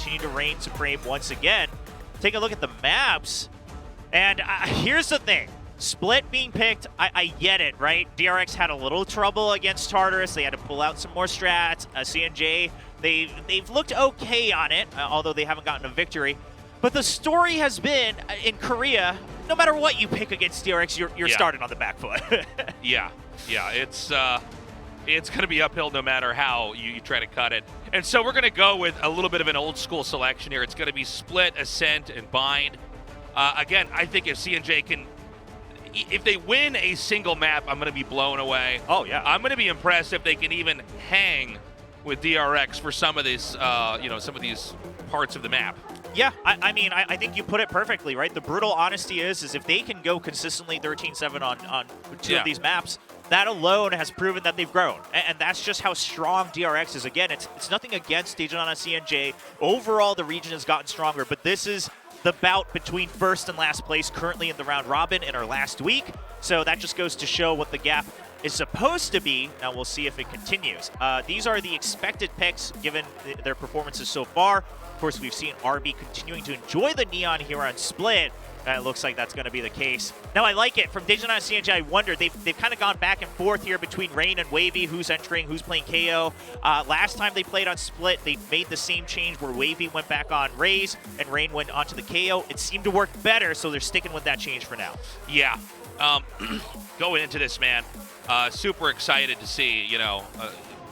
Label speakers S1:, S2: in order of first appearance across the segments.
S1: continue to reign supreme once again. Take a look at the maps, and here's the thing. Split being picked, I get it, right? DRX had a little trouble against Tartarus. They had to pull out some more strats. CNJ, they've looked okay on it, although they haven't gotten a victory. But the story has been, in Korea, no matter what you pick against DRX, you're starting on the back foot.
S2: Yeah, it's going to be uphill no matter how you try to cut it. And so we're going to go with a little bit of an old school selection here. It's going to be Split, Ascent, and Bind. Again, I think if CNJ can, if they win a single map, I'm going to be blown away.
S1: Oh, yeah.
S2: I'm going to be impressed if they can even hang with DRX for some of these, some of these parts of the map.
S1: Yeah, I mean, I think you put it perfectly, right? The brutal honesty is if they can go consistently 13-7 on two of these maps, that alone has proven that they've grown. And that's just how strong DRX is. Again, it's nothing against Day1 and CNJ. Overall, the region has gotten stronger, but this is the bout between first and last place currently in the round robin in our last week. So that just goes to show what the gap is supposed to be. Now we'll see if it continues. These are the expected picks given their performances so far. Of course, we've seen RB continuing to enjoy the Neon here on Split. It looks like that's going to be the case. Now, I like it. From Day1 and CNJ, I wonder, they've kind of gone back and forth here between Rain and Wavy, who's entering, who's playing KO. Last time they played on Split, they made the same change where Wavy went back on Raze and Rain went onto the KO. It seemed to work better, so they're sticking with that change for now.
S2: Yeah. Going into this, man, super excited to see,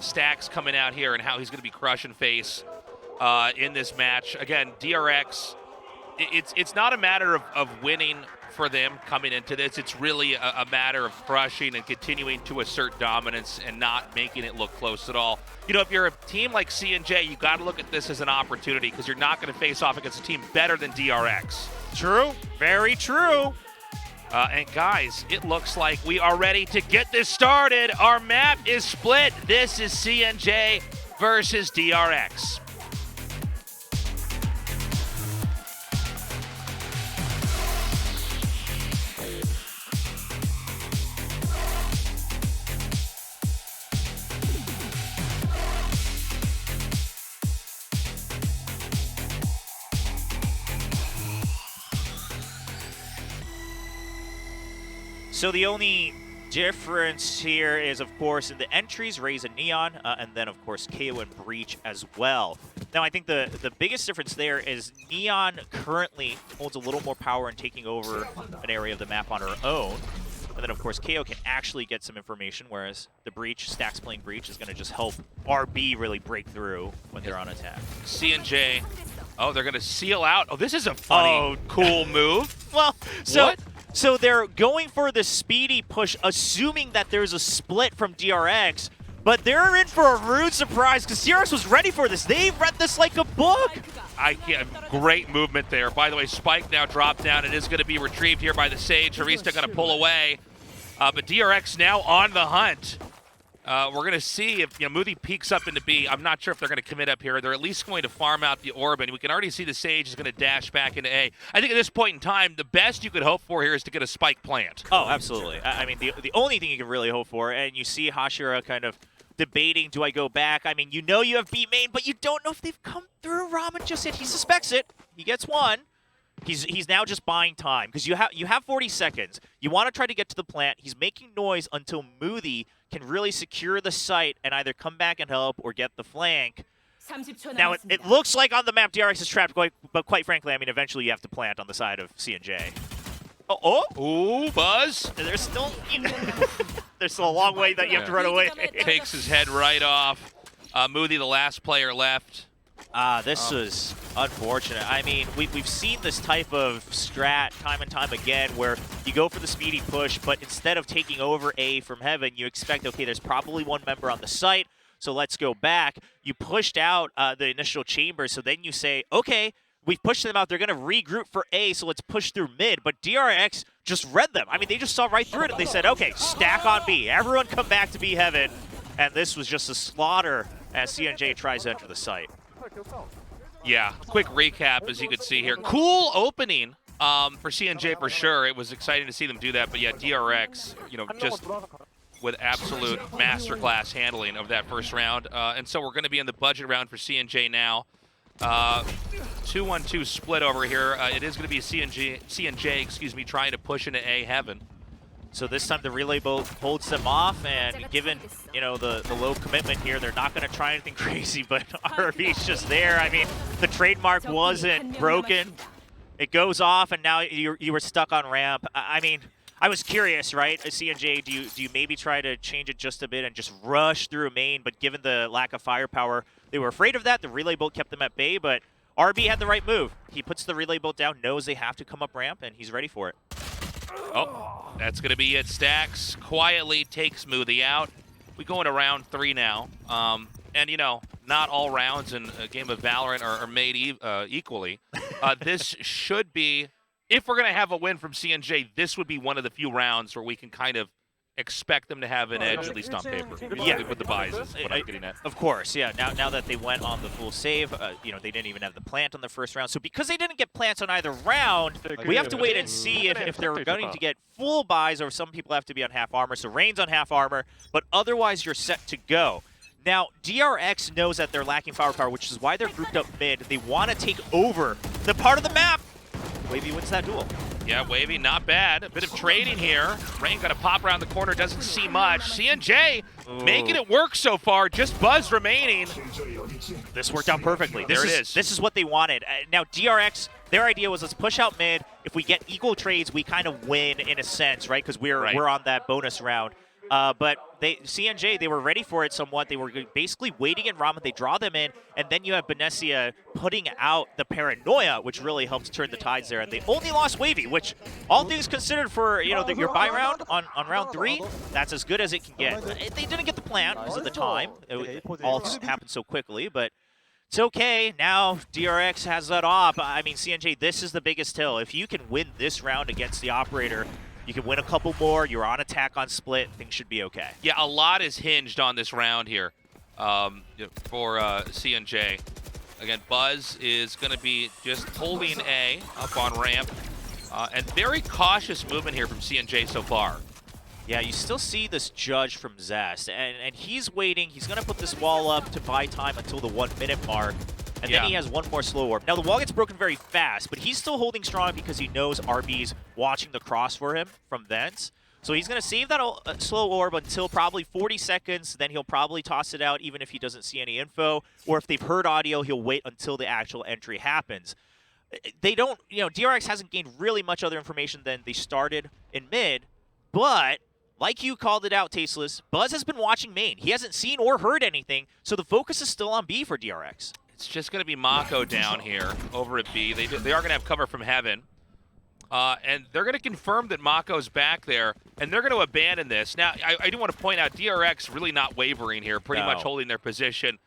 S2: Stacks coming out here and how he's going to be crushing face in this match. Again, DRX, it's not a matter of winning for them coming into this. It's really a matter of crushing and continuing to assert dominance and not making it look close at all. If you're a team like CNJ, you got to look at this as an opportunity because you're not going to face off against a team better than DRX.
S1: True. Very true.
S2: And guys, it looks like we are ready to get this started. Our map is split. This is CNJ versus DRX.
S1: So the only difference here is, of course, in the entries, Raze and Neon, and then, of course, KO and Breach as well. Now, I think the biggest difference there is Neon currently holds a little more power in taking over an area of the map on her own. And then, of course, KO can actually get some information, whereas the Breach, Stacks playing Breach, is going to just help RB really break through when they're on attack.
S2: CNJ, they're going to seal out. Oh, this is a funny, cool move.
S1: Well, So they're going for the speedy push, assuming that there's a split from DRX, but they're in for a rude surprise because DRX was ready for this. They read this like a book.
S2: Great movement there. By the way, Spike now dropped down. It is going to be retrieved here by the Sage. Harista going to pull away, but DRX now on the hunt. We're going to see if Moody peeks up into B. I'm not sure if they're going to commit up here. They're at least going to farm out the orb, and we can already see the Sage is going to dash back into A. I think at this point in time, the best you could hope for here is to get a Spike plant.
S1: Oh, absolutely. I mean, the only thing you can really hope for, and you see Hashira kind of debating, do I go back? I mean, you have B main, but you don't know if they've come through Ramen just yet. He suspects it. He gets one. He's now just buying time because you have 40 seconds. You want to try to get to the plant. He's making noise until Moody can really secure the site and either come back and help or get the flank. Now, it looks like on the map DRX is trapped, but quite frankly, I mean, eventually you have to plant on the side of CNJ.
S2: Ooh, Buzz.
S1: There's still a long way that you have to run away.
S2: Takes his head right off. Moody, the last player left.
S1: This is unfortunate. I mean, we've seen this type of strat time and time again where you go for the speedy push, but instead of taking over A from Heaven, you expect, okay, there's probably one member on the site, so let's go back. You pushed out the initial chamber, so then you say, okay, we've pushed them out. They're going to regroup for A, so let's push through mid. But DRX just read them. I mean, they just saw right through it, and they said, okay, stack on B. Everyone come back to B Heaven. And this was just a slaughter as CNJ tries to enter the site.
S2: Yeah, quick recap, as you could see here. Cool opening for CNJ for sure. It was exciting to see them do that. But yeah, DRX, just with absolute masterclass handling of that first round. And so we're going to be in the budget round for CNJ now. 2-1-2 split over here. It is going to be CNJ, excuse me, trying to push into A heaven.
S1: So this time the relay boat holds them off, and given, you know, the low commitment here, they're not going to try anything crazy, but RB's just there. I mean, the trademark wasn't broken. It goes off, and now you were stuck on ramp. I mean, I was curious, right? CNJ, do you maybe try to change it just a bit and just rush through main? But given the lack of firepower, they were afraid of that. The relay boat kept them at bay, but RB had the right move. He puts the relay boat down, knows they have to come up ramp, and he's ready for it.
S2: Oh, that's going to be it. Stacks quietly take Smoothie out. We go into round 3 now. And, you know, not all rounds in a game of Valorant are made equally. This should be, if we're going to have a win from CNJ, this would be one of the few rounds where we can kind of expect them to have an edge, at least on paper.
S1: Yeah,
S2: with the buys is what I'm getting at.
S1: Of course, yeah. Now that they went on the full save, you know, they didn't even have the plant on the first round. So because they didn't get plants on either round, we have to wait and see if they're going to get full buys, or some people have to be on half armor. So Rain's on half armor, but otherwise you're set to go. Now, DRX knows that they're lacking firepower, which is why they're grouped up mid. They want to take over the part of the map. Wavy wins that duel.
S2: Yeah, Wavy, not bad. A bit of trading here. Rain got to pop around the corner, doesn't see much. CNJ making it work so far, just Buzz remaining.
S1: This worked out perfectly.
S2: There it is.
S1: This is what they wanted. Now, DRX, their idea was, let's push out mid. If we get equal trades, we kind of win in a sense, right? Because we're on that bonus round. But CNJ, they were ready for it somewhat. They were basically waiting in Ramen. They draw them in, and then you have Benesia putting out the paranoia, which really helps turn the tides there. And they only lost Wavy, which all things considered for, you know, your buy round on round 3, that's as good as it can get. They didn't get the plant because of the time. It all happened so quickly, but it's okay. Now DRX has that off. I mean, CNJ, this is the biggest hill. If you can win this round against the operator, you can win a couple more. You're on attack on split. Things should be okay.
S2: Yeah, a lot is hinged on this round here for CNJ. Again, Buzz is going to be just holding A up on ramp. And very cautious movement here from CNJ so far.
S1: Yeah, you still see this judge from Zest. And he's waiting. He's going to put this wall up to buy time until the 1 minute mark. And then he has one more slow orb. Now, the wall gets broken very fast, but he's still holding strong because he knows RB's watching the cross for him from thence. So he's going to save that slow orb until probably 40 seconds. Then he'll probably toss it out even if he doesn't see any info. Or if they've heard audio, he'll wait until the actual entry happens. They don't, you know, DRX hasn't gained really much other information than they started in mid. But, like you called it out, Tasteless, Buzz has been watching main. He hasn't seen or heard anything. So the focus is still on B for DRX.
S2: It's just going to be Mako down here over at B. They are going to have cover from heaven. And they're going to confirm that Mako's back there, and they're going to abandon this. Now, I do want to point out, DRX really not wavering here, pretty much holding their position.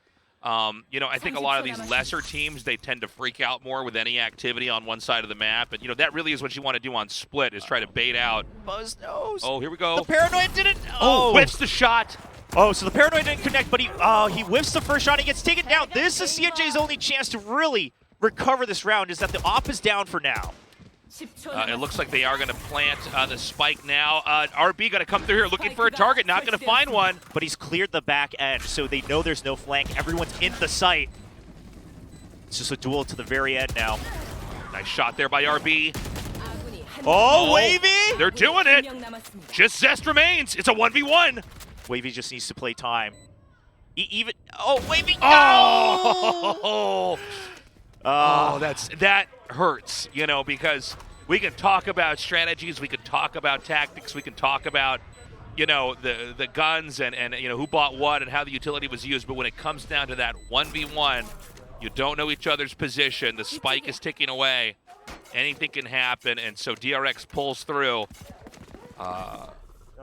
S2: You know, I think a lot of these lesser teams, they tend to freak out more with any activity on one side of the map. And, you know, that really is what you want to do on split, is try to bait out.
S1: Buzz knows.
S2: Oh, here we go.
S1: The paranoid didn't.
S2: Oh, whiffs the shot.
S1: Oh, so the paranoid didn't connect, but he whiffs the first shot. He gets taken down. This is CNJ's only chance to really recover this round, is that the op is down for now.
S2: It looks like they are going to plant the spike now. RB going to come through here looking for a target, not going to find one.
S1: But he's cleared the back edge, so they know there's no flank. Everyone's in the site. It's just a duel to the very end now.
S2: Nice shot there by RB.
S1: Oh, Wavy!
S2: They're doing it. Just Zest remains. It's a 1v1.
S1: Wavy just needs to play time. Wavy!
S2: Oh! That hurts, you know, because we can talk about strategies, we can talk about tactics, we can talk about, you know, the guns and you know, who bought what and how the utility was used, but when it comes down to that 1v1, you don't know each other's position, the spike is ticking away, anything can happen, and so DRX pulls through.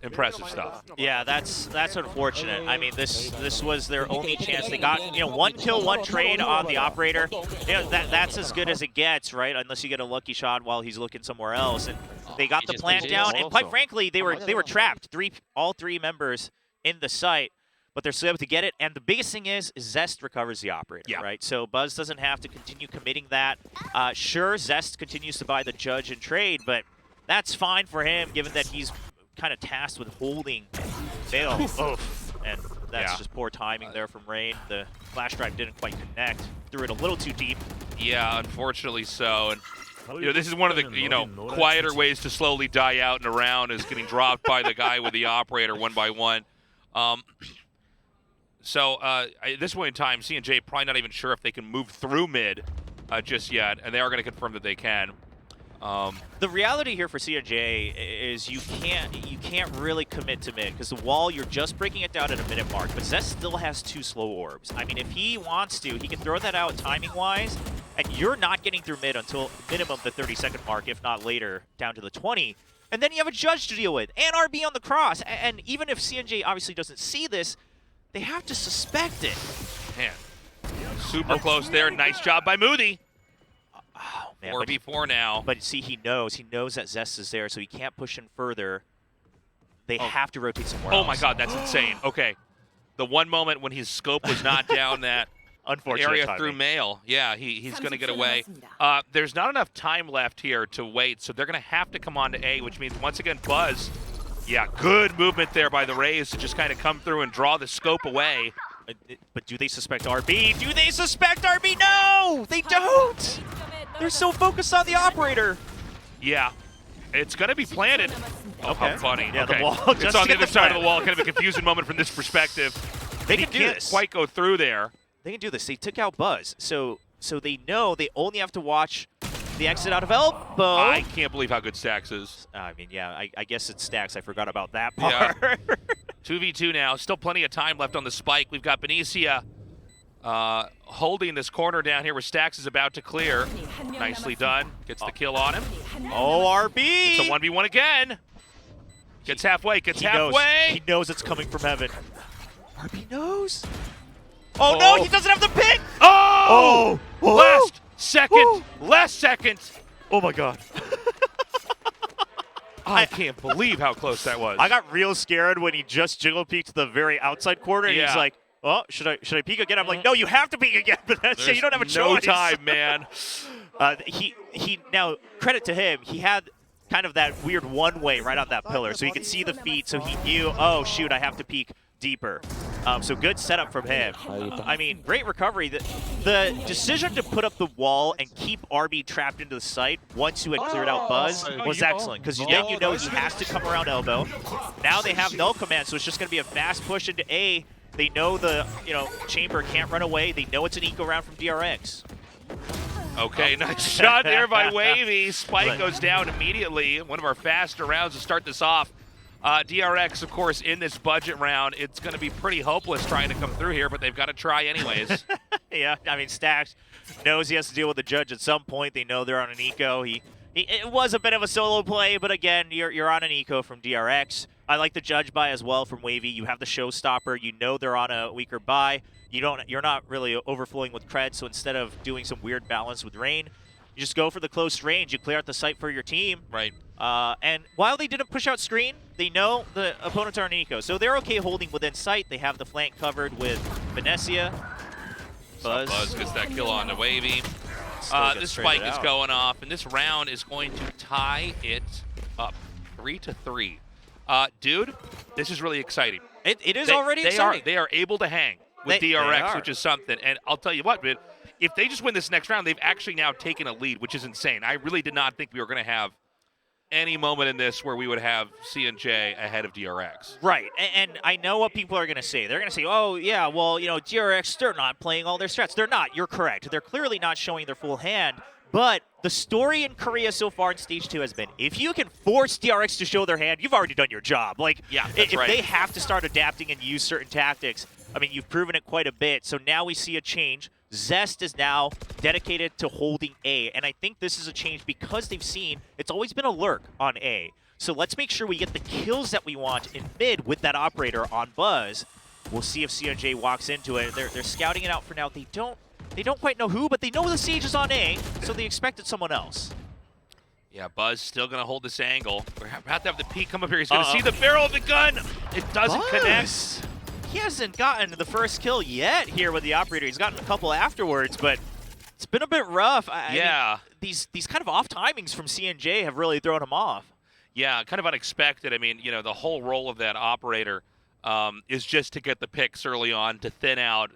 S2: Impressive stuff.
S1: Yeah, that's unfortunate. I mean, this was their only chance. They got, you know, 1 kill, 1 trade on the operator. You know, that's as good as it gets, right? Unless you get a lucky shot while he's looking somewhere else. And they got the plant down, and quite frankly, they were trapped. All three members in the site, but they're still able to get it. And the biggest thing is Zest recovers the operator, right? So Buzz doesn't have to continue committing that. Sure, Zest continues to buy the judge and trade, but that's fine for him, given that he's kind of tasked with holding Fail. And that's just poor timing there from Rain. The flash drive didn't quite connect. threw it a little too deep.
S2: Yeah, unfortunately so. And this is one of the quieter ways to slowly die out in a round is getting dropped by the guy with the operator one by one. So at this point in time, C&J probably not even sure if they can move through mid just yet, and they are going to confirm that they can.
S1: The reality here for C&J is you can't really commit to mid because the wall, you're just breaking it down at a minute mark, but Zest still has 2 slow orbs. I mean, if he wants to, he can throw that out timing-wise, and you're not getting through mid until minimum the 30-second mark, if not later, down to the 20. And then you have a judge to deal with, and RB on the cross. And even if C&J obviously doesn't see this, they have to suspect it.
S2: Man, super close there. Nice job by Moody.
S1: Oh, man,
S2: 4v4 now.
S1: But see, he knows that Zest is there, so he can't push in further. They have to rotate somewhere else.
S2: Oh my god, that's insane. Okay. The one moment when his scope was not down that
S1: unfortunate
S2: area
S1: timing.
S2: through mail. Yeah, he's going to get away. There's not enough time left here to wait, so they're going to have to come on to A, which means once again Buzz. Yeah, good movement there by the Rays to just kind of come through and draw the scope away.
S1: But do they suspect RB? Do they suspect RB? No! They don't! They're so focused on the operator.
S2: Yeah. It's going to be planted. Oh, how funny.
S1: Yeah,
S2: okay.
S1: the wall
S2: it's on the other side of the wall. Kind of a confusing moment from this perspective.
S1: They can do
S2: can't
S1: this.
S2: quite go through there.
S1: They can do this. They took out Buzz. So they know they only have to watch the exit out of elbow.
S2: I can't believe how good Stax is.
S1: I mean, yeah, I guess it's Stax. I forgot about that part.
S2: Yeah. 2v2 now. Still plenty of time left on the spike. We've got Benicia holding this corner down here where Stax is about to clear. Nicely done. Gets the kill on him.
S1: Oh, RB!
S2: It's a 1v1 again. Gets halfway. Gets halfway.
S1: He knows it's coming from heaven. RB knows. Oh, no, he doesn't have the pick!
S2: Oh! Last second. Last second.
S1: Oh, my God.
S2: I can't believe how close that was.
S1: I got real scared when he just jiggle peeked to the very outside corner, and he's like, "Oh, should I peek again?" I'm like, "No, you have to peek again." But that's you don't have a choice.
S2: No time, man.
S1: He now credit to him. He had kind of that weird one-way right on that pillar, so he could see the feet. So he knew, oh shoot, I have to peek deeper. So good setup from him. I mean, great recovery. The decision to put up the wall and keep RB trapped into the site once you had cleared out Buzz was excellent, because then you know he has to come around elbow. Now they have null command, so it's just going to be a fast push into A. They know the chamber can't run away. They know it's an eco round from DRX.
S2: Okay, nice shot there by Wavy. Spike goes down immediately. One of our faster rounds to start this off. DRX, of course, in this budget round, it's going to be pretty hopeless trying to come through here, but they've got to try anyways.
S1: Yeah, I mean, Stax knows he has to deal with the judge at some point. They know they're on an eco. It was a bit of a solo play, but again, you're on an eco from DRX. I like the judge buy as well from Wavy. You have the showstopper. You know they're on a weaker buy. You're not really overflowing with cred, so instead of doing some weird balance with Rain, you just go for the close range. You clear out the site for your team.
S2: Right.
S1: And while they didn't push out screen, they know the opponents are on eco, so they're okay holding within sight. They have the flank covered with Venecia.
S2: Buzz gets that kill on the Wavy. This spike is going off, and this round is going to tie it up 3-3. Dude, this is really exciting.
S1: It is already exciting.
S2: They are able to hang with DRX, which is something. And I'll tell you what, man, if they just win this next round, they've actually now taken a lead, which is insane. I really did not think we were going to have any moment in this where we would have C&J ahead of DRX.
S1: Right, and I know what people are going to say. They're going to say, oh, yeah, well, DRX, they're not playing all their strats. They're not. You're correct. They're clearly not showing their full hand. But the story in Korea so far in Stage 2 has been, if you can force DRX to show their hand, you've already done your job. Like,
S2: yeah,
S1: if they have to start adapting and use certain tactics, I mean, you've proven it quite a bit. So now we see a change. Zest is now dedicated to holding A, and I think this is a change because they've seen it's always been a lurk on A. So let's make sure we get the kills that we want in mid with that operator on Buzz. We'll see if C&J walks into it. They're scouting it out for now. They don't quite know who, but they know the siege is on A, so they expected someone else.
S2: Yeah, Buzz still going to hold this angle. We're about to have the peek come up here. He's going to see the barrel of the gun. It doesn't connect.
S1: He hasn't gotten the first kill yet here with the operator. He's gotten a couple afterwards, but it's been a bit rough. I mean, these kind of off timings from C&J have really thrown him off.
S2: Yeah, kind of unexpected. I mean, the whole role of that operator is just to get the picks early on, to thin out,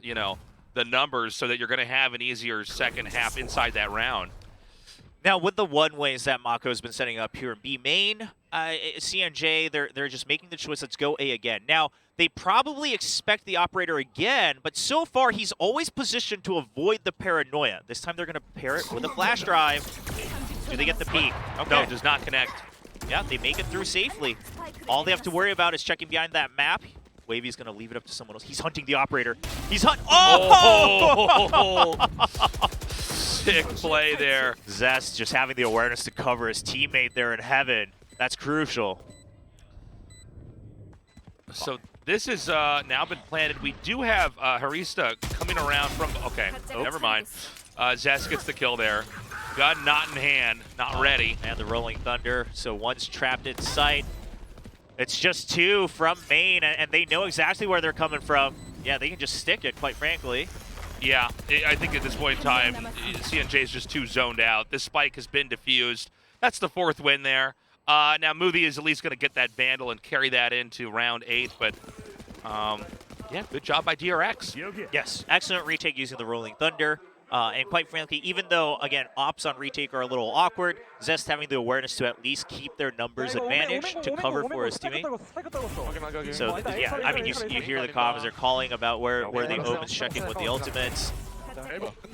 S2: the numbers so that you're going to have an easier second half inside that round.
S1: Now, with the one-ways that Mako's been setting up here in B main, CNJ, they're just making the choice, let's go A again. Now, they probably expect the operator again, but so far he's always positioned to avoid the paranoia. This time they're going to pair it with a flash drive. Do they get the peek? Okay.
S2: No, does not connect.
S1: Yeah, they make it through safely. All they have to worry about is checking behind that map. Wavy's going to leave it up to someone else. He's hunting the operator. He's
S2: Oh! Sick play there.
S1: Zest just having the awareness to cover his teammate there in heaven. That's crucial.
S2: So this is now been planted. We do have Harista coming around from... Okay, never mind. Zest gets the kill there. Gun not in hand, not ready.
S1: And the Rolling Thunder. So one's trapped in sight. It's just two from main, and they know exactly where they're coming from. Yeah, they can just stick it, quite frankly.
S2: Yeah, I think at this point in time, CNJ is just too zoned out. This spike has been diffused. That's the 4th win there. Now, Movie is at least going to get that Vandal and carry that into round 8, but yeah, good job by DRX.
S1: Yes, excellent retake using the Rolling Thunder. And quite frankly, even though, again, ops on retake are a little awkward, Zest having the awareness to at least keep their numbers advantage to cover for his teammate. So, yeah, I mean, you hear the comments, they're calling about where the Omen's checking with the ultimates.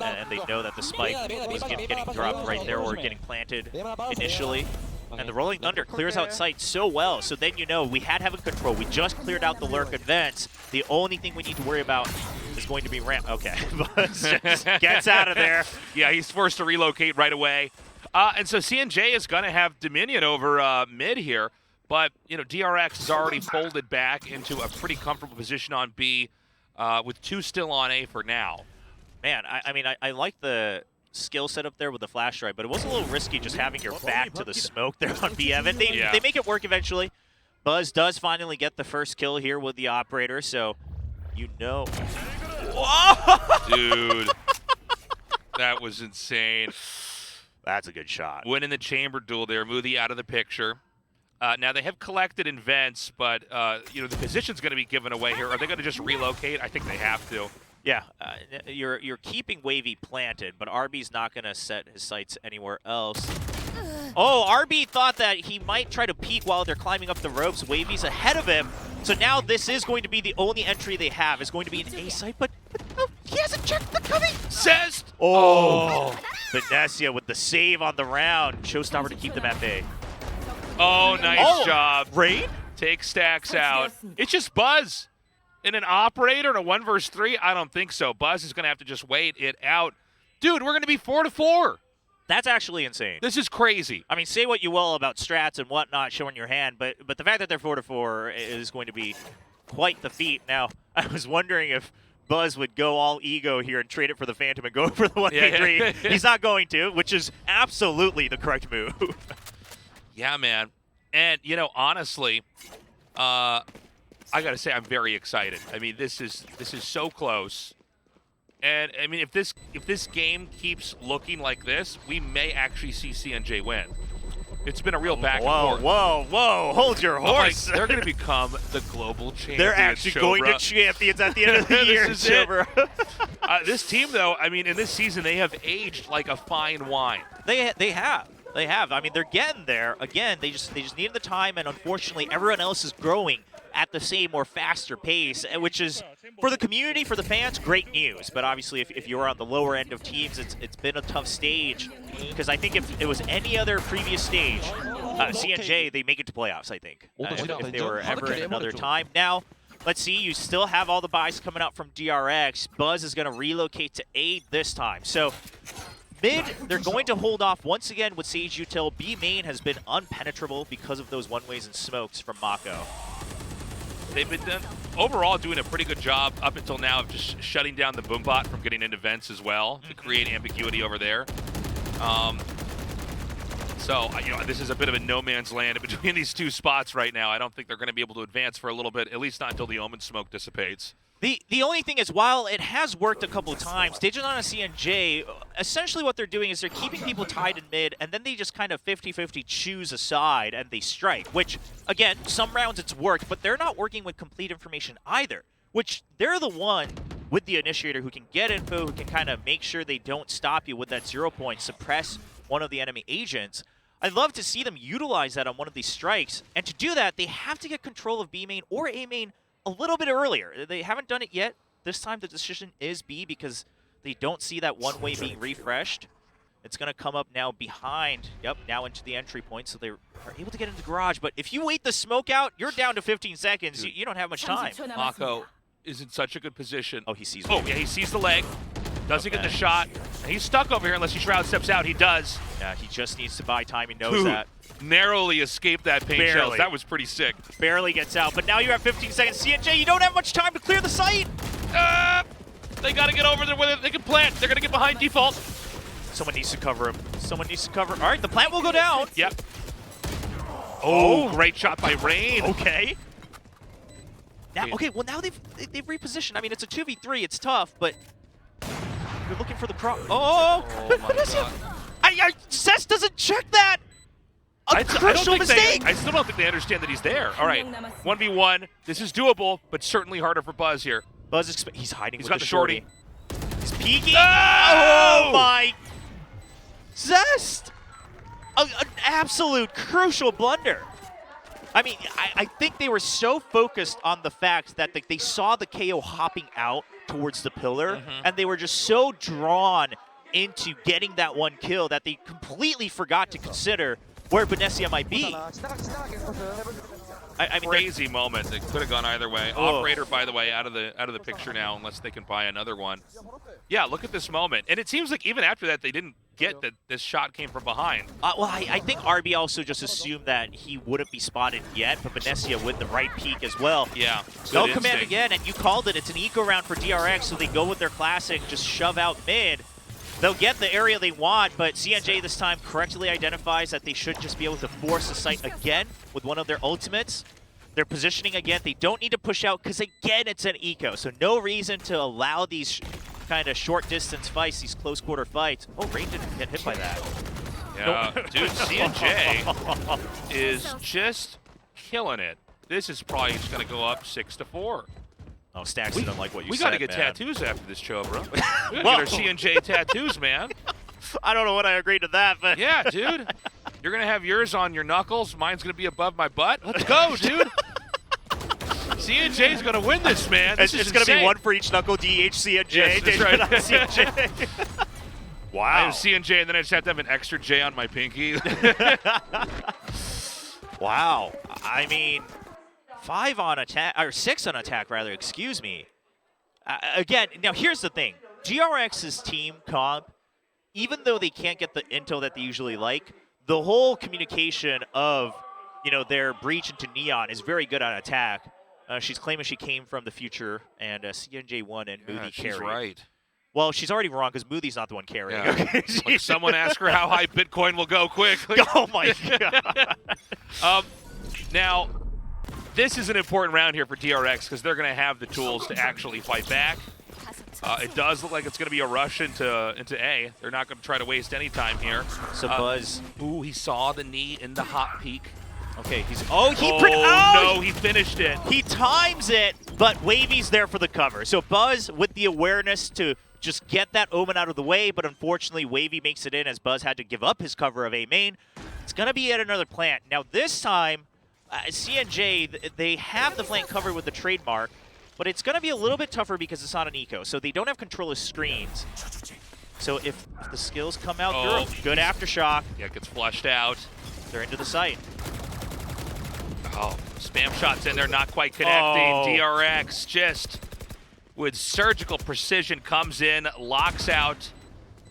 S1: And they know that the spike was getting dropped right there or getting planted initially. And the Rolling Thunder clears out sight so well, so then you know we had heaven control. We just cleared out the lurk advance. The only thing we need to worry about is going to be ramp. Okay, Buzz just gets out of there.
S2: Yeah, he's forced to relocate right away. And so CNJ is going to have Dominion over mid here, but you know DRX has already folded back into a pretty comfortable position on B, with 2 still on A for now.
S1: Man, I mean, I like the skill set up there with the flash drive, but it was a little risky just having your back to the smoke there on B Evan. They make it work eventually. Buzz does finally get the first kill here with the operator, so you know.
S2: Dude, that was insane.
S1: That's a good shot.
S2: Winning the chamber duel there, Moody out of the picture. Now they have collected in vents, but you know the position's going to be given away here. Are they going to just relocate? I think they have to.
S1: Yeah, you're keeping Wavy planted, but RB's not going to set his sights anywhere else. Oh, RB thought that he might try to peek while they're climbing up the ropes. Wavy's ahead of him, so now this is going to be the only entry they have. Is going to be an A site, but oh, he hasn't checked the coming.
S2: Zest!
S1: Oh, Venecia with the save on the round. Showstopper to keep them at bay.
S2: Oh, nice job.
S1: Raid?
S2: Take Stacks out. It's just Buzz. In an operator in a 1 versus 3? I don't think so. Buzz is going to have to just wait it out. Dude, we're going to be 4-4.
S1: That's actually insane.
S2: This is crazy.
S1: I mean, say what you will about strats and whatnot showing your hand, but the fact that they're 4-4 is going to be quite the feat. Now, I was wondering if Buzz would go all ego here and trade it for the Phantom and go for the 1v3.
S2: Yeah.
S1: He's not going to, which is absolutely the correct move.
S2: Yeah, man. And, you know, honestly, I got to say I'm very excited. I mean, this is so close. And, I mean, if this game keeps looking like this, we may actually see CNJ win. It's been a real back and forth.
S1: Whoa, hold your horse.
S2: Like, they're going to become the global champions.
S1: They're actually going to champions at the end of the year.
S2: This is it. This team, though, I mean, in this season, they have aged like a fine wine.
S1: They have. I mean, they're getting there. Again, they just needed the time, and unfortunately, everyone else is growing at the same or faster pace, which is, for the community, for the fans, great news. But obviously, if you're on the lower end of teams, it's been a tough stage. Because I think if it was any other previous stage, CNJ, they make it to playoffs, I think, if they were ever in another time. Now, let's see, you still have all the buys coming out from DRX. Buzz is going to relocate to A this time. So mid, they're going to hold off once again with Sage Util. B main has been unpenetrable because of those one-ways and smokes from Mako.
S2: They've been overall doing a pretty good job up until now of just shutting down the Boombot from getting into vents as well to create ambiguity over there. So, you know, this is a bit of a no man's land between these two spots right now. I don't think they're going to be able to advance for a little bit, at least not until the Omen smoke dissipates.
S1: The only thing is, while it has worked a couple of times, Day1 and CNJ, essentially what they're doing is they're keeping people tied in mid, and then they just kind of 50-50 choose a side, and they strike, which, again, some rounds it's worked, but they're not working with complete information either, which they're the one with the initiator who can get info, who can kind of make sure they don't stop you with that 0 point, suppress one of the enemy agents. I'd love to see them utilize that on one of these strikes. And to do that, they have to get control of B main or A main a little bit earlier. They haven't done it yet. This time the decision is B because they don't see that one-way being refreshed. It's going to come up now behind, now into the entry point, so they are able to get into the garage. But if you wait the smoke out, you're down to 15 seconds. You don't have much time.
S2: Mako is in such a good position.
S1: Oh, he sees
S2: Oh, yeah, he sees the leg. Doesn't get the shot. And he's stuck over here unless he Shroud steps out. He does.
S1: Yeah, he just needs to buy time. He knows that.
S2: Narrowly escaped that paint shells. That was pretty sick.
S1: Barely gets out, but now you have 15 seconds. CNJ, you don't have much time to clear the site.
S2: They got to get over there with it. They can plant. They're going to get behind default.
S1: Someone needs to cover him. Someone needs to cover. All right, the plant will go down.
S2: Yep. Oh, great shot by Rain.
S1: Okay. Now, okay, well now they've repositioned. I mean, it's a 2v3. It's tough, but you're looking for the cross. Oh, Cess doesn't check that. A crucial mistake.
S2: I still don't think they understand that he's there. All right, 1v1. This is doable, but certainly harder for Buzz here.
S1: Buzz, he's hiding.
S2: He's got the shorty.
S1: He's peeking. Oh my! Zest! An absolute crucial blunder. I mean, I think they were so focused on the fact that they saw the KO hopping out towards the pillar, and they were just so drawn into getting that one kill that they completely forgot to consider where Benesia might be. I mean,
S2: crazy moment. It could have gone either way.
S1: Oh.
S2: Operator, by the way, out of the picture now, unless they can buy another one. Yeah, look at this moment. And it seems like even after that, they didn't get that this shot came from behind.
S1: Well, I think RB also just assumed that he wouldn't be spotted yet, but Benesia with the right peek as well.
S2: Yeah.
S1: No command again, and you called it. It's an eco round for DRX, so they go with their classic, just shove out mid. They'll get the area they want, but CNJ this time correctly identifies that they should just be able to force the site again with one of their ultimates. They're positioning again. They don't need to push out because, again, it's an eco. So no reason to allow these kind of short distance fights, these close quarter fights. Oh, Rain didn't get hit by that.
S2: Yeah, dude, CNJ is just killing it. This is probably just going to go up 6-4.
S1: Oh, Stacks didn't like what you said,
S2: We got to get tattoos after this show, bro. We got to get our CNJ tattoos, man.
S1: I don't know what I agreed to that, but...
S2: Yeah, dude. You're going to have yours on your knuckles. Mine's going to be above my butt. Let's go, dude. CNJ's going to win this, man. It's
S1: going to be one for each knuckle, DH.CNJ.
S2: Yes, that's right.
S1: CNJ. Wow.
S2: I have CNJ, and then I just have to have an extra J on my pinky.
S1: Wow. I mean... 5 on attack, or 6 on attack, rather, excuse me. Again, now here's the thing. DRX's team comp, even though they can't get the intel that they usually like, the whole communication of, their breach into Neon is very good on attack. She's claiming she came from the future, and CNJ won and Moody carried.
S2: She's right.
S1: Well, she's already wrong because Moody's not the one carrying.
S2: Yeah.
S1: Okay?
S2: Like someone ask her how high Bitcoin will go quick.
S1: Oh, my God.
S2: Now... This is an important round here for DRX because they're going to have the tools to actually fight back. It does look like it's going to be a rush into A. They're not going to try to waste any time here.
S1: So Buzz.
S2: Ooh, he saw the knee in the hot peak.
S1: Okay, he finished it. He times it, but Wavy's there for the cover. So Buzz with the awareness to just get that Omen out of the way, but unfortunately Wavy makes it in as Buzz had to give up his cover of A main. It's going to be yet another plant. Now this time, CNJ, they have the flank covered with the trademark, but it's going to be a little bit tougher because it's not an eco, so they don't have control of screens. So if the skills come out through, good aftershock.
S2: Yeah, it gets flushed out.
S1: They're into the site.
S2: Oh, spam shots in there, not quite connecting. DRX just with surgical precision comes in, locks out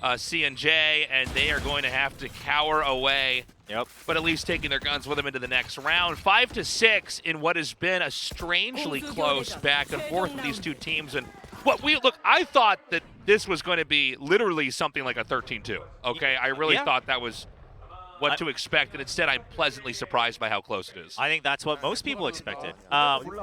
S2: CNJ, and they are going to have to cower away.
S1: Yep.
S2: But at least taking their guns with them into the next round. 5-6 in what has been a strangely close back and forth with these two teams. And look, I thought that this was going to be literally something like a 13-2. Okay, I really thought that was what to expect, and instead I'm pleasantly surprised by how close it is.
S1: I think that's what most people expected.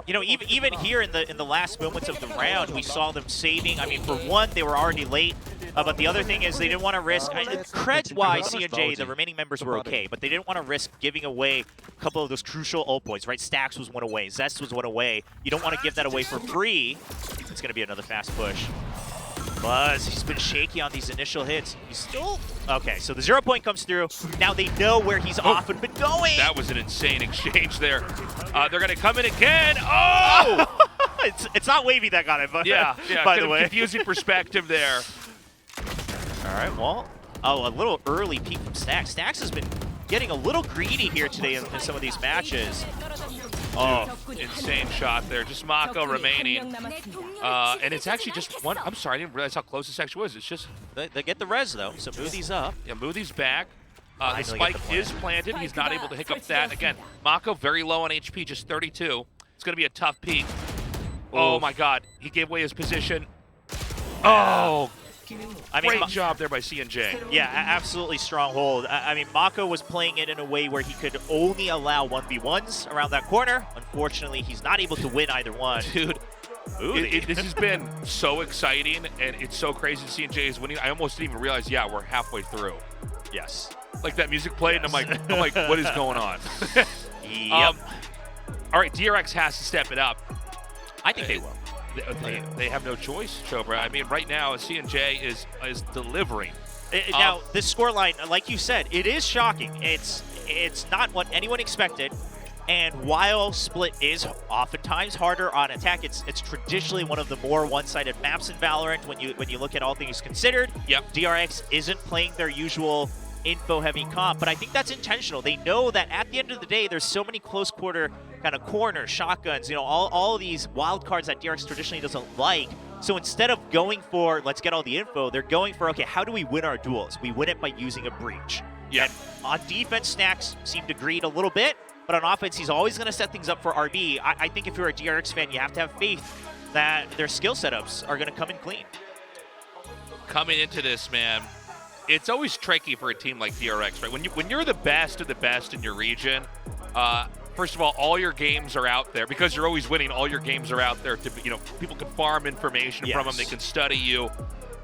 S1: You know, even here in the last moments of the round, we saw them saving. I mean, for one, they were already late, but the other thing is they didn't want to risk. Cred-wise, CNJ, the remaining members were okay, but they didn't want to risk giving away a couple of those crucial ult points, right? Stax was one away, Zest was one away. You don't want to give that away for free. It's going to be another fast push. Buzz, he's been shaky on these initial hits. He's still... Okay, so the 0 point comes through. Now they know where he's often been going.
S2: That was an insane exchange there. They're going to come in again. Oh!
S1: it's not Wavy that got it, but
S2: yeah,
S1: by the way.
S2: Confusing perspective there.
S1: All right, well, a little early peek from Stax. Stax has been getting a little greedy here today in some of these matches.
S2: Oh, insane shot there. Just Mako remaining. And it's actually just one. I'm sorry, I didn't realize how close this actually was. It's just.
S1: They get the res, though, so Moothy's up.
S2: Yeah, Moothy's back. The spike is planted. He's not able to hiccup that. Again, Mako very low on HP, just 32. It's going to be a tough peak. Oh, my God. He gave away his position. Oh, great job there by CNJ.
S1: Yeah, absolutely strong hold. I mean, Mako was playing it in a way where he could only allow 1v1s around that corner. Unfortunately, he's not able to win either one.
S2: Dude, this has been so exciting, and it's so crazy CNJ is winning. I almost didn't even realize, yeah, we're halfway through.
S1: Yes.
S2: Like that music played, and I'm like, what is going on?
S1: Yep.
S2: All right, DRX has to step it up.
S1: I think they will.
S2: They have no choice, Chobra. I mean, right now, CNJ is delivering.
S1: Now, this scoreline, like you said, it is shocking. It's not what anyone expected. And while Split is oftentimes harder on attack, it's traditionally one of the more one-sided maps in Valorant when you look at all things considered.
S2: Yep.
S1: DRX isn't playing their usual info-heavy comp, but I think that's intentional. They know that at the end of the day, there's so many close quarter kind of corners, shotguns, you know, all of these wild cards that DRX traditionally doesn't like. So instead of going for, let's get all the info, they're going for, okay, how do we win our duels? We win it by using a breach.
S2: Yeah.
S1: And on defense, Stax seemed to greed a little bit, but on offense, he's always going to set things up for RB. I think if you're a DRX fan, you have to have faith that their skill setups are going to come in clean.
S2: Coming into this, man, it's always tricky for a team like DRX, right? When you're the best of the best in your region, first of all your games are out there because you're always winning. All your games are out there to, you know, people can farm information from them. They can study you,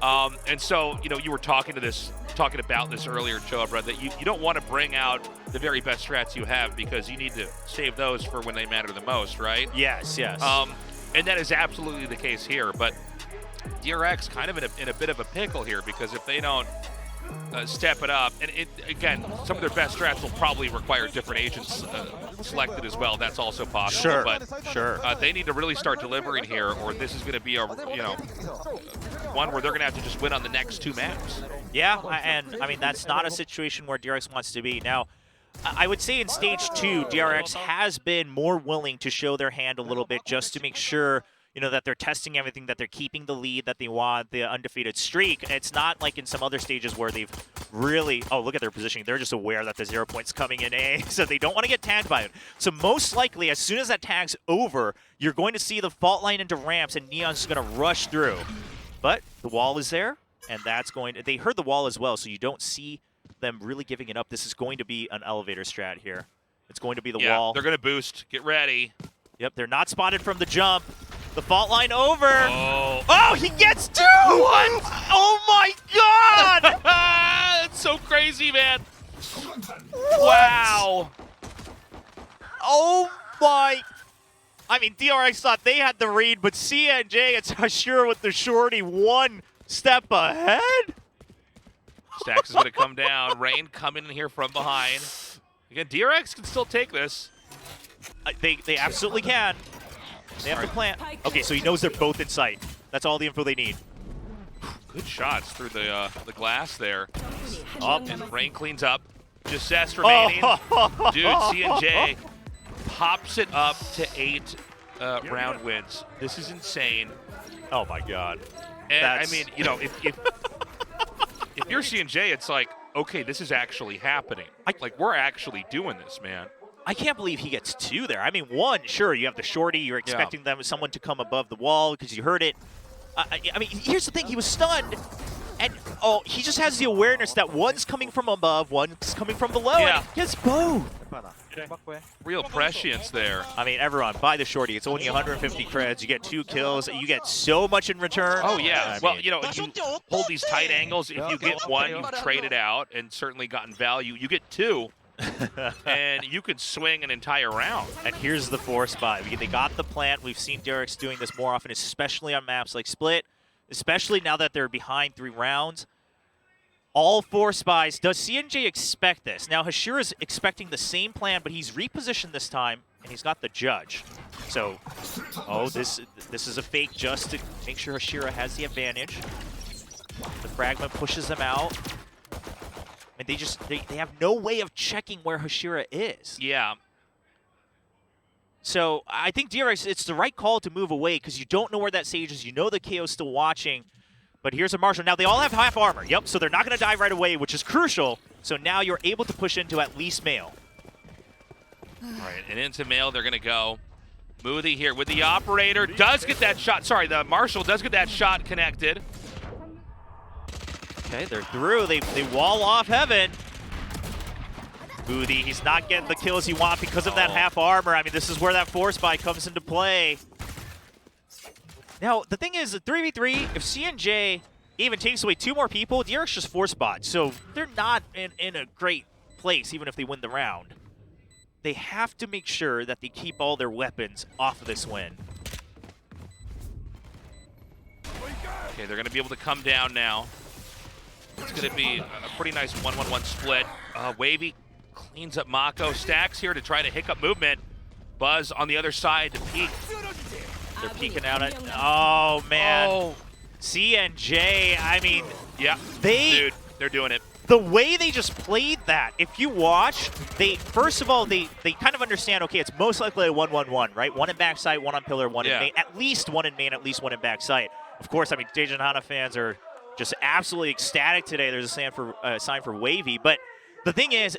S2: and so you were talking about this earlier, Chobra, that you don't want to bring out the very best strats you have because you need to save those for when they matter the most, right?
S1: Yes.
S2: And that is absolutely the case here, but DRX kind of in a bit of a pickle here because if they don't step it up, and again, some of their best strats will probably require different agents selected as well. That's also possible.
S1: Sure.
S2: They need to really start delivering here, or this is going to be a one where they're going to have to just win on the next two maps.
S1: Yeah, and I mean that's not a situation where DRX wants to be. Now, I would say in Stage 2, DRX has been more willing to show their hand a little bit just to make sure, you know, that they're testing everything, that they're keeping the lead that they want, the undefeated streak. And it's not like in some other stages where they've really, oh, look at their positioning. They're just aware that the 0 point's coming in A, so they don't want to get tagged by it. So most likely, as soon as that tag's over, you're going to see the fault line into ramps, and Neon's just going to rush through. But the wall is there, and that's going to, they heard the wall as well, so you don't see them really giving it up. This is going to be an elevator strat here. It's going to be the wall.
S2: They're going to boost. Get ready.
S1: Yep, they're not spotted from the jump. The fault line over.
S2: Oh,
S1: he gets two! What? Oh my God!
S2: That's so crazy, man.
S1: What?
S2: Wow.
S1: Oh my. I mean, DRX thought they had the read, but CNJ, it's sure with the shorty one step ahead.
S2: Stax is going to come down. Rain coming in here from behind. Again, DRX can still take this.
S1: They absolutely can. They have to plant. Okay, so he knows they're both in sight. That's all the info they need.
S2: Good shots through the glass there. Up, and Rain cleans up. Just Zest remaining. Dude, CNJ pops it up to 8 round wins. This is insane.
S1: Oh my God.
S2: And I mean, you know, if you're CNJ, it's like, okay, this is actually happening. Like, we're actually doing this, man.
S1: I can't believe he gets two there. I mean, one, sure, you have the shorty. You're expecting someone to come above the wall because you heard it. I mean, here's the thing. He was stunned. And, oh, he just has the awareness that one's coming from above, one's coming from below,
S2: Yeah.
S1: and he gets both.
S2: Real prescience there.
S1: I mean, everyone, buy the shorty. It's only 150 creds. You get 2 kills. You get so much in return.
S2: Oh, yeah.
S1: I
S2: Well,
S1: mean,
S2: you know, you hold these tight angles. If you get one, you've traded out and certainly gotten value. You get 2, and you could swing an entire round.
S1: And here's the force buy. They got the plant. We've seen DRX doing this more often, especially on maps like Split, especially now that they're behind 3 rounds. All 4 spies. Does CNJ expect this? Now, Hashira's expecting the same plan, but he's repositioned this time, and he's got the judge. So, oh, this is a fake just to make sure Hashira has the advantage. The fragment pushes them out. And they have no way of checking where Hashira is.
S2: Yeah.
S1: So I think DRX, it's the right call to move away because you don't know where that Sage is. You know the KO's still watching. But here's a Marshall. Now they all have half armor. Yep, so they're not going to die right away, which is crucial. So now you're able to push into at least Mail.
S2: All right, and into Mail they're going to go. Moody here with the operator. Does get that shot. Sorry, the Marshall does get that shot connected.
S1: Okay, they're through. They wall off Heaven. Moody, he's not getting the kills he wants because of that half armor. I mean, this is where that force buy comes into play. Now, the thing is, 3v3, if CNJ even takes away 2 more people, DRX just force bot. So they're not in a great place, even if they win the round. They have to make sure that they keep all their weapons off of this win.
S2: Okay, they're going to be able to come down now. It's going to be a pretty nice 1-1-1 split. Wavy cleans up Mako. Stacks here to try to hiccup movement. Buzz on the other side to peek.
S1: They're peeking out at... Oh, man.
S2: Oh.
S1: CNJ, I mean...
S2: Yeah,
S1: dude,
S2: they're doing it.
S1: The way they just played that, if you watch, first of all, they kind of understand, okay, it's most likely a 1-1-1, right? 1 in backside, 1 on pillar, 1 in main. At least 1 in main, at least 1 in backside. Of course, I mean, Day1 Hana fans are just absolutely ecstatic today. There's a sign for Wavy. But the thing is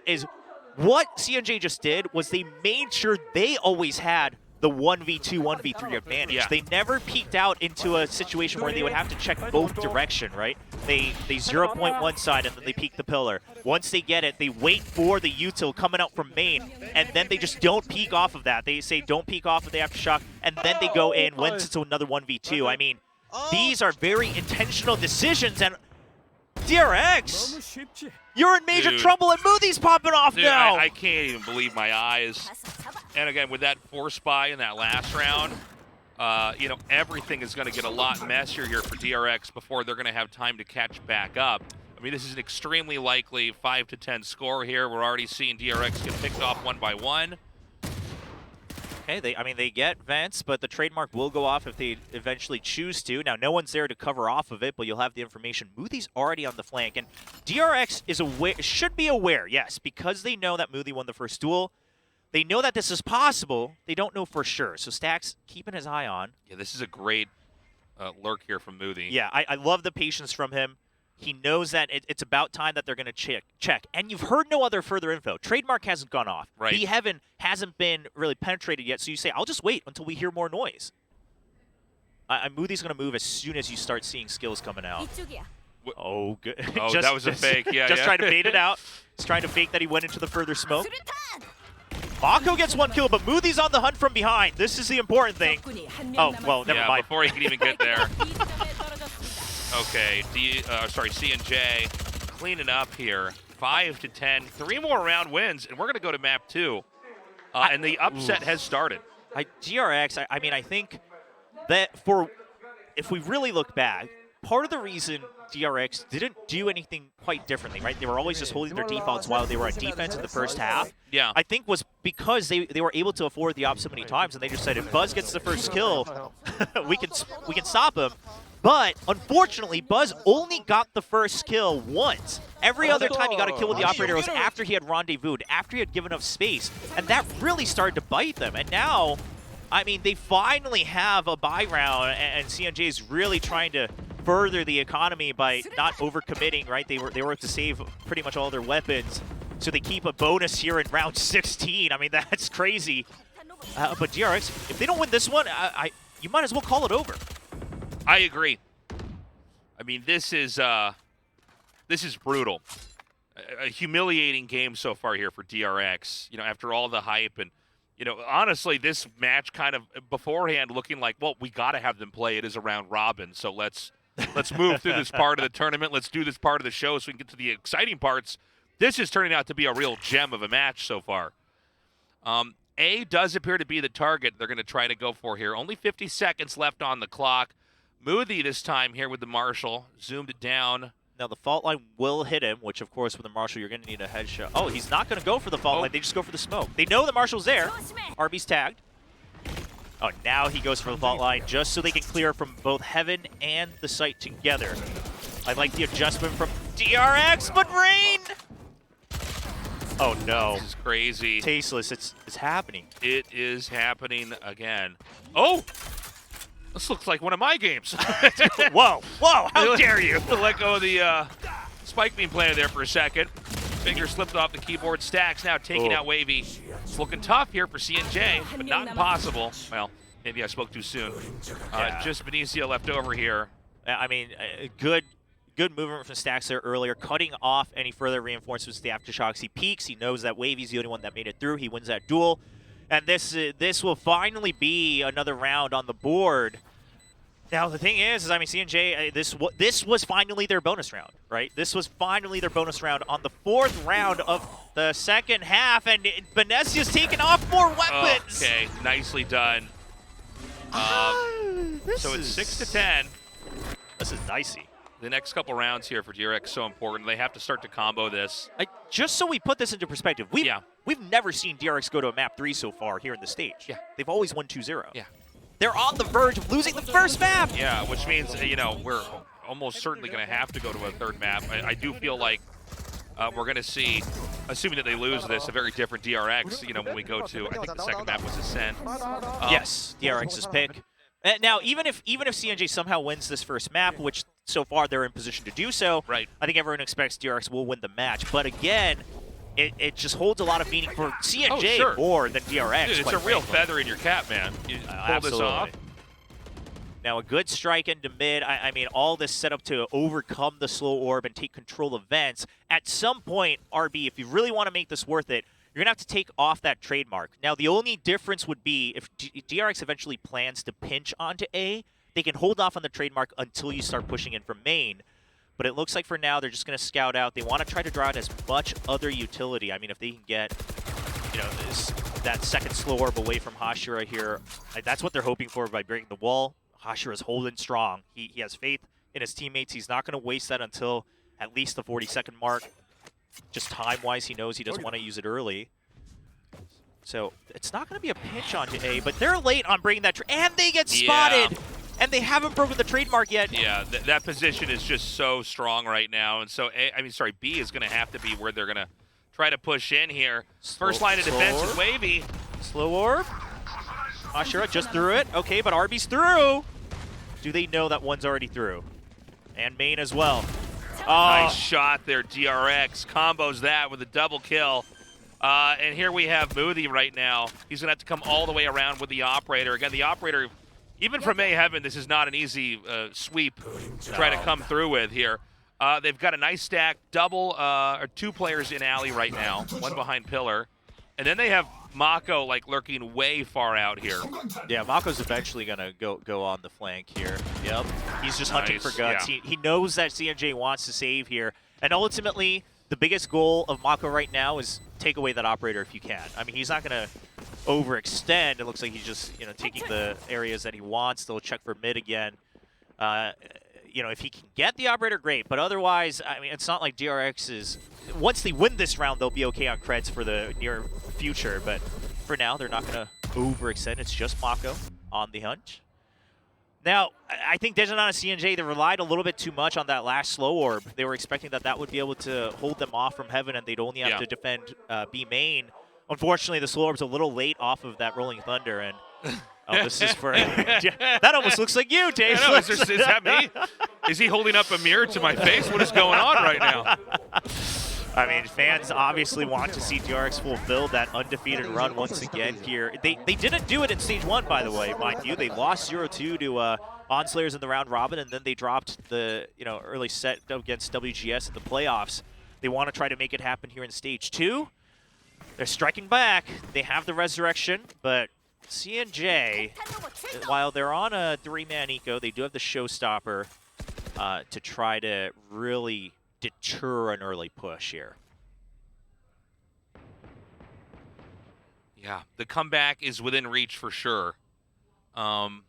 S1: what CNJ just did was they made sure they always had the 1v2, 1v3 advantage.
S2: Yeah.
S1: They never peeked out into a situation where they would have to check both direction, right? They 0.1 side and then they peek the pillar. Once they get it, they wait for the util coming out from main, and then they just don't peek off of that. They say don't peek off of the aftershock, and then they go in once it's another 1v2. I mean, these are very intentional decisions, and DRX, you're in major trouble, and Moothy's popping off now.
S2: I can't even believe my eyes. And again, with that force buy in that last round, you know, everything is going to get a lot messier here for DRX before they're going to have time to catch back up. I mean, this is an extremely likely 5-10 score here. We're already seeing DRX get picked off 1 by 1.
S1: Okay, they get Vents, but the trademark will go off if they eventually choose to. Now, no one's there to cover off of it, but you'll have the information. Moothy's already on the flank, and DRX is aware, should be aware, yes, because they know that Moothy won the first duel. They know that this is possible. They don't know for sure. So Stacks keeping his eye on.
S2: Yeah, this is a great lurk here from Moothy.
S1: Yeah, I love the patience from him. He knows that it's about time that they're going to check. And you've heard no other further info. Trademark hasn't gone off.
S2: Right.
S1: The Heaven hasn't been really penetrated yet, so you say, I'll just wait until we hear more noise. Moothy's going to move as soon as you start seeing skills coming out. Oh, good.
S2: Oh, that was a fake. Yeah,
S1: just trying to bait it out. He's trying to fake that he went into the further smoke. Mako gets 1 kill, but Moothy's on the hunt from behind. This is the important thing. Oh, well, never mind.
S2: Before he can even get there. Okay, CNJ cleaning up here. 5-10, 3 more round wins, and we're going to go to map 2. And the upset has started.
S1: DRX, I mean, I think that if we really look back, part of the reason DRX didn't do anything quite differently, right? They were always just holding their defaults while they were on defense in the first half.
S2: Yeah.
S1: I think was because they were able to afford the op so many times, and they just said, if Buzz gets the first kill, we can stop him. But unfortunately, Buzz only got the first kill once. Every other time he got a kill with the operator was after he had rendezvoused, after he had given up space, and that really started to bite them. And now, I mean, they finally have a buy round, and CNJ is really trying to further the economy by not overcommitting, right? They were able to save pretty much all their weapons, so they keep a bonus here in round 16. I mean, that's crazy. But DRX, if they don't win this one, you might as well call it over.
S2: I agree. I mean, this is this is brutal. A humiliating game so far here for DRX, you know, after all the hype. And, you know, honestly, this match kind of beforehand looking like, well, we got to have them play it as a round robin. So let's move through this part of the tournament. Let's do this part of the show so we can get to the exciting parts. This is turning out to be a real gem of a match so far. A does appear to be the target they're going to try to go for here. Only 50 seconds left on the clock. Moody this time here with the Marshall. Zoomed it down.
S1: Now the fault line will hit him, which of course with the Marshall you're going to need a headshot. Oh, he's not going to go for the fault line. They just go for the smoke. They know the Marshall's there. RB's tagged. Oh, now he goes for the fault line just so they can clear from both Heaven and the site together. I like the adjustment from DRX, but Rain! Oh no.
S2: This is crazy.
S1: Tasteless, it's happening.
S2: It is happening again. Oh! This looks like one of my games.
S1: Whoa, how dare you!
S2: Let go of the spike being planted there for a second. Finger slipped off the keyboard. Stacks now taking out Wavy. It's looking tough here for CNJ, but not impossible. Well, maybe I spoke too soon. Just Benicio left over here.
S1: I mean, good movement from Stacks there earlier, cutting off any further reinforcements to the Aftershocks. He peeks. He knows that Wavy's the only one that made it through. He wins that duel. And this will finally be another round on the board. Now, the thing is I mean, CNJ, this was finally their bonus round, right? This was finally their bonus round on the 4th round of the second half, and Benesia's taking off more weapons.
S2: Okay, nicely done. So it's 6-10.
S1: This is dicey.
S2: The next couple rounds here for DRX so important. They have to start to combo this.
S1: Just so we put this into perspective, we've never seen DRX go to a map 3 so far here in the stage.
S2: Yeah.
S1: They've always won 2-0.
S2: Yeah.
S1: They're on the verge of losing the first map.
S2: Yeah, which means, you know, we're almost certainly going to have to go to a 3rd map. I do feel like we're going to see, assuming that they lose this, a very different DRX, you know, when we go to, I think the 2nd map was Ascent.
S1: Yes, DRX's pick. Now, even if CNJ somehow wins this first map, which so far they're in position to do so,
S2: right.
S1: I think everyone expects DRX will win the match. But again, it just holds a lot of meaning for CNJ more than DRX.
S2: Dude, it's a real feather in your cap, man. You pull this off.
S1: Now, a good strike into mid. I mean, all this set up to overcome the slow orb and take control of vents. At some point, RB, if you really want to make this worth it, you're going to have to take off that trademark. Now, the only difference would be if DRX eventually plans to pinch onto A, they can hold off on the trademark until you start pushing in from main. But it looks like for now, they're just going to scout out. They want to try to draw out as much other utility. I mean, if they can get, you know, that second slow orb away from Hashira here, that's what they're hoping for by breaking the wall. Hashira's holding strong. He has faith in his teammates. He's not going to waste that until at least the 40-second mark. Just time-wise, he knows he doesn't want to use it early. So it's not going to be a pinch onto A, but they're late on bringing that, and they get spotted. And they haven't broken the trademark yet.
S2: Yeah, that position is just so strong right now. And so, B is going to have to be where they're going to try to push in here. First line of defense is Wavy.
S1: Slow orb. Ashura just threw it. Okay, but RB's through. Do they know that one's already through? And main as well.
S2: Nice shot there, DRX. Combos that with a double kill. And here we have Moody right now. He's going to have to come all the way around with the operator. Again, the operator... Even from A Heaven, this is not an easy sweep to try to come through with here. They've got a nice stack, or 2 players in alley right now, 1 behind pillar. And then they have Mako like lurking way far out here.
S1: Yeah, Mako's eventually gonna go on the flank here. Yep, he's just hunting for guts.
S2: Yeah.
S1: He knows that CNJ wants to save here, and ultimately the biggest goal of Mako right now is take away that operator if you can. I mean, he's not gonna overextend. It looks like he's just taking the areas that he wants. They'll check for mid again. If he can get the operator, great. But otherwise, I mean, it's not like DRX is... Once they win this round, they'll be okay on creds for the near future. But for now, they're not going to overextend. It's just Mako on the hunt. Now, I think Day1 and CNJ, they relied a little bit too much on that last slow orb. They were expecting that would be able to hold them off from Heaven, and they'd only have to defend B main. Unfortunately, the slow orb's a little late off of that Rolling Thunder, and... Oh, this is for... That almost looks like you, Dave.
S2: Is that me? Is he holding up a mirror to my face? What is going on right now?
S1: I mean, fans obviously want to see DRX fulfill that undefeated run once again here. They didn't do it in Stage 1, by the way, mind you. They lost 0-2 to Onslayers in the round robin, and then they dropped the early set against WGS in the playoffs. They want to try to make it happen here in Stage 2. They're striking back. They have the resurrection, but CNJ, while they're on a 3-man eco, they do have the showstopper to try to really deter an early push here.
S2: Yeah, the comeback is within reach for sure. And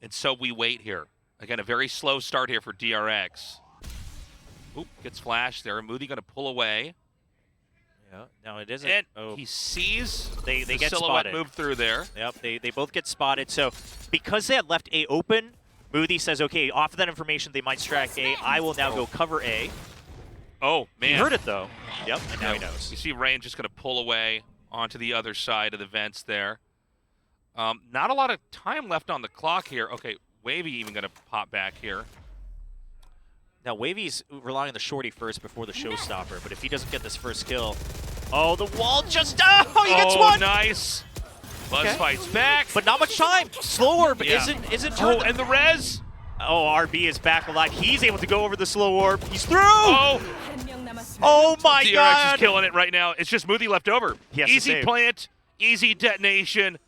S2: so we wait here. Again, a very slow start here for DRX. Oop, gets flashed there. Moody going to pull away.
S1: Yeah, no, it isn't.
S2: And
S1: oh.
S2: he sees
S1: they
S2: the
S1: get
S2: silhouette
S1: spotted.
S2: move through there.
S1: Yep, they both get spotted. So because they had left A open, Moody says, okay, off of that information, they might strike A. I will now go cover A.
S2: Oh, man.
S1: He heard it, though. Yep, and now he knows.
S2: You see Rain just going to pull away onto the other side of the vents there. Not a lot of time left on the clock here. Okay, Wavy even going to pop back here.
S1: Now, Wavy's relying on the shorty first before the showstopper, but if he doesn't get this first kill... Oh, the wall just... Oh, he gets one!
S2: Nice! Buzz fights back.
S1: But not much time. Slow orb isn't turned.
S2: Oh, and the res!
S1: Oh, RB is back alive. He's able to go over the slow orb. He's through!
S2: Oh
S1: my
S2: DRX
S1: God!
S2: is killing it right now. It's just Moody left over. Easy plant, easy detonation.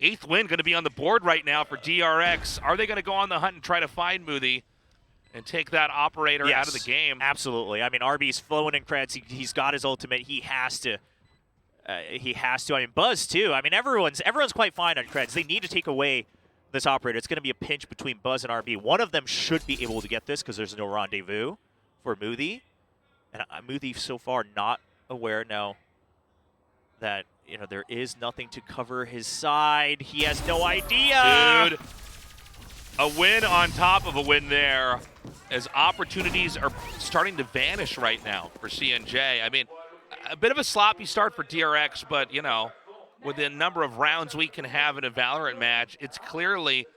S2: 8th win going to be on the board right now for DRX. Are they going to go on the hunt and try to find Moody and take that operator out of the game?
S1: Absolutely. I mean, RB's flowing in creds. He's got his ultimate. He has to. I mean, Buzz too. I mean, everyone's quite fine on creds. They need to take away this operator. It's going to be a pinch between Buzz and RB. One of them should be able to get this because there's no rendezvous for Moody. And Moody so far not aware now that there is nothing to cover his side. He has no idea.
S2: Dude, a win on top of a win there as opportunities are starting to vanish right now for CNJ. I mean, a bit of a sloppy start for DRX, but, with the number of rounds we can have in a Valorant match, it's clearly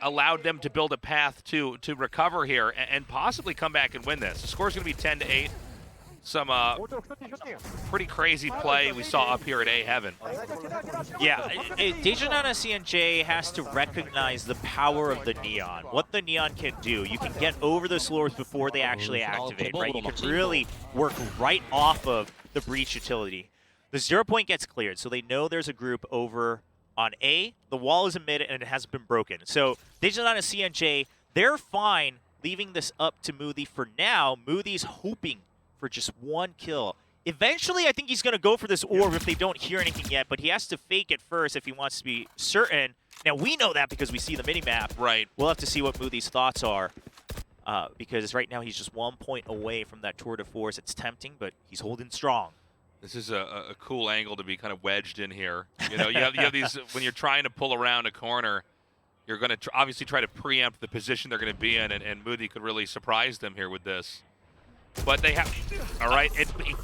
S2: allowed them to build a path to recover here and possibly come back and win this. The score's going to be 10-8. Some pretty crazy play we saw up here at A Heaven.
S1: Yeah, Day1 CNJ has to recognize the power of the Neon, what the Neon can do. You can get over the slowers before they actually activate, right? You can really work right off of the breach utility. The 0 point gets cleared, so they know there's a group over on A. The wall is in mid, and it hasn't been broken. So Day1 CNJ, they're fine leaving this up to Moody for now. Moody's hoping for just one kill. Eventually, I think he's going to go for this orb if they don't hear anything yet, but he has to fake it first if he wants to be certain. Now, we know that because we see the minimap.
S2: Right.
S1: We'll have to see what Moody's thoughts are because right now he's just 1 point away from that tour de force. It's tempting, but he's holding strong.
S2: This is a cool angle to be kind of wedged in here. You have these, when you're trying to pull around a corner, you're going to obviously try to preempt the position they're going to be in, and Moody could really surprise them here with this. But they have, all right,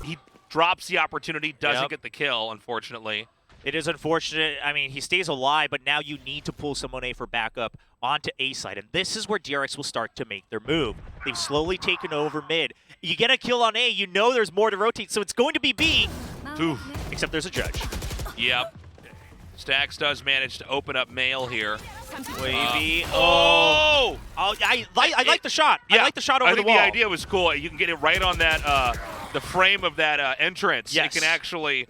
S2: he drops the opportunity, doesn't get the kill, unfortunately.
S1: It is unfortunate. I mean, he stays alive, but now you need to pull someone A for backup onto A side. And this is where DRX will start to make their move. They've slowly taken over mid. You get a kill on A, you know there's more to rotate, so it's going to be B.
S2: Oof.
S1: Except there's a judge.
S2: Yep. Stax does manage to open up mail here.
S1: Wavy. I like the shot.
S2: Yeah,
S1: I like the shot over the wall.
S2: I think the idea was cool. You can get it right on that the frame of that entrance.
S1: Yes.
S2: It can actually,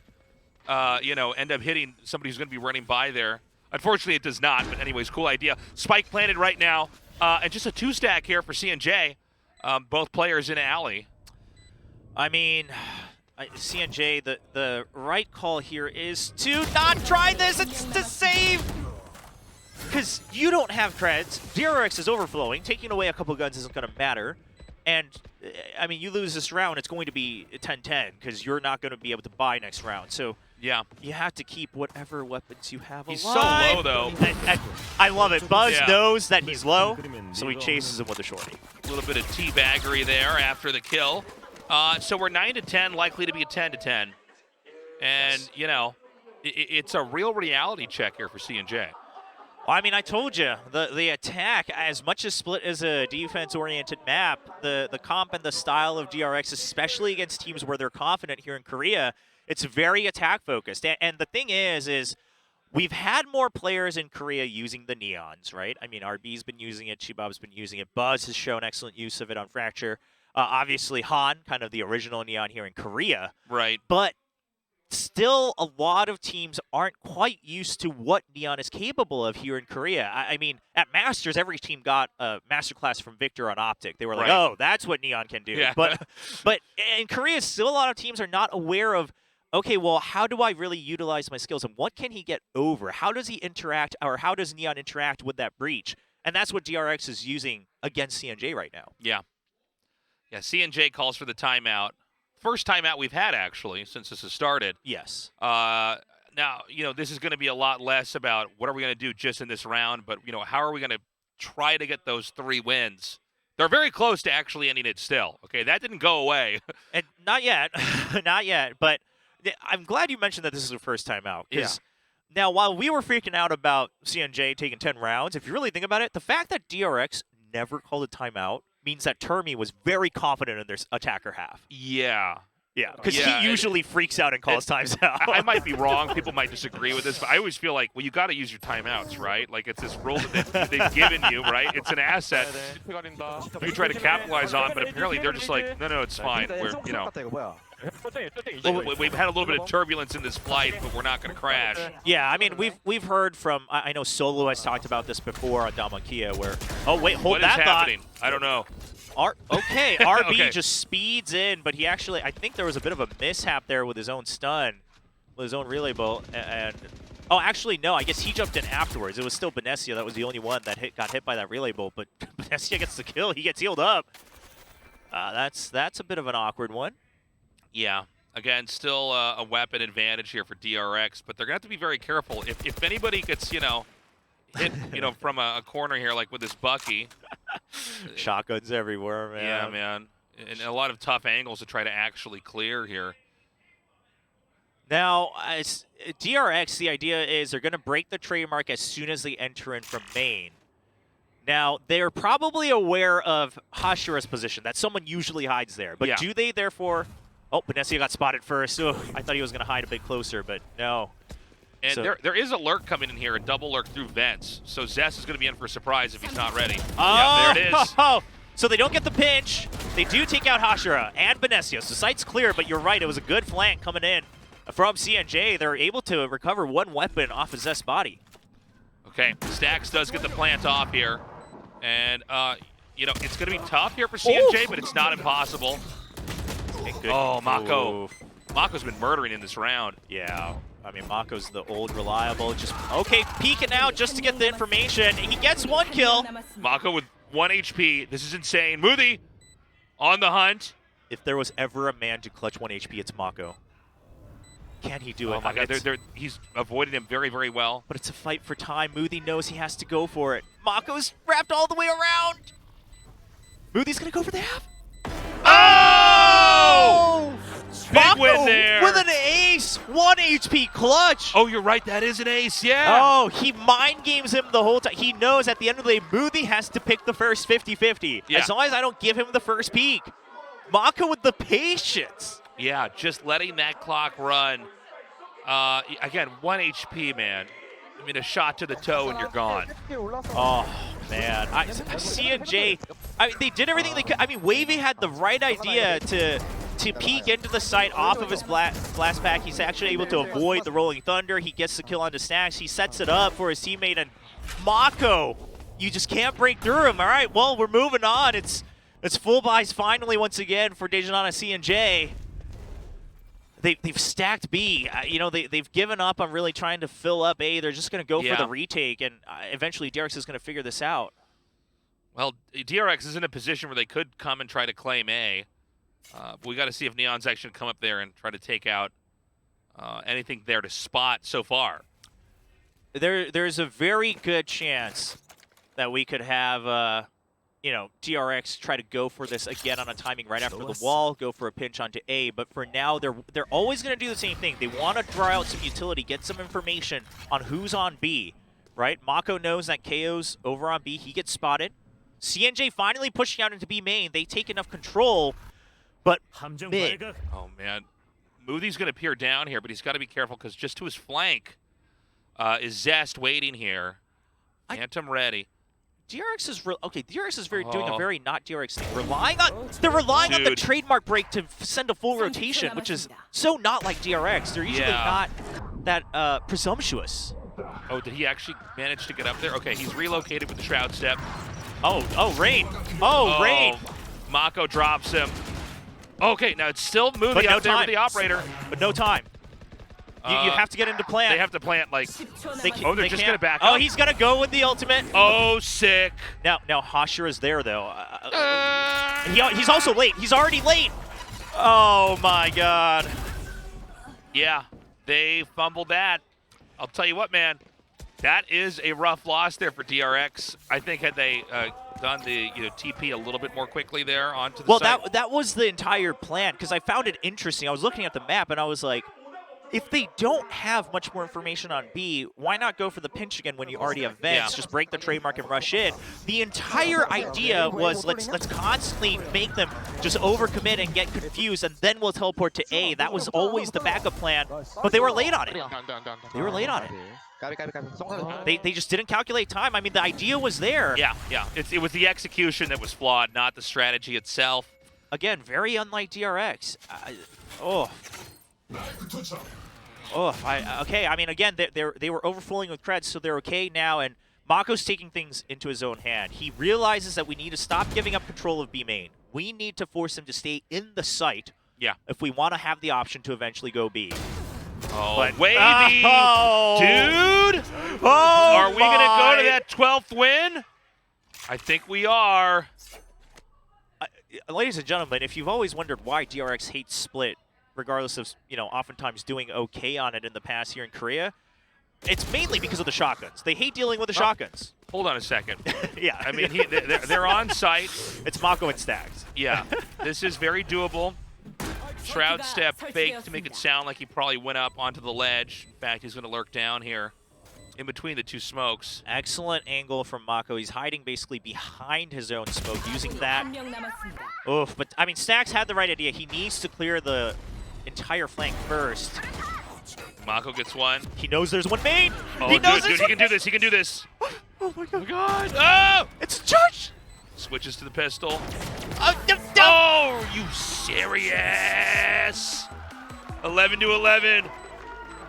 S2: end up hitting somebody who's going to be running by there. Unfortunately, it does not. But anyways, cool idea. Spike planted right now, and just a 2-stack here for CNJ. Both players in alley.
S1: I mean, CNJ, the right call here is to not try this. It's to save. Because you don't have creds. DRX is overflowing. Taking away a couple guns isn't going to matter. And, I mean, you lose this round, it's going to be 10-10 because you're not going to be able to buy next round. So
S2: yeah,
S1: you have to keep whatever weapons you have alive.
S2: He's so low, though.
S1: I love it. Buzz knows that he's low, so he chases him with a shorty.
S2: A little bit of teabaggery there after the kill. So we're 9-10, likely to be a 10-10. And, it's a real reality check here for CNJ.
S1: Well, I mean, I told you, the attack, as much as Split is a defense-oriented map, the comp and the style of DRX, especially against teams where they're confident here in Korea, it's very attack-focused. And the thing is we've had more players in Korea using the Neons, right? I mean, RB's been using it, Chibab's been using it, Buzz has shown excellent use of it on Fracture. Obviously, Han, kind of the original Neon here in Korea.
S2: Right.
S1: But still, a lot of teams aren't quite used to what Neon is capable of here in Korea. I mean, at Masters, every team got a masterclass from Victor on Optic. They were like, oh, that's what Neon can do.
S2: Yeah.
S1: But in Korea, still a lot of teams are not aware of, okay, well, how do I really utilize my skills, and what can he get over? How does he interact, or how does Neon interact with that breach? And that's what DRX is using against CNJ right now.
S2: Yeah. Yeah, CNJ calls for the timeout. First timeout we've had, actually, since this has started.
S1: Yes.
S2: Now, this is going to be a lot less about what are we going to do just in this round, but, how are we going to try to get those 3 wins? They're very close to actually ending it still. Okay, that didn't go away.
S1: And not yet. Not yet. But I'm glad you mentioned that this is the first time out.
S2: Yeah.
S1: Now, while we were freaking out about CNJ taking 10 rounds, if you really think about it, the fact that DRX never called a timeout means that Termi was very confident in their attacker half.
S2: Yeah.
S1: Yeah, because he usually freaks out and calls times out.
S2: I might be wrong. People might disagree with this, but I always feel like, well, you got to use your timeouts, right? Like, it's this rule that they've given you, right? It's an asset you try to capitalize on, but apparently they're just like, no, it's fine. We're, we've had a little bit of turbulence in this flight, but we're not going to crash.
S1: Yeah, I mean, we've heard from, I know Solo has talked about this before on Damakia, where, oh, wait, hold that thought.
S2: What is happening? I don't know.
S1: RB just speeds in, but he actually, I think there was a bit of a mishap there with his own stun, with his own relay bolt, and oh, actually, no, I guess he jumped in afterwards. It was still Benesia that was the only one that got hit by that relay bolt, but Benesia gets the kill. He gets healed up. That's a bit of an awkward one.
S2: Yeah. Again, still a weapon advantage here for DRX, but they're going to have to be very careful. If anybody gets, hit, from a corner here, like with this Bucky.
S1: Shotguns everywhere, man.
S2: Yeah, man. And a lot of tough angles to try to actually clear here.
S1: Now, as DRX, the idea is they're going to break the trademark as soon as they enter in from main. Now, they're probably aware of Hashira's position, that someone usually hides there. But do they, therefore... Oh, Benesia got spotted first. Oh, I thought he was going to hide a bit closer, but no.
S2: And there is a lurk coming in here, a double lurk through vents. So Zess is going to be in for a surprise if he's not ready.
S1: Oh,
S2: yeah, there it is.
S1: So they don't get the pinch. They do take out Hashira and Benesia. So site's clear, but you're right. It was a good flank coming in from CNJ. They're able to recover one weapon off of Zess' body.
S2: Okay, Stax does get the plant off here. And, it's going to be tough here for CNJ, but it's not impossible. Oh, Mako. Mako's been murdering in this round.
S1: Yeah. I mean, Mako's the old reliable. Okay, peeking out just to get the information. He gets 1 kill.
S2: Mako with 1 HP. This is insane. Muthi on the hunt.
S1: If there was ever a man to clutch 1 HP, it's Mako. Can he do it?
S2: Oh my God, he's avoided him very, very well.
S1: But it's a fight for time. Muthi knows he has to go for it. Mako's wrapped all the way around. Muthi's going to go for the half.
S2: Oh! Big win there.
S1: With an ace. 1 HP clutch.
S2: Oh, you're right. That is an ace. Yeah.
S1: Oh, he mind games him the whole time. He knows at the end of the day, Muthi has to pick the first 50-50.
S2: Yeah.
S1: As long as I don't give him the first peek. Mako with the patience.
S2: Yeah, just letting that clock run. Again, 1 HP, man. I mean, a shot to the toe and you're gone.
S1: Oh, man. CNJ, I mean, they did everything they could. I mean, Wavy had the right idea to peek into the site off of his blast pack. He's actually able to avoid the Rolling Thunder. He gets the kill onto Snacks. He sets it up for his teammate. And Mako, you just can't break through him. All right, well, we're moving on. It's full buys finally once again for Day1 CNJ. They've stacked B. They've given up on really trying to fill up A. They're just going to go for the retake, and eventually DRX is going to figure this out.
S2: Well, DRX is in a position where they could come and try to claim A. But we got to see if Neon's actually come up there and try to take out anything there to spot so far.
S1: There's a very good chance that we could have DRX try to go for this again on a timing right after the wall, go for a pinch onto A. But for now, they're always going to do the same thing. They want to draw out some utility, get some information on who's on B, right? Mako knows that KO's over on B. He gets spotted. CNJ finally pushing out into B main. They take enough control, but mid.
S2: Oh, man. Muthi's going to peer down here, but he's got to be careful because just to his flank, is Zest waiting here. Phantom ready.
S1: DRX is DRX is doing a very not DRX thing. They're relying on the trademark break to send a full rotation, which is so not like DRX. They're usually not that presumptuous.
S2: Oh, did he actually manage to get up there? Okay, he's relocated with the Shroud Step.
S1: Rain. Rain.
S2: Mako drops him. Okay, now it's still moving out there with the operator.
S1: But no time. You have to get into plant.
S2: They have to plant like. They're just gonna back
S1: up.
S2: Oh,
S1: he's gonna go with the ultimate.
S2: Oh, sick.
S1: Now Hashira's there though. He's also late. He's already late. Oh my God.
S2: Yeah, they fumbled that. I'll tell you what, man. That is a rough loss there for DRX. I think had they done the TP a little bit more quickly there onto the site.
S1: Well, that was the entire plan because I found it interesting. I was looking at the map and I was like, if they don't have much more information on B, why not go for the pinch again when you already have vents?
S2: Yeah.
S1: Just break the trademark and rush in. The entire idea was let's constantly make them just overcommit and get confused, and then we'll teleport to A. That was always the backup plan, but they were late on it. They were late on it. They just didn't calculate time. I mean, the idea was there.
S2: Yeah. It was the execution that was flawed, not the strategy itself.
S1: Again, very unlike DRX. Okay. I mean, again, they were overflowing with creds, so they're okay now. And Mako's taking things into his own hand. He realizes that we need to stop giving up control of B main. We need to force him to stay in the site.
S2: Yeah.
S1: If we want to have the option to eventually go B.
S2: Oh, but, Wavy, dude! Are we gonna go to that 12th win? I think we are.
S1: Ladies and gentlemen, if you've always wondered why DRX hates Split, regardless of, oftentimes doing okay on it in the past here in Korea, it's mainly because of the shotguns. They hate dealing with the shotguns.
S2: Hold on a second.
S1: Yeah.
S2: I mean, they're on site.
S1: It's Mako and Stacks.
S2: Yeah. This is very doable. Shroud Step fake to make it sound like he probably went up onto the ledge. In fact, he's going to lurk down here in between the two smokes.
S1: Excellent angle from Mako. He's hiding basically behind his own smoke, using that. Oof. But, I mean, Stacks had the right idea. He needs to clear the entire flank first.
S2: Mako gets one.
S1: He knows there's one main.
S2: Oh,
S1: he knows
S2: dude, he can do this. He can do this.
S1: Oh my God.
S2: Oh my God. Oh!
S1: It's a charge.
S2: Switches to the pistol.
S1: No.
S2: Oh, you serious? 11 to 11.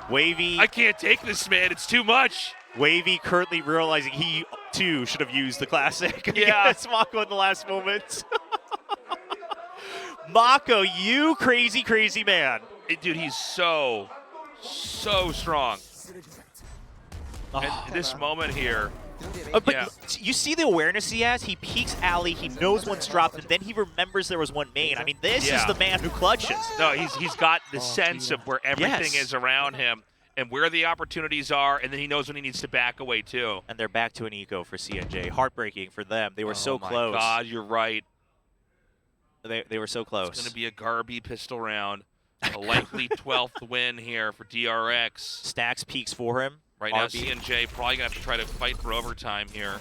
S1: Wavy.
S2: I can't take this, man. It's too much.
S1: Wavy currently realizing he too should have used the classic.
S2: Yeah.
S1: It's Mako in the last moments. Mako, you crazy, crazy man.
S2: Dude, he's so strong. And this moment here.
S1: But you see the awareness he has? He peeks alley, he knows one's dropped, and then he remembers there was one main. I mean, this is the man who clutches.
S2: No, he's got the sense of where everything is around him and where the opportunities are, and then he knows when he needs to back away too.
S1: And they're back to an eco for CNJ. Heartbreaking for them. They were so close.
S2: Oh my God, you're right.
S1: They were so close.
S2: It's going to be a Garby pistol round. A likely 12th win here for DRX.
S1: Stacks peaks for him.
S2: Right now, CNJ probably going to have to try to fight for overtime here.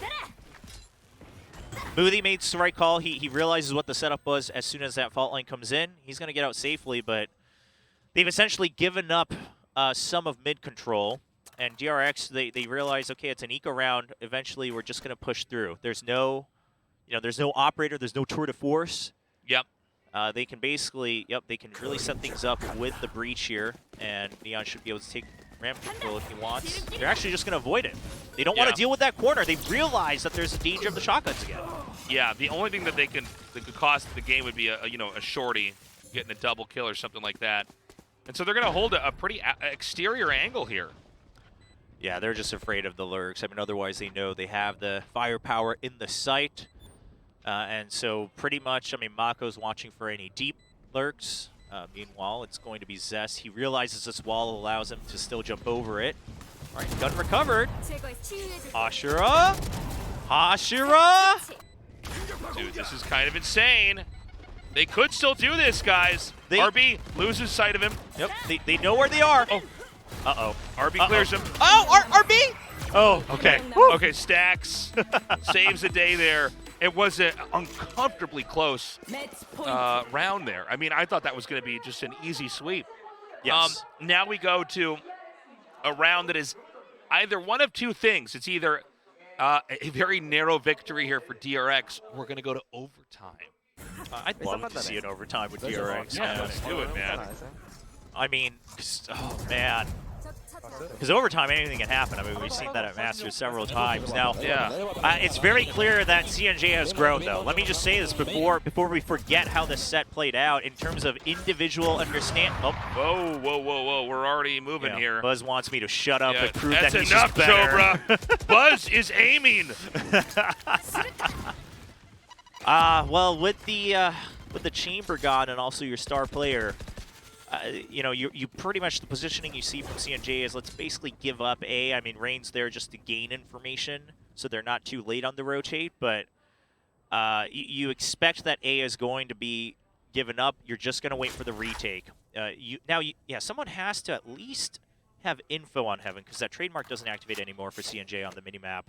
S1: Moody made the right call. He realizes what the setup was as soon as that fault line comes in. He's going to get out safely, but they've essentially given up some of mid control. And DRX, they realize, okay, it's an eco round. Eventually, we're just going to push through. There's no operator. There's no tour de force.
S2: Yep.
S1: They can basically, they can really set things up with the breach here, and Neon should be able to take ramp control if he wants. They're actually just going to avoid it. They don't want to deal with that corner. They realize that there's a danger of the shotguns again. Yeah,
S2: the only thing that could cost the game would be a shorty getting a double kill or something like that. And so they're going to hold a pretty exterior angle here.
S1: Yeah, they're just afraid of the lurks. I mean, otherwise they know they have the firepower in the site. And so pretty much, I mean, Mako's watching for any deep lurks. Meanwhile, it's going to be Zest. He realizes this wall allows him to still jump over it. All right, gun recovered. Hashira.
S2: Dude, this is kind of insane. They could still do this, guys. RB loses sight of him.
S1: Yep, they know where they are.
S2: Oh.
S1: Uh-oh.
S2: RB clears him.
S1: Oh, RB! Oh, okay.
S2: Okay, Stacks saves the day there. It was an uncomfortably close round there. I mean, I thought that was going to be just an easy sweep.
S1: Yes.
S2: Now we go to a round that is, either one of two things. It's either a very narrow victory here for DRX, or we're going to go to overtime.
S1: I'd love to see an overtime with DRX.
S2: Yeah, let's do it, man.
S1: I mean, oh man. Because overtime, anything can happen. I mean, we've seen that at Masters several times. Now, it's very clear that CNJ has grown, though. Let me just say this before we forget how this set played out in terms of individual understanding. Oh.
S2: Whoa, whoa, whoa, whoa. We're already moving here.
S1: Buzz wants me to shut up and prove
S2: that's
S1: that he's
S2: enough,
S1: just better.
S2: Cobra. Buzz is aiming.
S1: Well, with the chamber god and also your star player, you know, you pretty much the positioning you see from CNJ is let's basically give up A. I mean, Rain's there just to gain information, so they're not too late on the rotate, but you expect that A is going to be given up. You're just going to wait for the retake. Someone has to at least have info on Heaven, because that trademark doesn't activate anymore for CNJ on the minimap.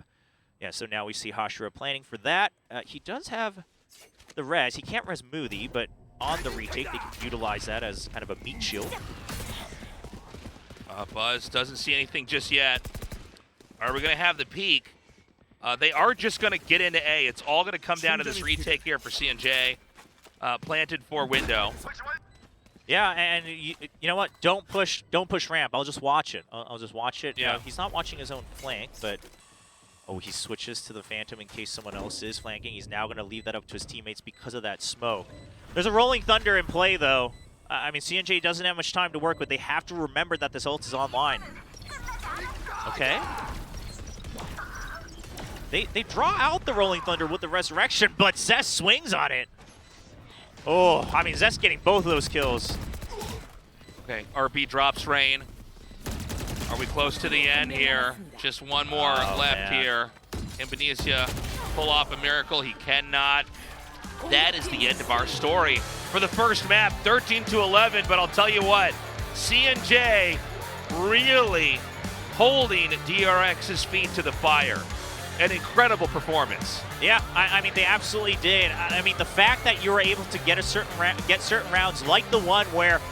S1: Yeah, so now we see Hashira planning for that. He does have the res. He can't res Moody, but on the retake, they can utilize that as kind of a meat shield.
S2: Buzz doesn't see anything just yet. Are we going to have the peak? They are just going to get into A. It's all going to come down to this retake here for CNJ. Planted for window.
S1: Yeah, and you know what? Don't push ramp. I'll just watch it. I'll just watch it.
S2: Yeah.
S1: He's not watching his own flank, but oh, he switches to the Phantom in case someone else is flanking. He's now going to leave that up to his teammates because of that smoke. There's a Rolling Thunder in play, though. I mean, CNJ doesn't have much time to work with. They have to remember that this ult is online. Okay. They draw out the Rolling Thunder with the Resurrection, but Zest swings on it. Oh, I mean, Zest getting both of those kills.
S2: Okay, RP drops Rain. Are we close to the end here? Just one more left here. Imbenesia pull off a miracle. He cannot. That is the end of our story for the first map, 13-11. But I'll tell you what, CNJ really holding DRX's feet to the fire. An incredible performance.
S1: Yeah, I mean, they absolutely did. I mean, the fact that you were able to get certain rounds like the one where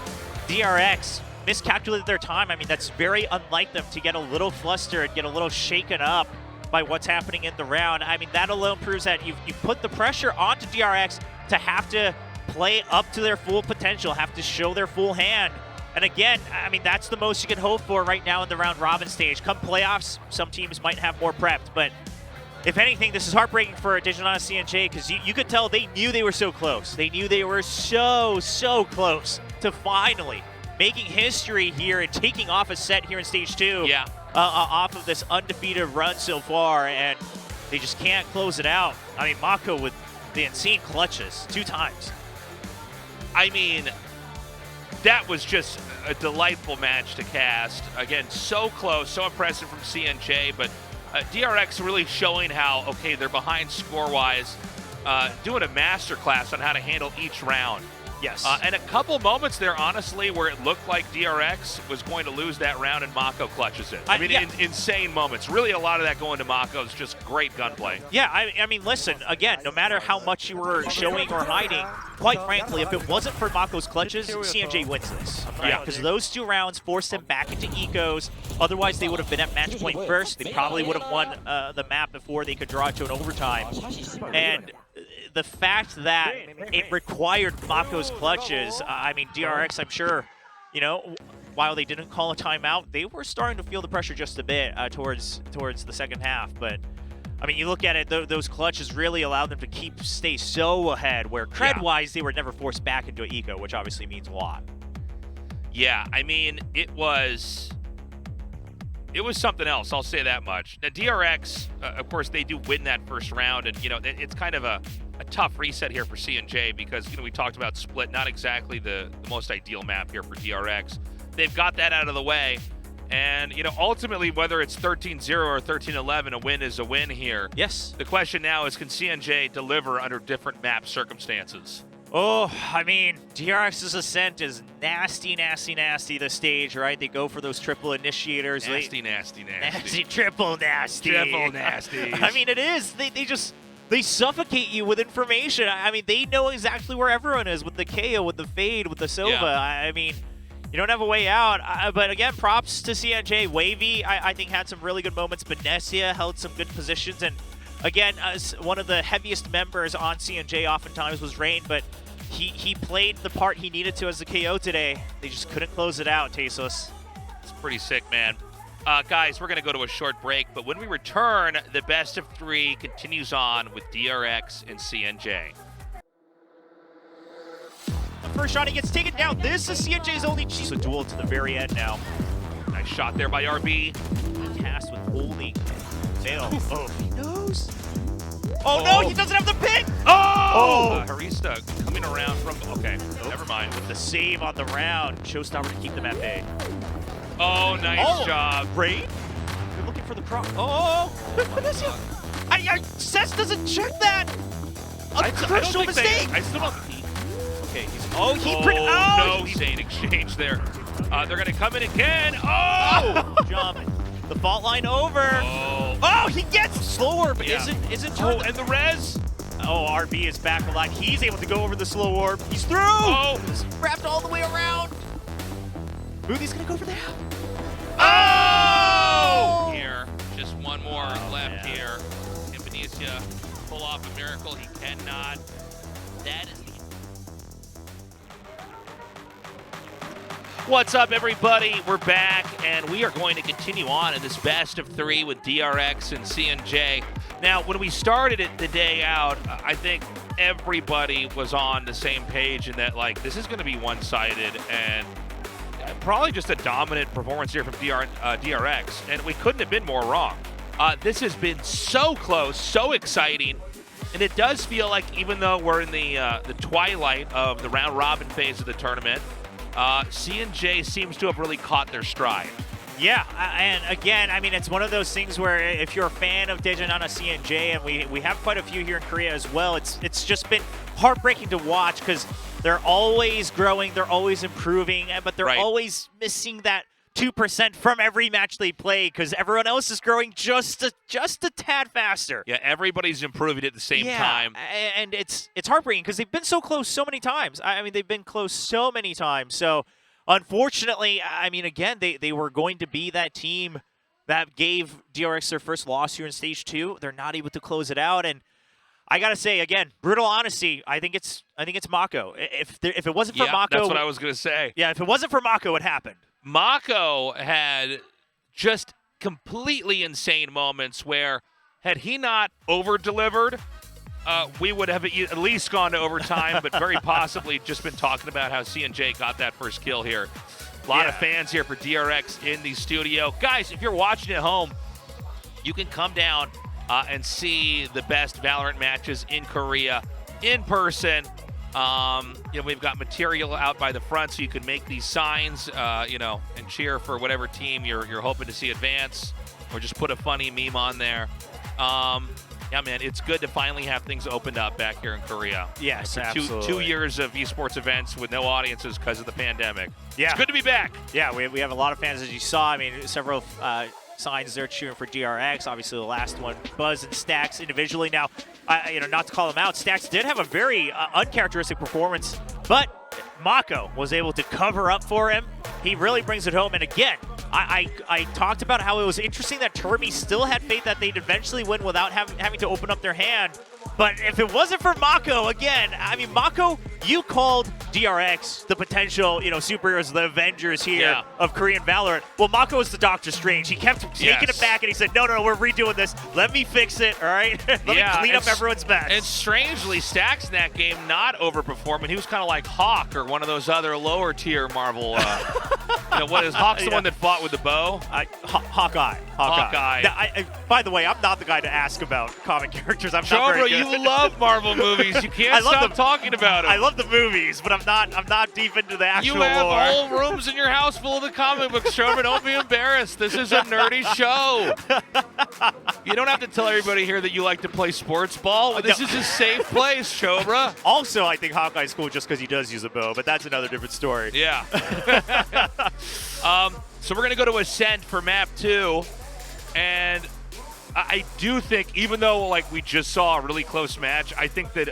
S1: DRX miscalculated their time, I mean, that's very unlike them to get a little flustered, get a little shaken up by what's happening in the round. I mean, that alone proves that you put the pressure onto DRX to have to play up to their full potential, have to show their full hand. And again, I mean, that's the most you can hope for right now in the round robin stage. Come playoffs, some teams might have more prepped, but if anything, this is heartbreaking for Digital CNJ because you could tell they knew they were so close. They knew they were so close to finally making history here and taking off a set here in Stage 2 off of this undefeated run so far, and they just can't close it out. I mean, Mako with the insane clutches 2 times.
S2: I mean, that was just a delightful match to cast. Again, so close, so impressive from CNJ, but DRX really showing how, okay, they're behind score-wise, doing a masterclass on how to handle each round.
S1: Yes.
S2: And a couple moments there, honestly, where it looked like DRX was going to lose that round and Mako clutches it. I mean, insane moments. Really a lot of that going to Mako is just great gunplay.
S1: Yeah, I mean, listen, again, no matter how much you were showing or hiding, quite frankly, if it wasn't for Mako's clutches, CNJ wins this. Yeah. Because those 2 rounds forced them back into ecos. Otherwise, they would have been at match point first. They probably would have won the map before they could draw it to an overtime. And the fact that it required Mako's clutches, I mean, DRX, I'm sure, you know, while they didn't call a timeout, they were starting to feel the pressure just a bit towards the second half. But, I mean, you look at it, those clutches really allowed them to stay so ahead, where cred-wise, they were never forced back into an eco, which obviously means a lot.
S2: Yeah, I mean, it was something else, I'll say that much. Now, DRX, of course, they do win that first round, and, you know, it's kind of a tough reset here for CNJ because, you know, we talked about Split, not exactly the most ideal map here for DRX. They've got that out of the way, and, you know, ultimately, whether it's 13-0 or 13-11, a win is a win here.
S1: Yes.
S2: The question now is, can CNJ deliver under different map circumstances?
S1: Oh, I mean, DRX's Ascent is nasty this stage, right? They go for those triple initiators.
S2: Nasty.
S1: Triple nasty.
S2: Triple nasty.
S1: I mean, it is. They suffocate you with information. I mean, they know exactly where everyone is with the KO, with the Fade, with the Sova.
S2: Yeah.
S1: I mean, You don't have a way out. But again, props to CNJ. Wavy, I think, had some really good moments. Benesia held some good positions. And again, one of the heaviest members on CNJ oftentimes was Rain, but he played the part he needed to as the KO today. They just couldn't close it out, Tesos.
S2: It's pretty sick, man. Guys, we're going to go to a short break, but when we return, the best of 3 continues on with DRX and CNJ.
S1: First shot, he gets taken down. This is CNJ's only chance. A duel to the very end now.
S2: Nice shot there by RB.
S1: Cast with holding. Fail. Oh, he knows. Oh, no, he doesn't have the pick.
S2: Oh! Harista coming around from... Okay, never mind.
S1: With the save on the round. Showstopper to keep them at bay.
S2: Oh, nice job.
S1: Rain? They're looking for the cross. Oh! Benesia! Cess doesn't check that! A crucial mistake!
S2: I still don't...
S1: Okay,
S2: no, insane exchange there. They're going to come in again. Oh!
S1: Jump. The fault line over.
S2: Oh,
S1: he gets slower, but isn't turned.
S2: And the res.
S1: Oh, RB is back a lot. He's able to go over the slow orb. He's through.
S2: Oh!
S1: He's wrapped all the way around. Moothy's going to go for the half.
S2: Oh! Here, just one more left here. Can Benesia pull off a miracle? He cannot. That is... What's up, everybody? We're back, and we are going to continue on in this best of 3 with DRX and CNJ. Now, when we started it the day out, I think everybody was on the same page in that, like, this is going to be one-sided and probably just a dominant performance here from DRX, and we couldn't have been more wrong. This has been so close, so exciting, and it does feel like even though we're in the twilight of the round-robin phase of the tournament, CNJ seems to have really caught their stride.
S1: Yeah, and again, I mean, it's one of those things where if you're a fan of Day1 CNJ, and we have quite a few here in Korea as well, it's just been heartbreaking to watch because they're always growing, they're always improving, but they're always missing that 2% from every match they play because everyone else is growing just a tad faster.
S2: Yeah, everybody's improving at the same time.
S1: And it's heartbreaking because they've been so close so many times. I mean, they've been close so many times. So, unfortunately, I mean, again, they were going to be that team that gave DRX their first loss here in Stage 2. They're not able to close it out, and I gotta say again, brutal honesty. I think it's Mako. If it wasn't for Mako,
S2: that's what I was gonna say.
S1: Yeah, if it wasn't for Mako, it happened.
S2: Mako had just completely insane moments where, had he not over-delivered, we would have at least gone to overtime, but very possibly just been talking about how CNJ got that first kill here. A lot of fans here for DRX in the studio. Guys, if you're watching at home, you can come down and see the best Valorant matches in Korea in person. We've got material out by the front so you can make these signs, and cheer for whatever team you're hoping to see advance, or just put a funny meme on there. Yeah, man, it's good to finally have things opened up back here in Korea.
S1: Yes, absolutely.
S2: Two years of esports events with no audiences because of the pandemic.
S1: Yeah.
S2: It's good to be back.
S1: Yeah, we have a lot of fans, as you saw. I mean, several signs there cheering for DRX. Obviously, the last one, Buzz and Stax individually. Now, not to call them out, Stax did have a very uncharacteristic performance, but Mako was able to cover up for him. He really brings it home. And again, I talked about how it was interesting that Termi still had faith that they'd eventually win without having to open up their hand. But if it wasn't for Mako, again, I mean, Mako, you called DRX the potential, superheroes, the Avengers here of Korean Valorant. Well, Mako is the Doctor Strange. He kept taking it back, and he said, no, we're redoing this. Let me fix it, all right? Let me clean up everyone's mess.
S2: And strangely, Stax in that game not overperforming. He was kind of like Hawk or one of those other lower-tier Marvel. What is Hawk's the one that fought with the bow?
S1: Hawkeye. By the way, I'm not the guy to ask about comic characters. I'm not very good.
S2: You love Marvel movies. You can't stop talking about them.
S1: I love the movies, but I'm not deep into the actual lore.
S2: You have whole rooms in your house full of the comic books, Shobra. Don't be embarrassed. This is a nerdy show. You don't have to tell everybody here that you like to play sports ball. This is a safe place, Shobra.
S1: Also, I think Hawkeye's cool just because he does use a bow, but that's another different story.
S2: Yeah. So we're going to go to Ascent for map 2, and I do think, even though we just saw a really close match, I think that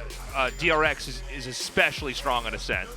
S2: DRX is especially strong on Ascent.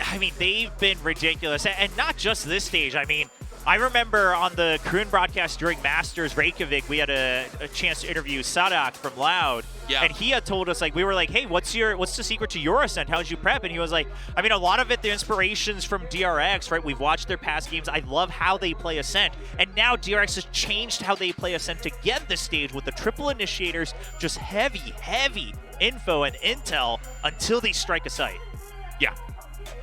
S1: I mean, they've been ridiculous. And not just this stage. I mean, I remember on the Korean broadcast during Masters Reykjavik, we had a chance to interview Sadak from Loud.
S2: Yeah.
S1: And he had told us, like, we were like, hey, what's the secret to your ascent? How'd you prep? And he was like, I mean, a lot of it, the inspirations from DRX, right? We've watched their past games. I love how they play Ascent. And now DRX has changed how they play Ascent to get this stage with the triple initiators, just heavy info and intel until they strike a site.
S2: Yeah.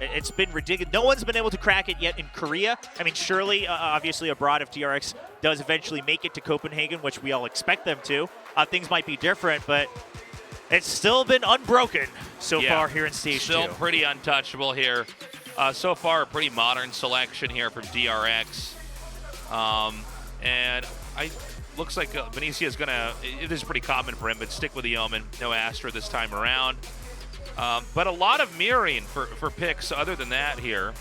S1: It's been ridiculous. No one's been able to crack it yet in Korea. I mean, surely, obviously, abroad, if DRX does eventually make it to Copenhagen, which we all expect them to, things might be different, but it's still been unbroken so far here in Stage 2.
S2: Still pretty untouchable here. So far, a pretty modern selection here from DRX. And looks like Benicia is going to, it is pretty common for him, but stick with the Omen. No Astra this time around. But a lot of mirroring for picks other than that here.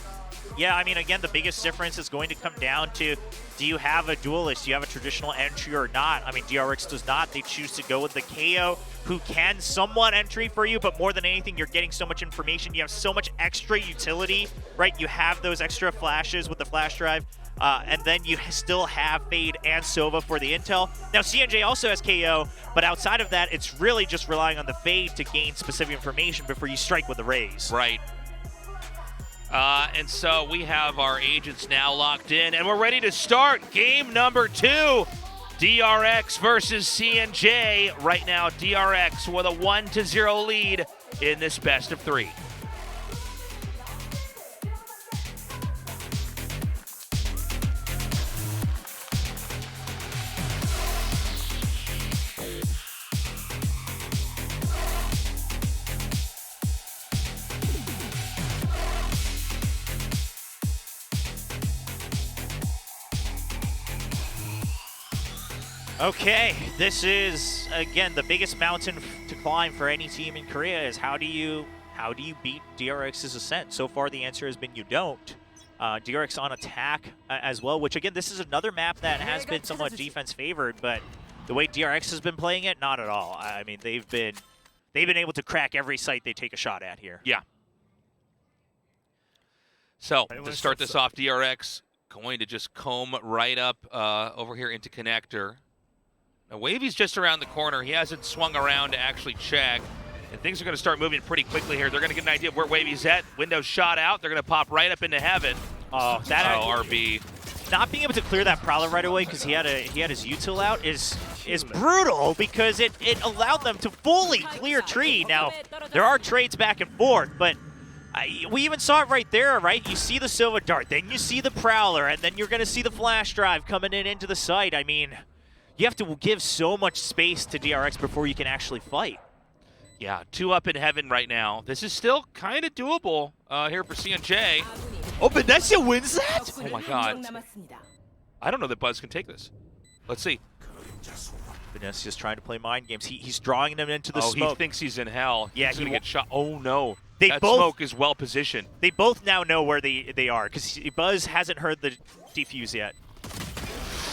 S1: Yeah, I mean, again, the biggest difference is going to come down to, do you have a duelist? Do you have a traditional entry or not? I mean, DRX does not. They choose to go with the KO, who can somewhat entry for you, but more than anything, you're getting so much information. You have so much extra utility, right? You have those extra flashes with the flash drive. And then you still have Fade and Sova for the intel. Now, CNJ also has KO, but outside of that, it's really just relying on the Fade to gain specific information before you strike with the Raze.
S2: Right. And so we have our agents now locked in, and we're ready to start game number 2. DRX versus CNJ. Right now, DRX with a 1-0 lead in this best of 3.
S1: Okay, this is, again, the biggest mountain to climb for any team in Korea is how do you beat DRX's Ascent? So far, the answer has been you don't. DRX on attack as well, which, again, this is another map that has been somewhat defense favored, but the way DRX has been playing it, not at all. I mean, they've been able to crack every site they take a shot at here.
S2: Yeah. So, to start this off, DRX going to just comb right up over here into connector. Now, Wavy's just around the corner. He hasn't swung around to actually check. And things are going to start moving pretty quickly here. They're going to get an idea of where Wavy's at. Windows shot out. They're going to pop right up into heaven.
S1: Oh, that
S2: RB.
S1: Not being able to clear that Prowler right away because he had his util out is brutal because it allowed them to fully clear tree. Now, there are trades back and forth, but we even saw it right there, right? You see the Silver Dart, then you see the Prowler, and then you're going to see the flash drive coming into the site. I mean, you have to give so much space to DRX before you can actually fight.
S2: Yeah, 2 up in heaven right now. This is still kind of doable here for CNJ.
S1: Oh, Benicia wins that?
S2: Oh my god. I don't know that Buzz can take this. Let's see.
S1: Benicia's trying to play mind games. He's drawing them into the smoke.
S2: He thinks he's in hell.
S1: Yeah,
S2: he's going to get shot. Oh no. That
S1: both,
S2: smoke is well positioned.
S1: They both now know where they are because Buzz hasn't heard the defuse yet.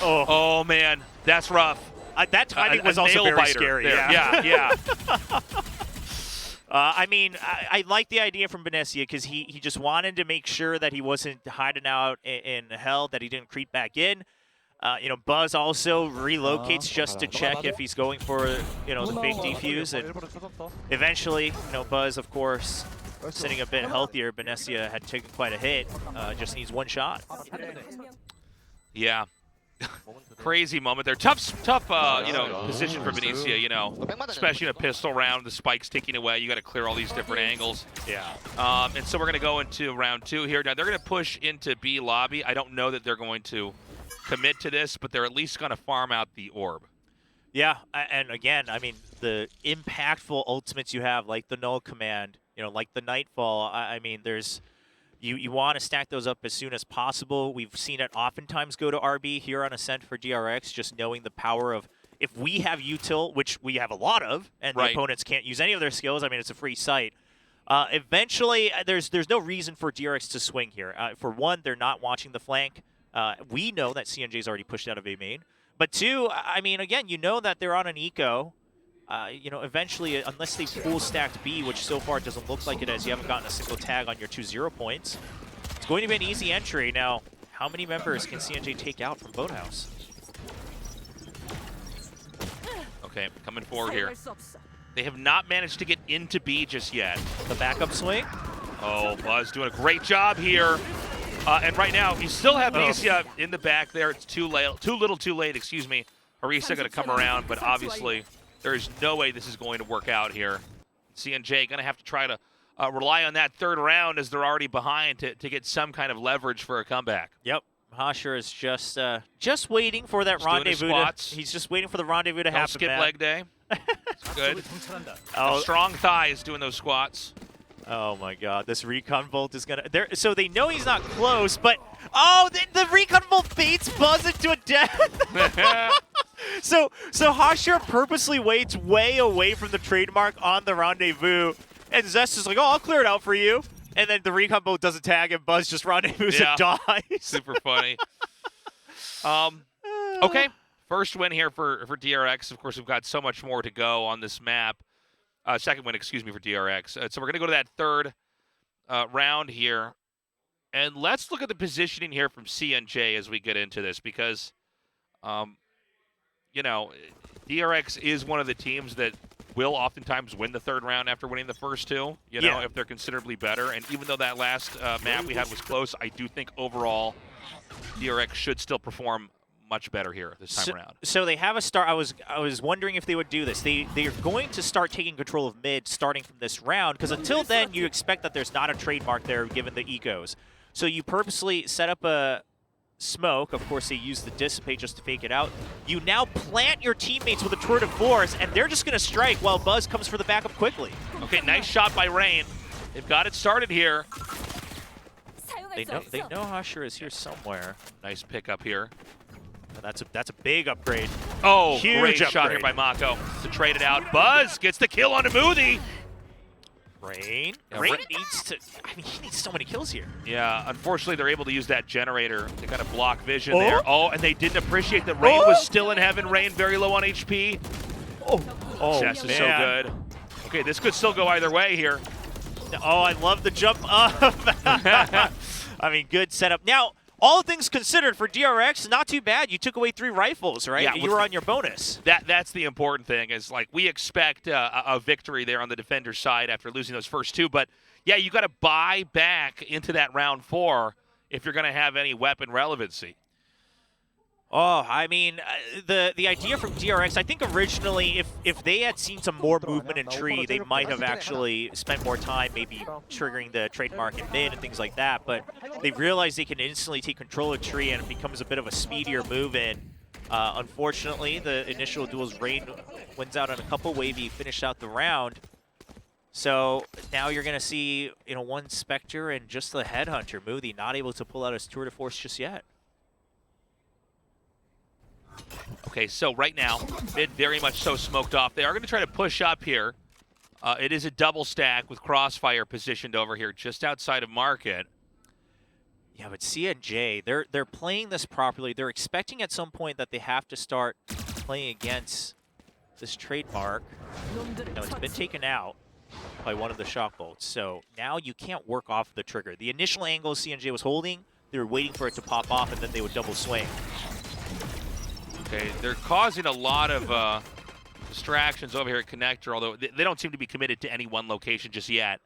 S2: Oh man, that's rough.
S1: That timing was also very scary.
S2: Yeah.
S1: I mean, I like the idea from Benicia because he just wanted to make sure that he wasn't hiding out in hell, that he didn't creep back in. Buzz also relocates just to check if he's going for, the fake defuse. And eventually, Buzz, of course, sitting a bit healthier. Benicia had taken quite a hit. Just needs one shot.
S2: Yeah. Crazy moment there. Tough, position for Benicia, especially in a pistol round. The spike's ticking away. You got to clear all these different angles.
S1: Yeah.
S2: And so we're going to go into round 2 here. Now, they're going to push into B lobby. I don't know that they're going to commit to this, but they're at least going to farm out the orb.
S1: Yeah, and again, I mean, the impactful ultimates you have, like the Null Command, like the Nightfall, I mean, there's... You want to stack those up as soon as possible. We've seen it oftentimes go to RB here on Ascent for DRX, just knowing the power of, if we have util, which we have a lot of, and the opponents can't use any of their skills, I mean, it's a free site. Eventually, there's no reason for DRX to swing here. For one, they're not watching the flank. We know that CNJ's already pushed out of A main. But two, I mean, again, you know that they're on an eco. you know, eventually, unless they full stacked B, which so far doesn't look like it as you haven't gotten a single tag on your 2-0 points, it's going to be an easy entry. Now, how many members can CNJ take out from Boathouse?
S2: Okay, coming forward here. They have not managed to get into B just yet.
S1: The backup swing?
S2: Oh, Buzz doing a great job here. And right now, you still have Nasia in the back there. It's too little too late, excuse me. Harissa going to come around, but obviously there's no way this is going to work out here. CNJ going to have to try to rely on that third round as they're already behind to get some kind of leverage for a comeback.
S1: Yep. Hasher is just waiting for that rendezvous. He's just waiting for the rendezvous to happen.
S2: Skip leg day. It's good. Strong thighs doing those squats.
S1: Oh my God, this recon bolt is gonna. So they know he's not close, but oh, the recon bolt baits Buzz into a death. So Hasher purposely waits way away from the trademark on the rendezvous, and Zest is like, "Oh, I'll clear it out for you." And then the recon bolt doesn't tag, and Buzz just rendezvous and dies.
S2: Super funny. Okay, first win here for DRX. Of course, we've got so much more to go on this map. Second win, excuse me, for DRX. So we're going to go to that third round here. And let's look at the positioning here from CNJ as we get into this because, you know, DRX is one of the teams that will oftentimes win the third round after winning the first two, you know, if they're considerably better. And even though that last map we had was close, I do think overall DRX should still perform much better here this time around.
S1: So they have a start. I was wondering if they would do this. They're going to start taking control of mid starting from this round because until then you expect that there's not a trademark there given the ecos. So you purposely set up a smoke. Of course, they use the dissipate just to fake it out. You now plant your teammates with a tour de force, and they're just going to strike while Buzz comes for the backup quickly.
S2: Okay, nice shot by Rain. They've got it started here.
S1: They know Hasher is here somewhere.
S2: Nice pickup here.
S1: That's a big upgrade.
S2: Oh,
S1: huge
S2: great
S1: upgrade.
S2: Shot here by Mako to trade it out. Buzz gets the kill on Amudi.
S1: Rain needs to. I mean, he needs so many kills here.
S2: Yeah, unfortunately, they're able to use that generator to kind of block vision there. Oh, and they didn't appreciate that Rain was still in heaven. Rain very low on HP. Chess is so good. Okay, this could still go either way here.
S1: Oh, I love the jump up. I mean, good setup. Now, all things considered for DRX, not too bad. You took away 3 rifles, right? Yeah, you were on your bonus.
S2: That's the important thing is, like, we expect a victory there on the defender's side after losing those first 2. But, yeah, you got to buy back into that round 4 if you're going to have any weapon relevancy.
S1: Oh, I mean, the idea from DRX, I think originally if they had seen some more movement in tree, they might have actually spent more time maybe triggering the trademark in mid and things like that. But they realized they can instantly take control of tree and it becomes a bit of a speedier move in. Unfortunately, the initial duels, Rain wins out on a couple wavy, finished out the round. So now you're going to see, you know, one Spectre and just the Headhunter, Moody, not able to pull out his tour de force just yet.
S2: Okay, so right now, mid very much so smoked off. They are going to try to push up here. It is a double stack with Crossfire positioned over here just outside of Market.
S1: Yeah, but CNJ, they're playing this properly. They're expecting at some point that they have to start playing against this trademark. No, it's been taken out by one of the shock bolts. So now you can't work off the trigger. The initial angle CNJ was holding, they were waiting for it to pop off, and then they would double swing.
S2: Okay, they're causing a lot of distractions over here at Connector, although they don't seem to be committed to any one location just yet.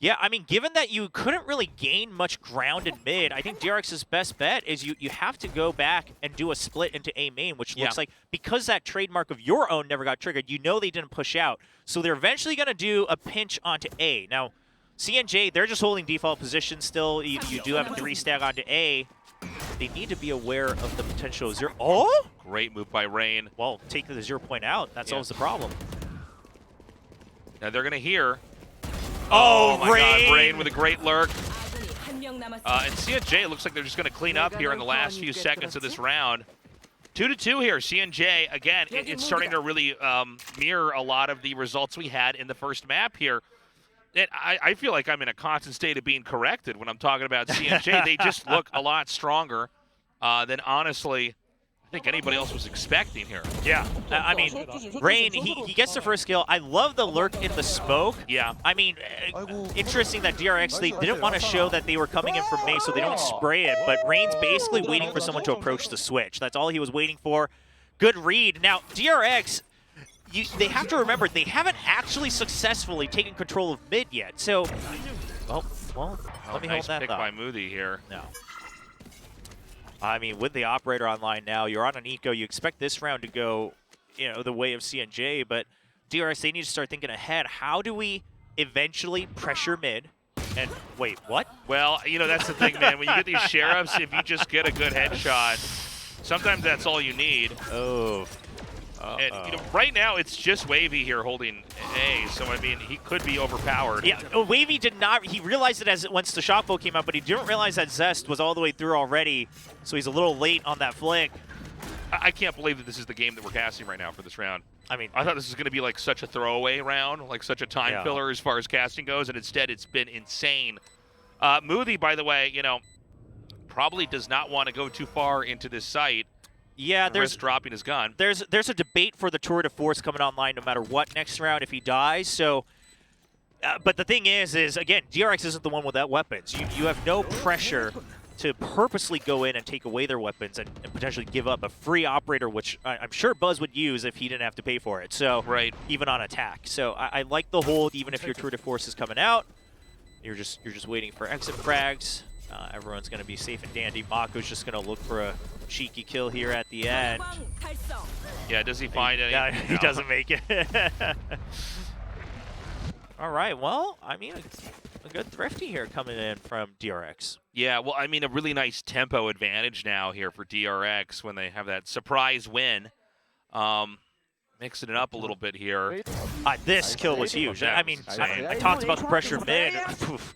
S1: Yeah, I mean, given that you couldn't really gain much ground in mid, I think DRX's best bet is you have to go back and do a split into A main, which looks like, because that trademark of your own never got triggered, you know they didn't push out. So they're eventually going to do a pinch onto A. Now, CNJ, they're just holding default position still. You do have a 3-stack onto A. They need to be aware of the potential 0. Oh!
S2: Great move by Rain.
S1: Well, take the 0 point out. That solves the problem.
S2: Now they're going to hear.
S1: Oh,
S2: my
S1: Rain!
S2: God, Rain with a great lurk. And CNJ looks like they're just going to clean up here in the last few seconds of this round. 2-2 here. CNJ, again, it's starting to really mirror a lot of the results we had in the first map here. And I feel like I'm in a constant state of being corrected when I'm talking about CNJ. They just look a lot stronger than, honestly, think anybody else was expecting here.
S1: Yeah, I mean, Rain, he gets the first kill. I love the lurk in the smoke.
S2: Yeah.
S1: I mean, interesting that DRX, they didn't want to show that they were coming in from May, so they don't spray it, but Rain's basically waiting for someone to approach the switch. That's all he was waiting for. Good read. Now, DRX, they have to remember, they haven't actually successfully taken control of mid yet, so... well, let me hold that
S2: pick
S1: thought.
S2: by Moody here.
S1: No. I mean, with the operator online now, you're on an eco. You expect this round to go, you know, the way of CNJ, but DRX, they need to start thinking ahead. How do we eventually pressure mid? And wait, what?
S2: Well, you know, that's the thing, man. When you get these sheriffs, if you just get a good headshot, sometimes that's all you need.
S1: Oh.
S2: And, you know, right now it's just Wavy here holding A, so I mean, he could be overpowered.
S1: Yeah, Wavy did not, he realized it as once the shot bow came out, but he didn't realize that Zest was all the way through already, so he's a little late on that flick.
S2: I can't believe that this is the game that we're casting right now for this round.
S1: I mean,
S2: I thought this was going to be like such a throwaway round, like such a time filler as far as casting goes, and instead it's been insane. Moody, by the way, you know, probably does not want to go too far into this site.
S1: Yeah, there's
S2: dropping his gun.
S1: There's a debate for the tour de force coming online no matter what next round if he dies. So, but the thing is again, DRX isn't the one without weapons. You have no pressure to purposely go in and take away their weapons and potentially give up a free operator, which I'm sure Buzz would use if he didn't have to pay for it. So even on attack. So I like the hold, even if your tour de force is coming out. You're just waiting for exit frags. Everyone's going to be safe and dandy. Mako's just going to look for a cheeky kill here at the end.
S2: Yeah, does he find any?
S1: Yeah, he doesn't make it. All right, well, I mean, a good thrifty here coming in from DRX.
S2: Yeah, well, I mean, a really nice tempo advantage now here for DRX when they have that surprise win. Mixing it up a little bit here.
S1: This kill was huge. I mean, I talked about the pressure mid.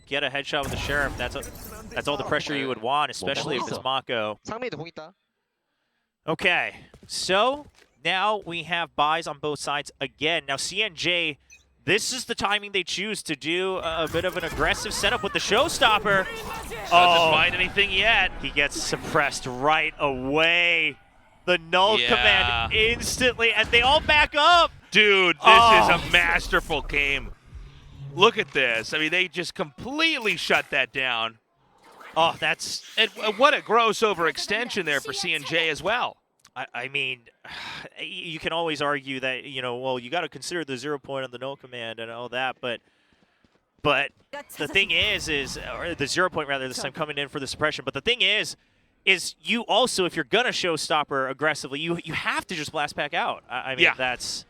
S1: Get a headshot with the Sheriff. That's all the pressure you would want, especially if it's Mako. Okay, so now we have buys on both sides again. Now CNJ, this is the timing they choose to do a bit of an aggressive setup with the showstopper.
S2: Doesn't find anything yet.
S1: He gets suppressed right away. The null command instantly, and they all back up.
S2: Dude, this is a masterful game. Look at this. I mean, they just completely shut that down.
S1: Oh, that's...
S2: And what a gross overextension there for CNJ as well.
S1: I mean, you can always argue that, you know, well, you got to consider the 0 point on the null command and all that, but the thing is, or the 0 point rather this time coming in for the suppression, but the thing is you also, if you're going to showstopper aggressively, you have to just blast back out. I mean, that's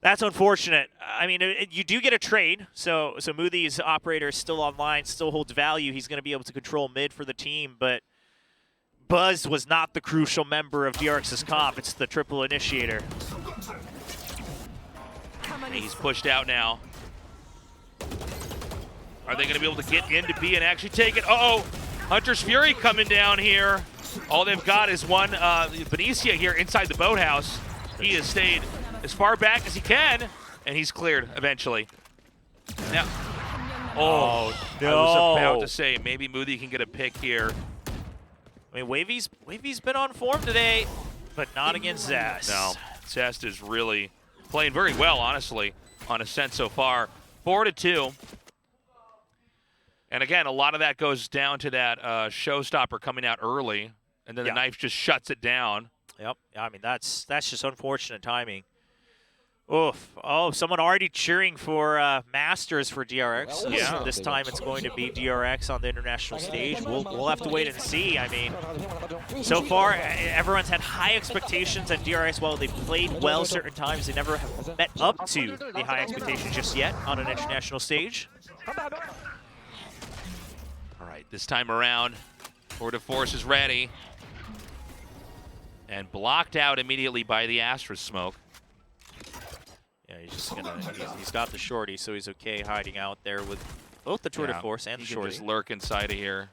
S1: unfortunate. I mean, you do get a trade, so Moothy's operator is still online, still holds value. He's going to be able to control mid for the team, but Buzz was not the crucial member of DRX's comp. It's the triple initiator.
S2: He's pushed out now. Are they going to be able to get into B and actually take it? Uh-oh! Hunter's Fury coming down here. All they've got is one Benicia here inside the boathouse. He has stayed as far back as he can, and he's cleared eventually. Now,
S1: no.
S2: I was about to say, maybe Moody can get a pick here.
S1: I mean, Wavy's been on form today, but not against Zest.
S2: No, Zest is really playing very well, honestly, on Ascent so far. 4-2. And again, a lot of that goes down to that showstopper coming out early, and then the knife just shuts it down.
S1: Yep. I mean, that's just unfortunate timing. Oof. Oh, someone already cheering for Masters for DRX.
S2: Yeah.
S1: This time it's going to be DRX on the international stage. We'll have to wait and see. I mean, so far everyone's had high expectations at DRX. While they've played well certain times, they never have met up to the high expectations just yet on an international stage.
S2: All right, this time around, Tour de Force is ready. And blocked out immediately by the Astra smoke.
S1: Yeah, he's just gonna. He's got the shorty, so he's okay hiding out there with both the Tour de Force and the shorty.
S2: Just lurk inside of here.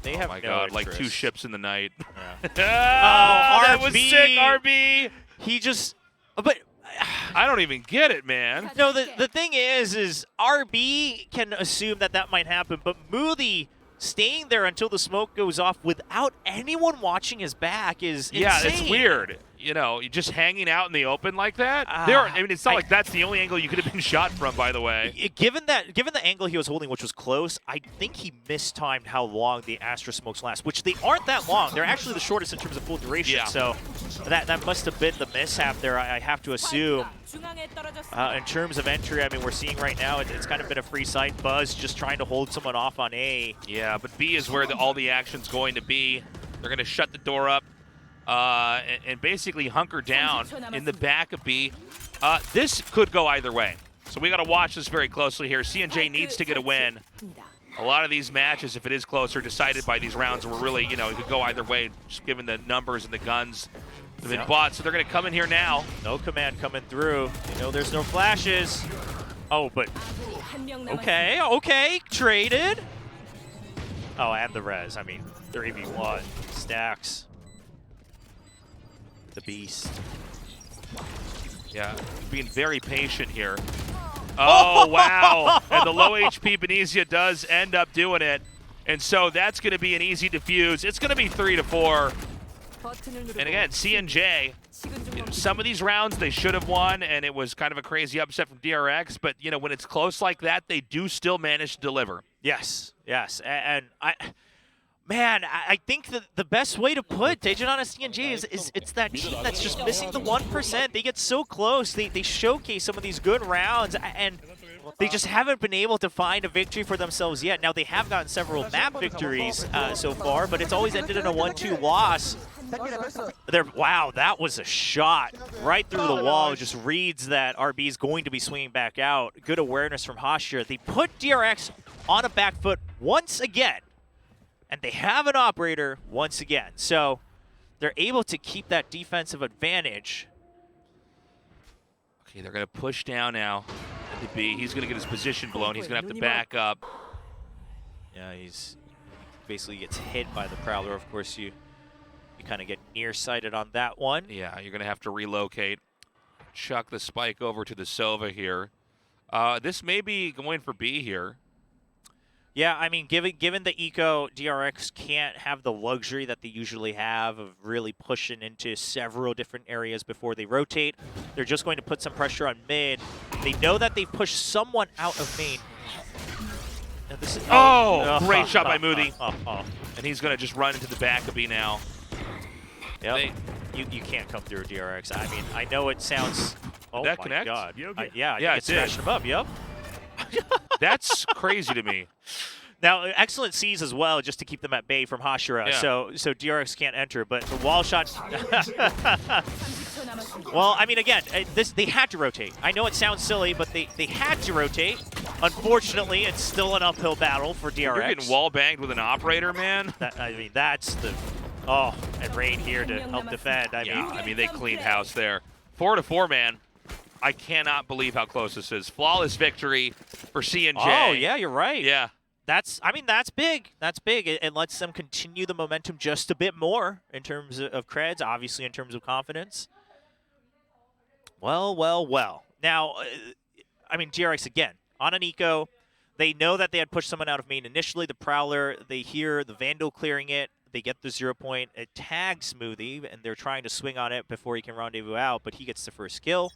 S1: They have
S2: my God, like 2 ships in the night.
S1: Yeah.
S2: That was sick, RB.
S1: He just, but
S2: I don't even get it, man.
S1: No, the thing is RB can assume that might happen, but Moody staying there until the smoke goes off without anyone watching his back is insane.
S2: Yeah, it's weird. You know, just hanging out in the open like that. I mean, it's not like that's the only angle you could have been shot from, by the way.
S1: Given the angle he was holding, which was close, I think he mistimed how long the Astra smokes last, which they aren't that long. They're actually the shortest in terms of full duration.
S2: Yeah.
S1: So that must have been the mishap there, I have to assume. In terms of entry, I mean, we're seeing right now it's kind of been a free sight. Buzz just trying to hold someone off on A.
S2: Yeah, but B is where all the action's going to be. They're going to shut the door up. And basically hunker down in the back of B. This could go either way. So we got to watch this very closely here. CNJ needs to get a win. A lot of these matches, if it is close, are decided by these rounds where really, you know, it could go either way, just given the numbers and the guns that have been bought. So they're going to come in here now.
S1: No command coming through. You know, there's no flashes. Oh, but okay, traded. Oh, and the res. I mean, 3v1 stacks. The beast.
S2: Yeah, being very patient here. Oh, wow. And the low HP Benizia does end up doing it. And so that's going to be an easy defuse. It's going to be 3-4. And again, CNJ, some of these rounds they should have won, and it was kind of a crazy upset from DRX. But, you know, when it's close like that, they do still manage to deliver.
S1: Yes. And Man, I think that the best way to put Day1 is it's that team that's just missing the 1%. They get so close. They showcase some of these good rounds, and they just haven't been able to find a victory for themselves yet. Now, they have gotten several map victories so far, but it's always ended in a 1-2 loss. Wow, that was a shot right through the wall. It just reads that RB is going to be swinging back out. Good awareness from Hashira. They put DRX on a back foot once again. And they have an operator once again. So they're able to keep that defensive advantage.
S2: Okay, they're going to push down now at the B. He's going to get his position blown. He's going to have to back up.
S1: Yeah, he's basically gets hit by the Prowler. Of course, you kind of get nearsighted on that one.
S2: Yeah, you're going to have to relocate. Chuck the spike over to the Sova here. This may be going for B here.
S1: Yeah, I mean, given the eco, DRX can't have the luxury that they usually have of really pushing into several different areas before they rotate. They're just going to put some pressure on mid. They know that they've pushed someone out of main. This is,
S2: great shot by Moody. And he's going to just run into the back of B now.
S1: Yep. You can't come through DRX. I mean, I know it sounds... Oh,
S2: that
S1: my
S2: connect?
S1: God.
S2: Yeah,
S1: it's smashing him up, yep.
S2: That's crazy to me.
S1: Now, excellent C's as well, just to keep them at bay from Hashira.
S2: Yeah.
S1: So DRX can't enter, but the wall shot... Well, I mean, again, they had to rotate. I know it sounds silly, but they had to rotate. Unfortunately, it's still an uphill battle for DRX.
S2: You're getting wall banged with an operator, man.
S1: I mean, that's the... Oh, and Rain here to help defend.
S2: I mean, they cleaned house there. 4-4, man. I cannot believe how close this is. Flawless victory for CNJ.
S1: Oh, yeah, you're right.
S2: Yeah.
S1: That's big. That's big. It lets them continue the momentum just a bit more in terms of creds, obviously in terms of confidence. Well. Now, I mean, DRX again, on an eco. They know that they had pushed someone out of main initially. The Prowler, they hear the Vandal clearing it. They get the 0 point. It tags Smoothie, and they're trying to swing on it before he can rendezvous out, but he gets the first kill.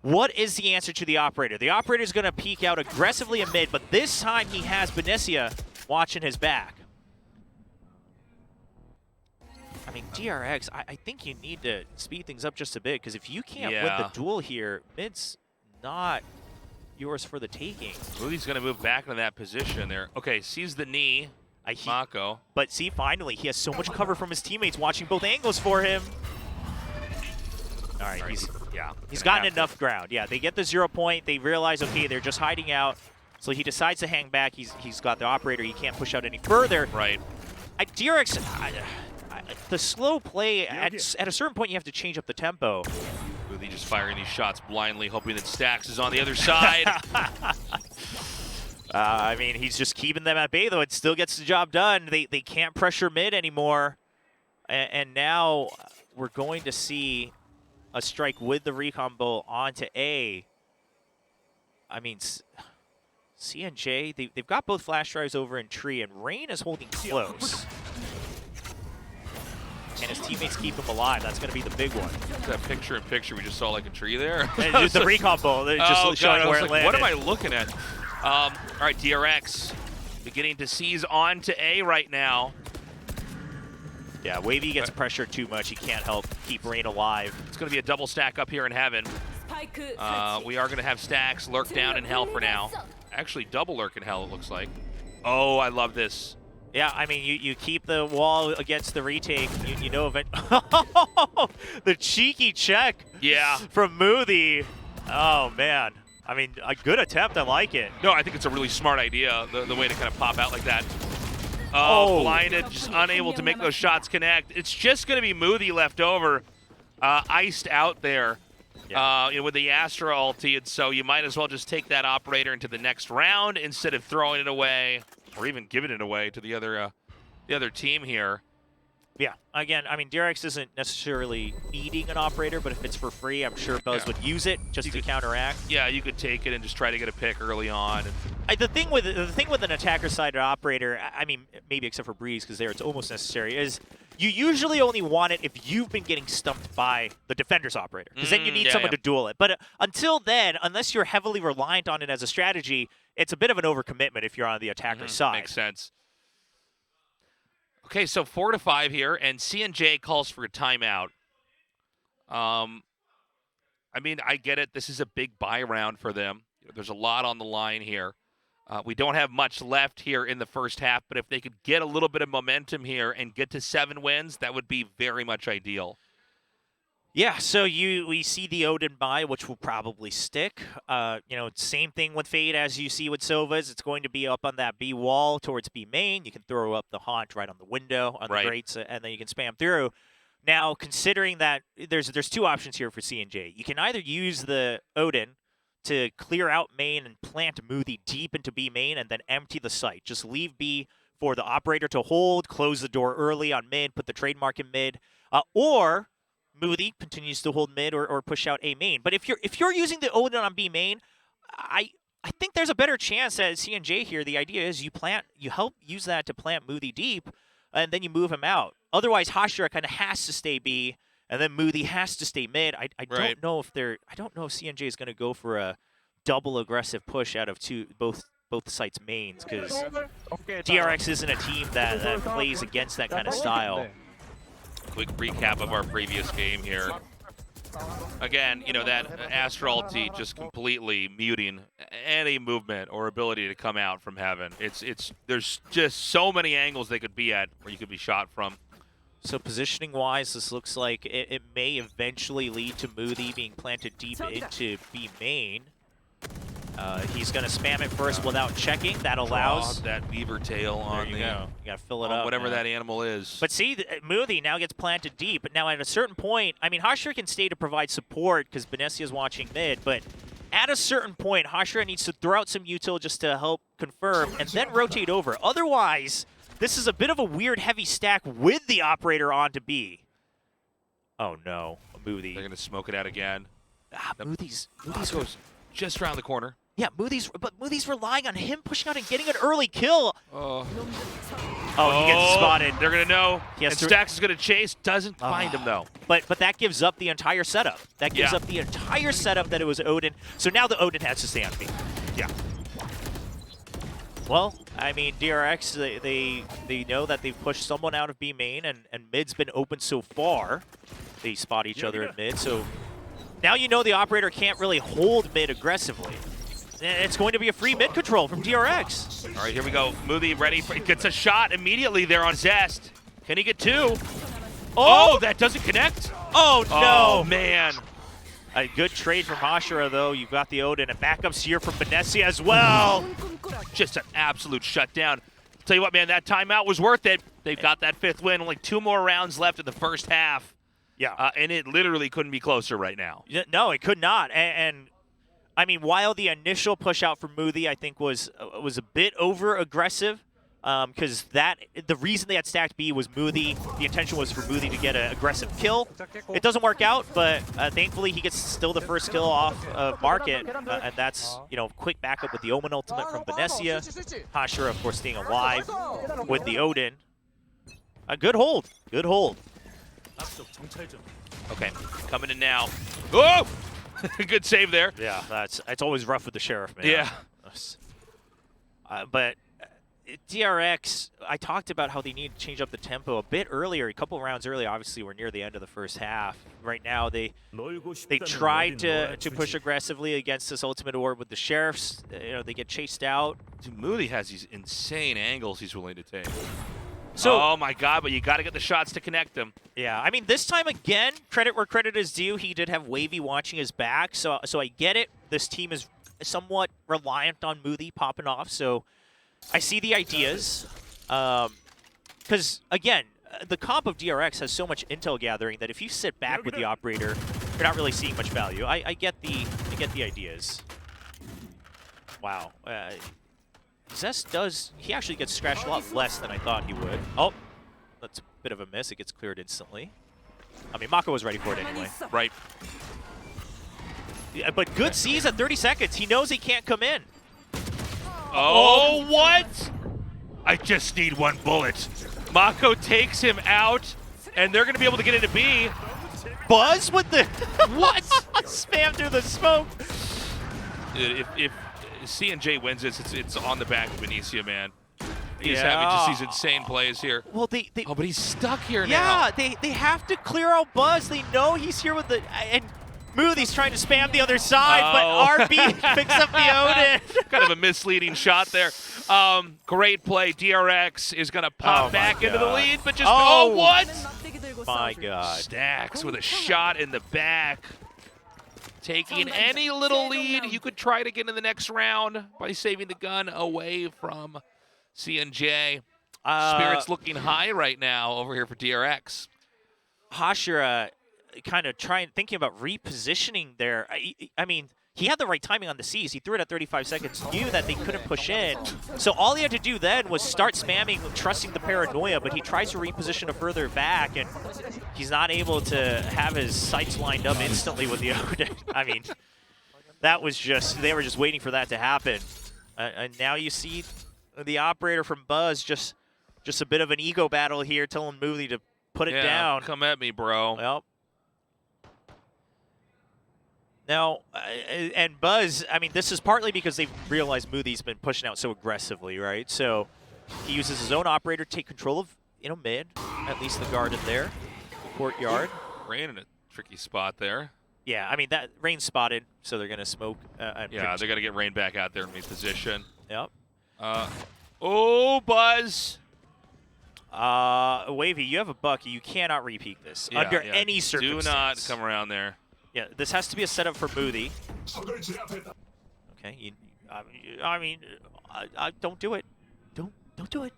S1: What is the answer to the operator? The operator is going to peek out aggressively in mid, but this time he has Benizia watching his back. I mean, DRX, I think you need to speed things up just a bit, because if you can't win the duel here, mid's not yours for the taking.
S2: Moody's going to move back into that position there. Okay, sees the knee. Mako.
S1: But see, finally, he has so much cover from his teammates watching both angles for him. All right, he's gotten enough ground. Yeah, they get the 0 point. They realize, okay, they're just hiding out. So he decides to hang back. He's got the operator. He can't push out any further.
S2: Right.
S1: DRX, the slow play, at a certain point, you have to change up the tempo.
S2: Really just firing these shots blindly, hoping that Stax is on the other side.
S1: I mean, he's just keeping them at bay, though. It still gets the job done. They can't pressure mid anymore. And now we're going to see a strike with the recon bolt onto A. I mean, CNJ, they've got both flash drives over in tree, and Rain is holding close. And his teammates keep him alive. That's going to be the big one.
S2: That picture-in-picture we just saw like a tree there.
S1: The recon ball, just showing where it landed.
S2: What am I looking at? All right, DRX beginning to seize on to A right now.
S1: Yeah, Wavy gets pressured too much. He can't help keep Rain alive.
S2: It's going to be a double stack up here in heaven. We are going to have stacks lurk down in hell for now. Actually, double lurk in hell, it looks like. Oh, I love this.
S1: Yeah, I mean, you keep the wall against the retake. You know event. The cheeky check.
S2: Yeah.
S1: From Moody. Oh man. I mean, a good attempt. I like it.
S2: No, I think it's a really smart idea. The way to kind of pop out like that. Oh, blinded, just unable to make those shots connect. It's just going to be Moody left over, iced out there. Yeah. With the Astra ulti, and so you might as well just take that operator into the next round instead of throwing it away or even giving it away to the other team here.
S1: Yeah, again, I mean, DRX isn't necessarily needing an operator, but if it's for free, I'm sure Buzz would use it just to counteract.
S2: Yeah, you could take it and just try to get a pick early on.
S1: The thing with an attacker-sided operator, I mean, maybe except for Breeze, because there it's almost necessary, is you usually only want it if you've been getting stumped by the defender's operator, because then you need someone to duel it. But until then, unless you're heavily reliant on it as a strategy, it's a bit of an overcommitment if you're on the attacker side.
S2: Makes sense. Okay, so 4-5 here, and CNJ calls for a timeout. I mean, I get it. This is a big buy round for them. There's a lot on the line here. We don't have much left here in the first half, but if they could get a little bit of momentum here and get to 7 wins, that would be very much ideal.
S1: Yeah, so we see the Odin buy, which will probably stick. Same thing with Fade as you see with Silva's. It's going to be up on that B wall towards B main. You can throw up the haunt right on the window on the grates, and then you can spam through. Now, considering that there's 2 options here for CNJ. You can either use the Odin to clear out main and plant Moody deep into B main and then empty the site. Just leave B for the operator to hold, close the door early on mid, put the trademark in mid, or Moody continues to hold mid or push out A main. But if you're using the Odin on B main, I think there's a better chance that CNJ here, the idea is you help use that to plant Moody deep, and then you move him out. Otherwise, Hashira kind of has to stay B, and then Moody has to stay mid. I don't know if CNJ is going to go for a double aggressive push out of both sites mains, because DRX isn't a team that plays against that kind of style.
S2: Quick recap of our previous game here. Again, that Astra ulti just completely muting any movement or ability to come out from heaven. There's just so many angles they could be at where you could be shot from.
S1: So positioning-wise, this looks like it may eventually lead to Moody being planted deep into B main. He's going to spam it first without checking. That allows
S2: that beaver tail on
S1: you got to fill it up,
S2: whatever that animal is.
S1: But see, Moody now gets planted deep. But now at a certain point, I mean, Hashira can stay to provide support because Benessia's watching mid. But at a certain point, Hashira needs to throw out some util just to help confirm and then rotate over. Otherwise, this is a bit of a weird heavy stack with the operator onto B. Oh no, Moody.
S2: They're going to smoke it out again.
S1: Moody's
S2: goes just around the corner.
S1: Yeah, Moody's relying on him pushing out and getting an early kill.
S2: Oh,
S1: he gets spotted.
S2: They're going to know. And Stax is going to chase. Doesn't find him, though.
S1: But that gives up the entire setup. That gives up the entire setup that it was Odin. So now the Odin has to stay on B.
S2: Yeah.
S1: Well, I mean, DRX, they know that they've pushed someone out of B main, and mid's been open so far. They spot each other in mid, so now you know the operator can't really hold mid aggressively. It's going to be a free mid control from DRX.
S2: All right, here we go. Moody ready. Gets a shot immediately there on Zest. Can he get 2? Oh, that doesn't connect.
S1: Oh, no.
S2: Oh, man.
S1: A good trade from Hashira, though. You've got the Odin, and backups here from Benessia as well.
S2: Just an absolute shutdown. Tell you what, man, that timeout was worth it. They've got that 5th win. Only 2 more rounds left in the first half.
S1: Yeah.
S2: And it literally couldn't be closer right now.
S1: No, it could not. And I mean, while the initial push out from Moody, I think, was a bit over aggressive, because the reason they had stacked B was Muthi. The intention was for Muthi to get an aggressive kill. It doesn't work out, but thankfully he gets still the first kill off of Market, and that's quick backup with the Omen ultimate from Venecia. Hashira, of course, staying alive with the Odin. A good hold. Good hold.
S2: Okay, coming in now. Oh! Good save there.
S1: Yeah, it's always rough with the Sheriff, man.
S2: Yeah.
S1: But DRX, I talked about how they need to change up the tempo a bit earlier, a couple rounds early. Obviously, we're near the end of the first half. Right now, they tried to push aggressively against this ultimate orb with the Sheriffs. They get chased out.
S2: Dude, Moody has these insane angles he's willing to take.
S1: So,
S2: oh my God, but you got to get the shots to connect them.
S1: Yeah, I mean, this time again, credit where credit is due. He did have Wavy watching his back, so I get it. This team is somewhat reliant on Muthi popping off, so I see the ideas. Because, again, the comp of DRX has so much intel gathering that if you sit back with the operator, you're not really seeing much value. I get the ideas. Wow. Zest he actually gets scratched a lot less than I thought he would. Oh, that's a bit of a miss. It gets cleared instantly. I mean, Mako was ready for it anyway.
S2: Right.
S1: Yeah, but good sees at 30 seconds. He knows he can't come in.
S2: Oh, what? I just need one bullet. Mako takes him out, and they're going to be able to get into B.
S1: Buzz with the
S2: what?
S1: Spam through the smoke.
S2: Dude, if CNJ wins this, it's on the back of Venecia, man. He's having just these insane plays here.
S1: Well,
S2: oh, but he's stuck here now.
S1: Yeah, they have to clear out Buzz. They know he's here with the and Muthi's trying to spam the other side, but RB picks up the Odin.
S2: Kind of a misleading shot there. Great play. DRX is going to pop back into the lead, but just what?
S1: My God.
S2: Stacks with a shot in the back. Taking any little lead, you could try to get in the next round by saving the gun away from CNJ. Spirits looking high right now over here for DRX.
S1: Hashira kind of thinking about repositioning there. I mean, he had the right timing on the C's. He threw it at 35 seconds, knew that they couldn't push in. So all he had to do then was start spamming, trusting the paranoia, but he tries to reposition it further back, and he's not able to have his sights lined up instantly with the Odin. I mean, that was just, they were just waiting for that to happen. And now you see the operator from Buzz, just a bit of an ego battle here, telling Muthi to put it down.
S2: Come at me, bro.
S1: Well. Now, and Buzz, I mean, this is partly because they've realized Muthi's been pushing out so aggressively, right? So he uses his own operator to take control of, mid, at least the guard in there, the courtyard.
S2: Rain in a tricky spot there.
S1: Yeah, I mean, that Rain spotted, so they're going to smoke.
S2: Yeah, they're going to get Rain back out there in position.
S1: Yep.
S2: Oh, Buzz.
S1: Wavy, you have a Bucky. You cannot repeat this under any circumstance.
S2: Do not come around there.
S1: Yeah, this has to be a setup for Muthi. Okay, I mean, don't do it. Don't do it.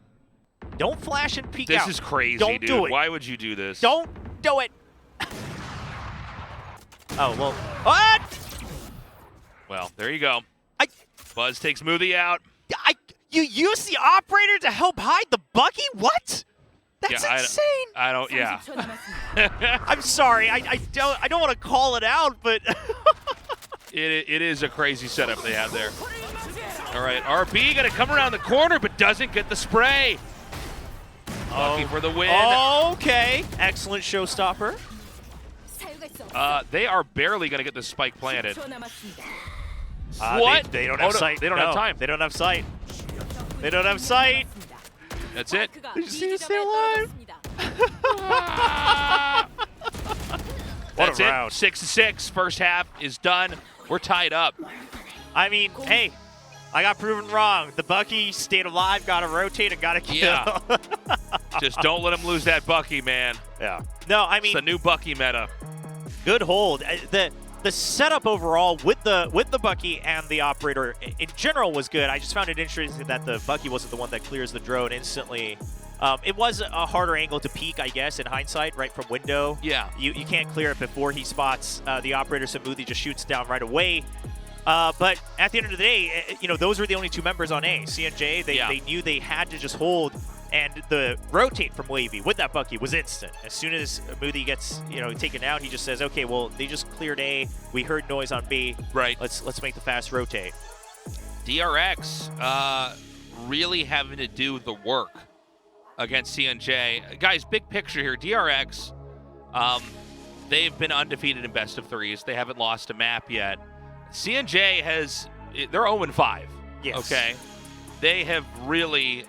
S1: Don't flash and peek out.
S2: This is crazy,
S1: don't
S2: dude.
S1: Do it.
S2: Why would you do this?
S1: Don't do it. Oh, well. What?
S2: Well, there you go. Buzz takes Muthi out.
S1: You use the operator to help hide the Bucky? What? That's insane.
S2: I don't. Yeah.
S1: I'm sorry. I don't want to call it out, but
S2: it is a crazy setup they have there. All right, RB gonna come around the corner, but doesn't get the spray. Bucky for the win.
S1: Okay, excellent showstopper.
S2: They are barely gonna get the spike planted.
S1: What? They don't have sight.
S2: They don't have time.
S1: They don't have sight. They don't have sight.
S2: That's it.
S1: Did you see us stay alive?
S2: That's
S1: a round.
S2: it. 6-6. First half is done. We're tied up.
S1: I mean, hey, I got proven wrong. The Bucky stayed alive, got to rotate, and got to kill.
S2: Yeah. Just don't let him lose that Bucky, man.
S1: Yeah. No, I mean,
S2: it's the new Bucky meta.
S1: Good hold. The setup overall with the Bucky and the operator in general was good. I just found it interesting that the Bucky wasn't the one that clears the drone instantly. It was a harder angle to peek, I guess, in hindsight, right from window.
S2: Yeah.
S1: You can't clear it before he spots the operator, so Muthi just shoots down right away. But at the end of the day, those were the only two members on A. CNJ, they knew they had to just hold, and the rotate from Wavy with that Bucky was instant. As soon as Moody gets taken out, he just says, okay, well, they just cleared A. We heard noise on B.
S2: Right.
S1: Let's make the fast rotate.
S2: DRX really having to do the work against CNJ. Guys, big picture here. DRX, they've been undefeated in best of threes. They haven't lost a map yet. CNJ they're 0-5.
S1: Yes.
S2: Okay. They have really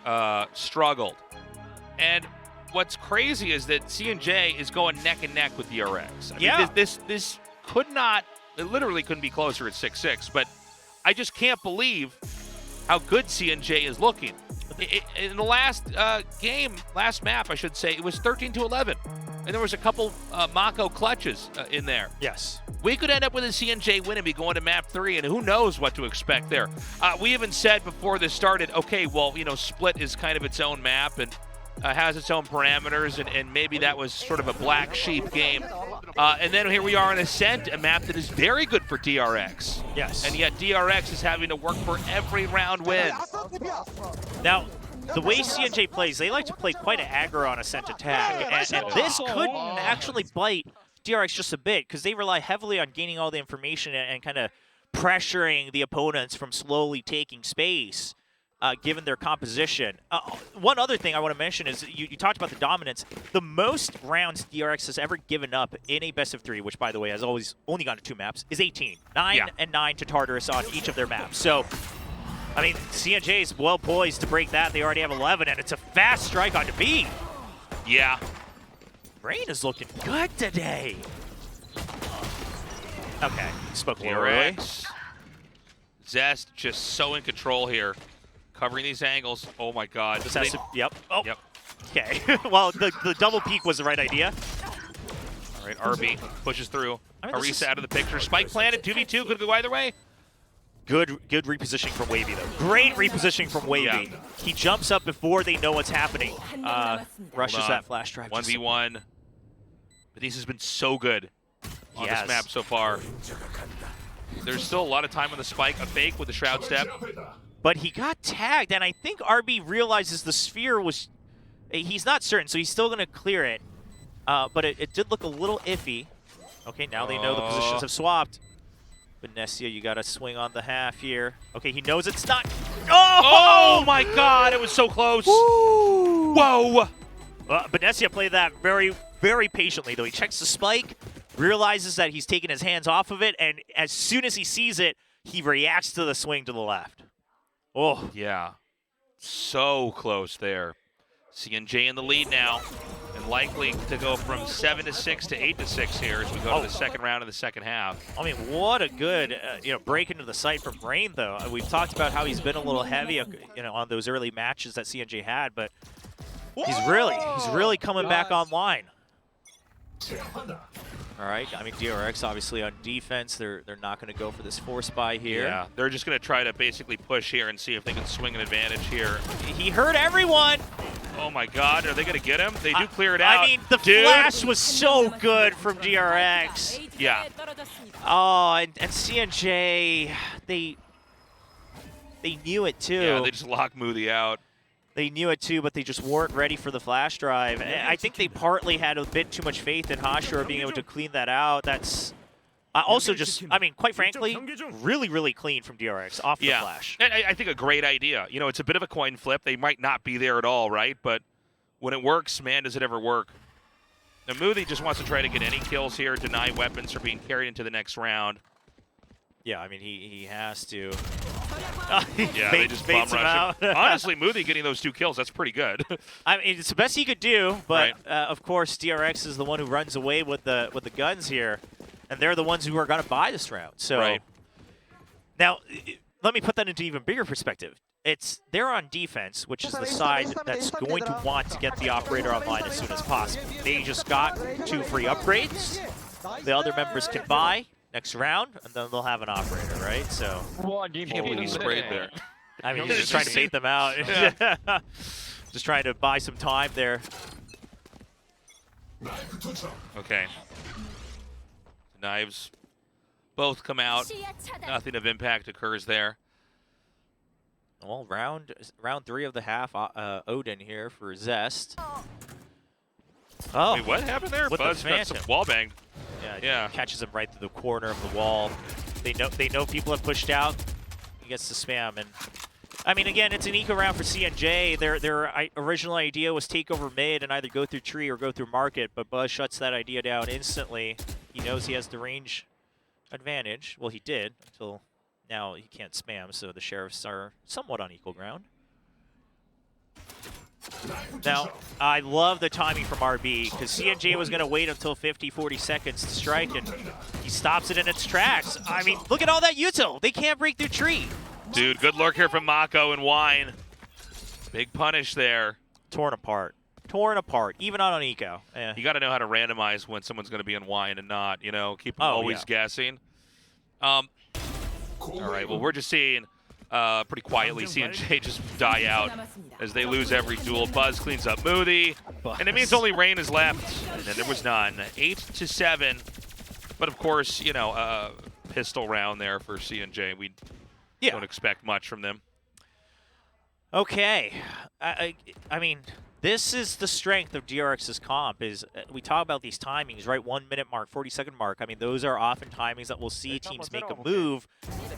S2: struggled. And what's crazy is that CNJ is going neck and neck with DRX. I mean, this could not, it literally couldn't be closer at 6-6, but I just can't believe how good CNJ is looking. In the last last map, I should say, it was 13-11. And there was a couple Mako clutches in there.
S1: Yes.
S2: We could end up with a CNJ win and be going to map 3, and who knows what to expect there. We even said before this started, okay, well, Split is kind of its own map and has its own parameters, and maybe that was sort of a black sheep game. And then here we are in Ascent, a map that is very good for DRX.
S1: Yes.
S2: And yet DRX is having to work for every round win.
S1: Now, the way CNJ plays, they like to play quite an aggro on Ascent attack, and this could actually bite DRX just a bit, because they rely heavily on gaining all the information and kind of pressuring the opponents from slowly taking space, given their composition. One other thing I want to mention is you talked about the dominance. The most rounds DRX has ever given up in a best of 3, which, by the way, has always only gone to 2 maps, is 18. 9 and 9 to Tartarus on each of their maps. So, I mean, CNJ is well poised to break that. They already have 11, and it's a fast strike onto B.
S2: Yeah.
S1: Rain is looking good today. Okay, spoke a little early.
S2: DRX. Zest just so in control here. Covering these angles. Oh my god.
S1: This has to, yep. Oh.
S2: Yep.
S1: Okay. Well, the double peek was the right idea.
S2: All right, RB pushes through.
S1: I mean,
S2: Arisa out of the picture. Spike planted. 2v2 could go either way.
S1: Good repositioning from Wavy, though. Great repositioning from Wavy.
S2: Yeah.
S1: He jumps up before they know what's happening. Rushes that flash drive.
S2: 1v1. But these has been so good on this map so far. There's still a lot of time on the spike. A fake with the Shroud Step.
S1: But he got tagged, and I think RB realizes the sphere was... He's not certain, so he's still going to clear it. But it did look a little iffy. Okay, now they know the positions have swapped. Venecia, you got to swing on the half here. Okay, he knows it's not...
S2: Oh my god, it was so close.
S1: Woo!
S2: Whoa.
S1: Venecia played that very, very patiently, though. He checks the spike, realizes that he's taken his hands off of it, and as soon as he sees it, he reacts to the swing to the left. Oh.
S2: Yeah. So close there. CNJ in the lead now, and likely to go from 7-6 to 8-6 here as we go to the second round of the second half.
S1: I mean, what a good break into the site from Rain, though. We've talked about how he's been a little heavy, on those early matches that CNJ had, but he's really coming back online. All right, I mean, DRX obviously on defense. They're not going to go for this force buy here.
S2: Yeah, they're just going to try to basically push here and see if they can swing an advantage here.
S1: He hurt everyone.
S2: Oh my god, are they going to get him? They do clear it out.
S1: I mean, the flash was so good from DRX.
S2: Yeah.
S1: Oh, and CNJ, they knew it too.
S2: Yeah, they just lock Moody out.
S1: They knew it too, but they just weren't ready for the flash drive. And I think they partly had a bit too much faith in Hashira being able to clean that out. That's also just, I mean, quite frankly, really, really clean from DRX off the flash.
S2: I think a great idea. It's a bit of a coin flip. They might not be there at all, right? But when it works, man, does it ever work. Now, Moody just wants to try to get any kills here, deny weapons from being carried into the next round.
S1: Yeah, I mean, he has to.
S2: Yeah, they just bum rush him. Honestly, Moody getting those 2 kills, that's pretty good.
S1: I mean, it's the best he could do, but of course, DRX is the one who runs away with the guns here, and they're the ones who are going to buy this round. So now, let me put that into even bigger perspective. They're on defense, which is the side that's going to want to get the operator online as soon as possible. They just got 2 free upgrades. The other members can buy next round, and then they'll have an operator, right? So,
S2: can't believe he sprayed there.
S1: I mean, he's just trying to bait them out. Just trying to buy some time there.
S2: Okay. Knives Both come out. Nothing of impact occurs there.
S1: Well, round 3 of the half, Odin here for Zest. Oh,
S2: Wait, what happened there?
S1: with
S2: Buzz
S1: the
S2: got some
S1: Phantom.
S2: wall banged.
S1: Yeah, catches him right through the corner of the wall. They know people have pushed out. He gets to spam, and I mean, again, it's an eco round for CNJ. Their original idea was take over mid and either go through tree or go through market, but Buzz shuts that idea down instantly. He knows he has the range advantage. Well, he did until now. He can't spam, so the Sheriffs are somewhat on equal ground. Now, I love the timing from RB, because CNJ was going to wait until 50, 40 seconds to strike, and he stops it in its tracks. I mean, look at all that util. They can't break through tree.
S2: Dude, good lurk here from Mako and Wine. Big punish there.
S1: Torn apart. Torn apart, even on an eco. Yeah.
S2: You got to know how to randomize when someone's going to be in Wine and not, you know, keep them always guessing. All right, well, we're just seeing pretty quietly CNJ just die out as they lose every duel. Buzz cleans up Moody, and it means only Rain is left, and then there was none. 8-7, but of course, you know, pistol round there for CNJ. We don't expect much from them.
S1: Okay, I mean, this is the strength of DRX's comp. Is we talk about these timings, right? 1 minute mark, 40-second mark. I mean, those are often timings that we'll see teams make a move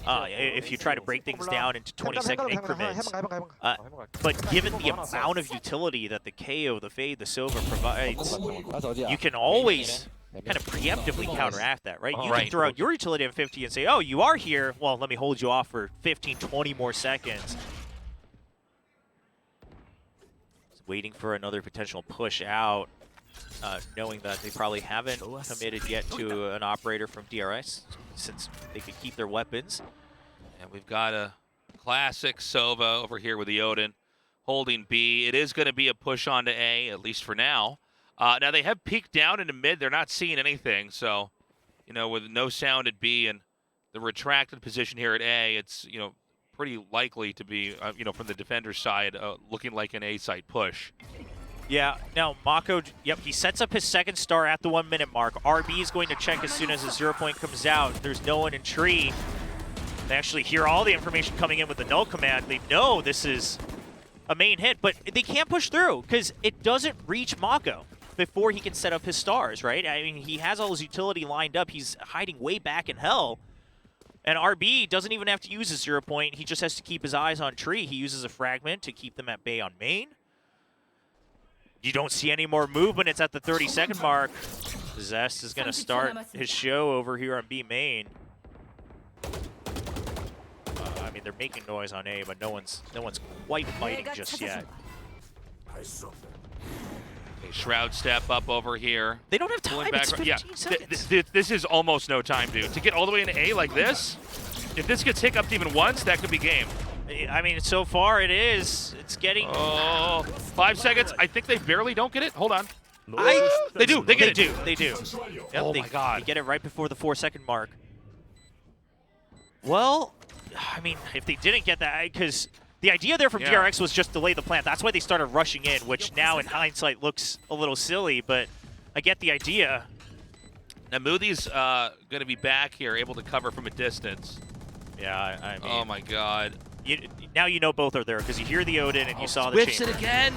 S1: if you try to break things down into 20-second increments. But given the amount of utility that the KO, the Fade, the Sova provides, you can always kind of preemptively counteract that, right? You can throw out your utility at 50 and say, oh, you are here. Well, let me hold you off for 15, 20 more seconds. Waiting for another potential push out, knowing that they probably haven't committed yet to an operator from DRX, since they could keep their weapons.
S2: And we've got a classic Sova over here with the Odin holding B. It is going to be a push on to A, at least for now. Now they have peeked down into mid. They're not seeing anything, so, you know, with no sound at B and the retracted position here at A, it's, you know, pretty likely to be, you know, from the defender's side, looking like an A-site push.
S1: Yeah, now Mako, yep, he sets up his second star at the 1 minute mark. RB is going to check as soon as the 0 point comes out. There's no one in tree. They actually hear all the information coming in with the null command. They know this is a main hit, but they can't push through because it doesn't reach Mako before he can set up his stars, right? I mean, he has all his utility lined up. He's hiding way back in hell. And RB doesn't even have to use his 0 point. He just has to keep his eyes on tree. He uses a fragment to keep them at bay on main. You don't see any more movement. It's at the 30-second mark. Zest is going to start his show over here on B main. I mean, they're making noise on A, but no one's quite fighting just yet.
S2: A Shroud step up over here.
S1: They don't have time. It's 15 seconds.
S2: This is almost no time, dude. To get all the way into A like this, if this gets hiccuped even once, that could be game.
S1: I mean, so far it is. It's getting...
S2: Oh, 5 seconds. I think they barely don't get it. Hold on. They do. They get it.
S1: They do. Yep,
S2: oh, my God.
S1: They get it right before the 4-second mark. Well, I mean, if they didn't get that, because the idea there from DRX was just delay the plant. That's why they started rushing in, which now in hindsight looks a little silly, but I get the idea.
S2: Now, Moothy's going to be back here, able to cover from a distance.
S1: Yeah, I mean...
S2: Oh, my God.
S1: Now you know both are there, because you hear the Odin and you saw the
S2: whiffs
S1: chamber.
S2: It again.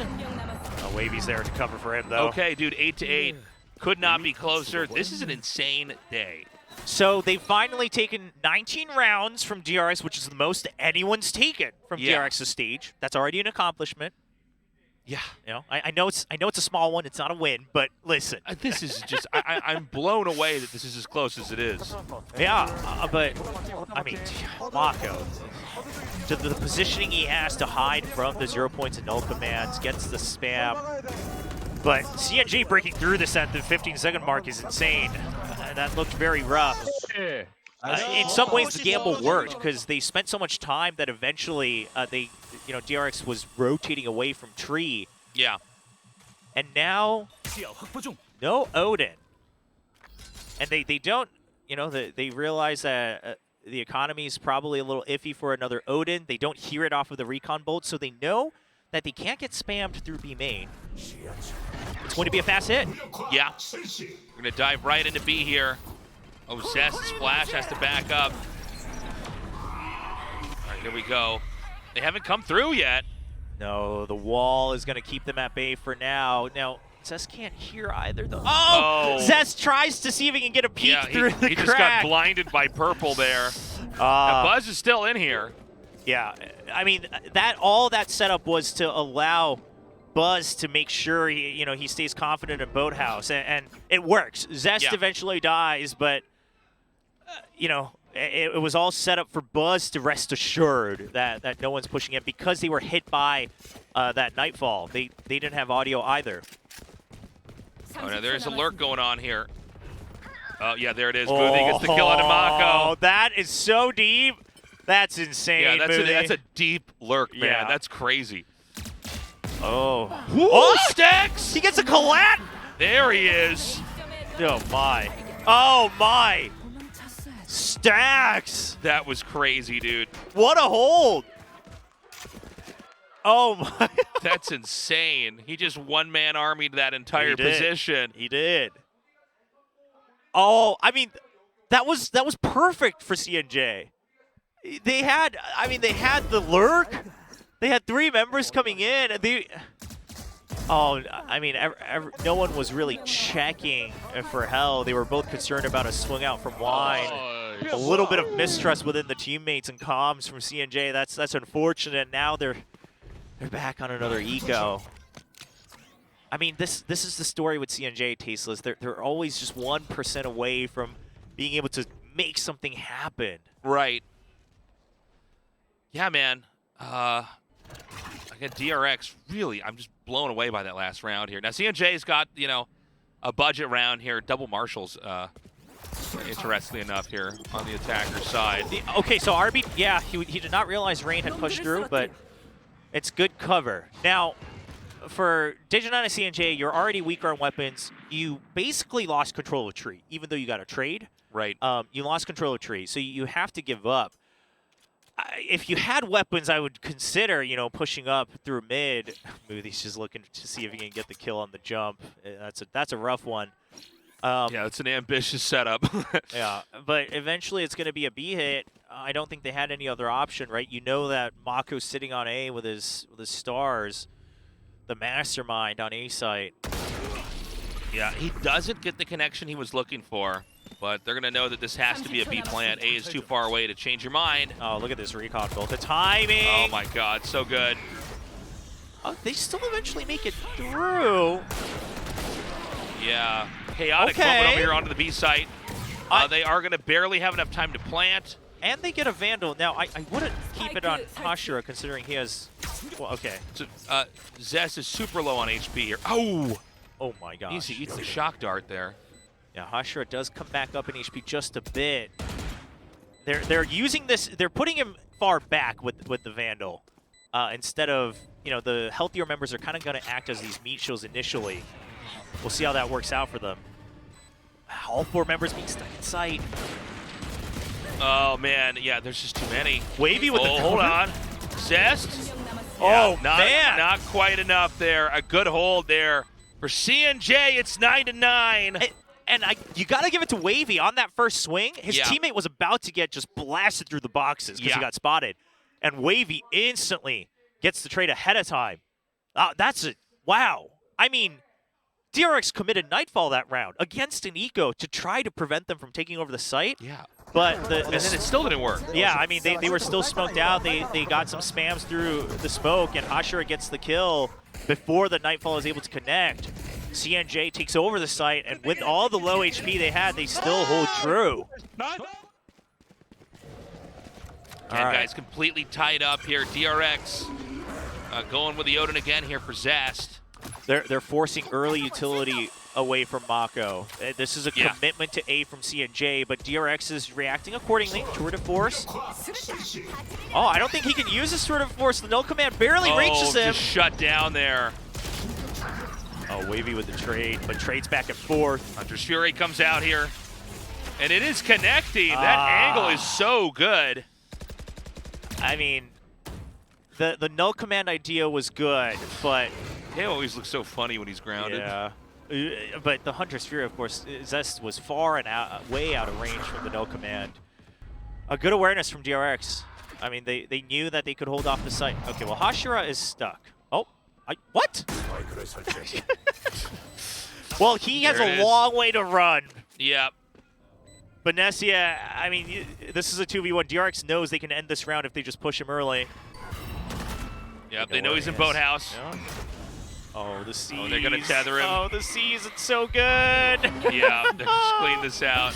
S1: Wavy's there to cover for him, though.
S2: Okay, dude, 8-8. Could not be closer. This is an insane day.
S1: So they've finally taken 19 rounds from DRX, which is the most anyone's taken from DRX's stage. That's already an accomplishment.
S2: Yeah,
S1: you know, I know it's a small one. It's not a win, but listen,
S2: this is just I'm blown away that this is as close as it is.
S1: Yeah, but I mean, Mako, to the positioning he has to hide from the 0 points and null commands, gets the spam. But CNJ breaking through this at the 15-second mark is insane. That looked very rough. In some ways, the gamble worked because they spent so much time that eventually DRX was rotating away from tree.
S2: Yeah.
S1: And now, no Odin. And they don't, you know, they realize that the economy is probably a little iffy for another Odin. They don't hear it off of the recon bolt, so they know that they can't get spammed through B main. It's going to be a fast hit.
S2: Yeah. We're going to dive right into B here. Oh, Zest's flash has to back up. All right, here we go. They haven't come through yet.
S1: No, the wall is going to keep them at bay for now. Now, Zest can't hear either, though. Oh! Zest tries to see if he can get a peek through the crack.
S2: He just got blinded by purple there. Buzz is still in here.
S1: Yeah, I mean, all that setup was to allow Buzz to make sure he stays confident in Boathouse, and it works. Zest eventually dies, but it was all set up for Buzz to rest assured that no one's pushing it because they were hit by that Nightfall. They didn't have audio either.
S2: Oh, no, there's a lurk going on here. Oh, yeah, there it is. Boothie gets the kill on Mako.
S1: Oh, that is so deep. That's insane,
S2: Yeah, that's a deep lurk, man.
S1: Yeah.
S2: That's crazy.
S1: Oh.
S2: Oh, Stacks!
S1: He gets a collat!
S2: There he is.
S1: Oh, my. Oh, my. Stacks!
S2: That was crazy, dude.
S1: What a hold! Oh, my.
S2: That's insane. He just one-man armied that entire position.
S1: He did. Oh, I mean, that was perfect for CNJ. They had the lurk. They had 3 members coming in, and no one was really checking for hell. They were both concerned about a swing out from Wine. A little bit of mistrust within the teammates and comms from CNJ. That's unfortunate. Now they're back on another eco. I mean, this is the story with CNJ, Tasteless. They're always just 1% away from being able to make something happen.
S2: Right. Yeah, man. Again, DRX, really, I'm just blown away by that last round here. Now, CNJ's got, a budget round here. Double marshals, interestingly enough, here on the attacker side.
S1: Okay, so RB, yeah, he did not realize Rain had pushed through, but it's good cover. Now, for Day1 and CNJ, you're already weaker on weapons. You basically lost control of tree, even though you got a trade.
S2: Right.
S1: You lost control of tree, so you have to give up. If you had weapons, I would consider, pushing up through mid. Moothy's just looking to see if he can get the kill on the jump. That's a rough one.
S2: Yeah, it's an ambitious setup.
S1: Yeah, but eventually it's going to be a B hit. I don't think they had any other option, right? You know that Mako's sitting on A with his stars, the mastermind on A site.
S2: Yeah, he doesn't get the connection he was looking for. But they're going to know that this has to be a B plant. A is too far away to change your mind.
S1: Oh, look at this recon build. The timing!
S2: Oh, my God. So good.
S1: Oh, they still eventually make it through.
S2: Yeah. Chaotic moment over here onto the B site. They are going to barely have enough time to plant.
S1: And they get a Vandal. Now, I wouldn't keep it on Hashira, considering he has... Well, okay.
S2: So, Zest is super low on HP here. Oh!
S1: Oh, my gosh.
S2: He eats the shock dart there.
S1: Yeah, Hashira does come back up in HP just a bit. They're using this. They're putting him far back with the Vandal instead of the healthier members are kind of going to act as these meat shields initially. We'll see how that works out for them. All 4 members being stuck in sight.
S2: Oh man, yeah, there's just too many.
S1: Wavy with the
S2: hold on, Zest.
S1: Oh
S2: yeah,
S1: man,
S2: not quite enough there. A good hold there for CNJ. It's 9-9.
S1: And you got to give it to Wavy on that first swing. His teammate was about to get just blasted through the boxes because he got spotted. And Wavy instantly gets the trade ahead of time. That's it. Wow. I mean, DRX committed Nightfall that round against an eco to try to prevent them from taking over the site.
S2: Yeah.
S1: But
S2: and then it still didn't work.
S1: Yeah, I mean, they were still smoked out. They got some spams through the smoke, and Hashira gets the kill before the Nightfall is able to connect. CNJ takes over the site, and with all the low HP they had, they still hold true.
S2: Guys, completely tied up here. DRX going with the Odin again here for Zest.
S1: They're forcing early utility away from Mako. This is a commitment to A from CNJ, but DRX is reacting accordingly. Tour de Force. Oh, I don't think he can use his Tour de Force. The no command barely reaches him.
S2: Just shut down there.
S1: Oh, Wavy with the trade, but trades back and forth.
S2: Hunter's Fury comes out here, and it is connecting. That angle is so good.
S1: I mean, the no command idea was good, but
S2: he always looks so funny when he's grounded.
S1: Yeah. But the Hunter's Fury, of course, Zest was far and way out of range from the no command. A good awareness from DRX. I mean, they knew that they could hold off the site. Okay, well, Hashira is stuck. Oh, what? Well, he has a long way to run.
S2: Yep.
S1: Benesia, I mean, this is a 2v1. DRX knows they can end this round if they just push him early.
S2: Yep, they know he's in boathouse.
S1: Yeah. Oh, the seas.
S2: Oh, they're going to tether him.
S1: Oh, the seas, it's so good.
S2: Yeah, they're just clean this out.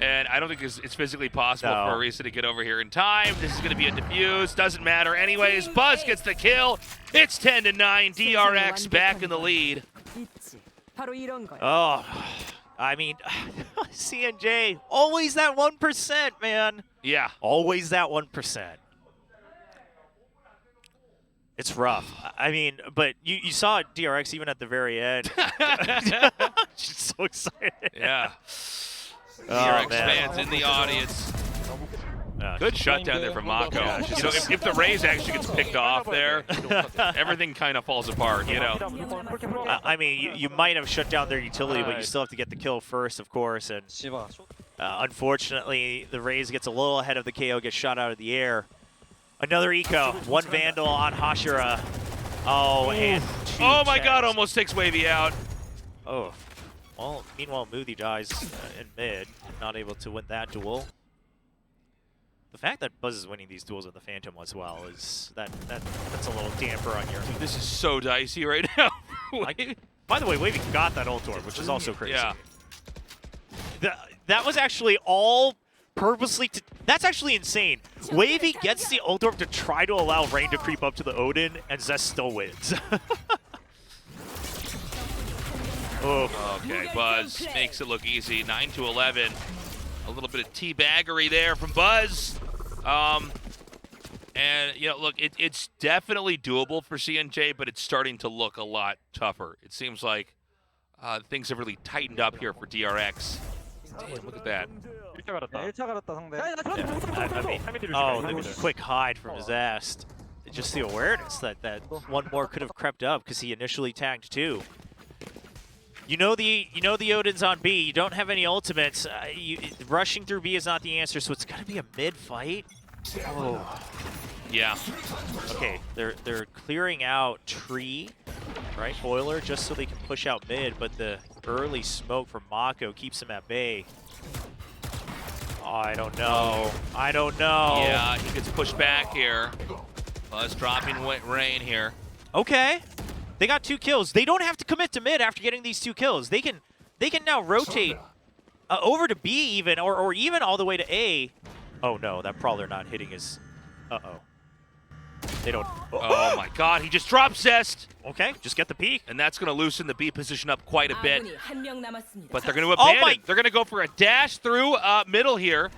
S2: And I don't think it's physically possible for Arisa to get over here in time. This is going to be a defuse. Doesn't matter. Anyways, Buzz gets the kill. It's 10-9. DRX back in the lead.
S1: Oh, I mean, CNJ, always that 1%, man.
S2: Yeah.
S1: Always that 1%. It's rough. I mean, but you saw DRX even at the very end. She's so excited.
S2: Yeah.
S1: Oh,
S2: DRX fans in the audience. Good shutdown there from Mako. You know, if the Raze actually gets picked off there, everything kind of falls apart, you know.
S1: I mean, you might have shut down their utility, but you still have to get the kill first, of course. And unfortunately, the Raze gets a little ahead of the KO, gets shot out of the air. Another eco, one Vandal on Hashira. Oh, and
S2: oh my God, almost takes Wavy out.
S1: Oh. Well, meanwhile, Moody dies in mid, not able to win that duel. The fact that Buzz is winning these duels with the Phantom as well is that's a little damper on your.
S2: Dude, this is so dicey right now.
S1: By the way, Wavy got that ult orb, which is also crazy.
S2: Yeah.
S1: That was actually all purposely. That's actually insane. Wavy gets the ult orb to try to allow Rain to creep up to the Odin, and Zest still wins.
S2: Oh. Okay, Buzz makes it look easy. 9-11. A little bit of teabaggery there from Buzz. And, you know, look, it's definitely doable for CNJ, but it's starting to look a lot tougher. It seems like things have really tightened up here for DRX. Damn, look at that.
S1: Oh, the quick hide from his ass. Just the awareness that one more could have crept up because he initially tagged two. You know the Odin's on B. You don't have any ultimates. Rushing through B is not the answer, so it's got to be a mid fight. Oh.
S2: Yeah.
S1: Okay, they're clearing out tree, right, Boiler, just so they can push out mid, but the early smoke from Mako keeps him at bay. Oh, I don't know. I don't know.
S2: Yeah, he gets pushed back here. Buzz dropping Rain here.
S1: Okay. They got 2 kills. They don't have to commit to mid after getting these 2 kills. They can now rotate over to B even, or even all the way to A. Oh no, that Prowler not hitting his. Uh-oh. They don't.
S2: Oh my God, he just dropped Zest.
S1: Okay, just get the peek.
S2: And that's going to loosen the B position up quite a bit. But they're going to abandon. They're going to go for a dash through middle here.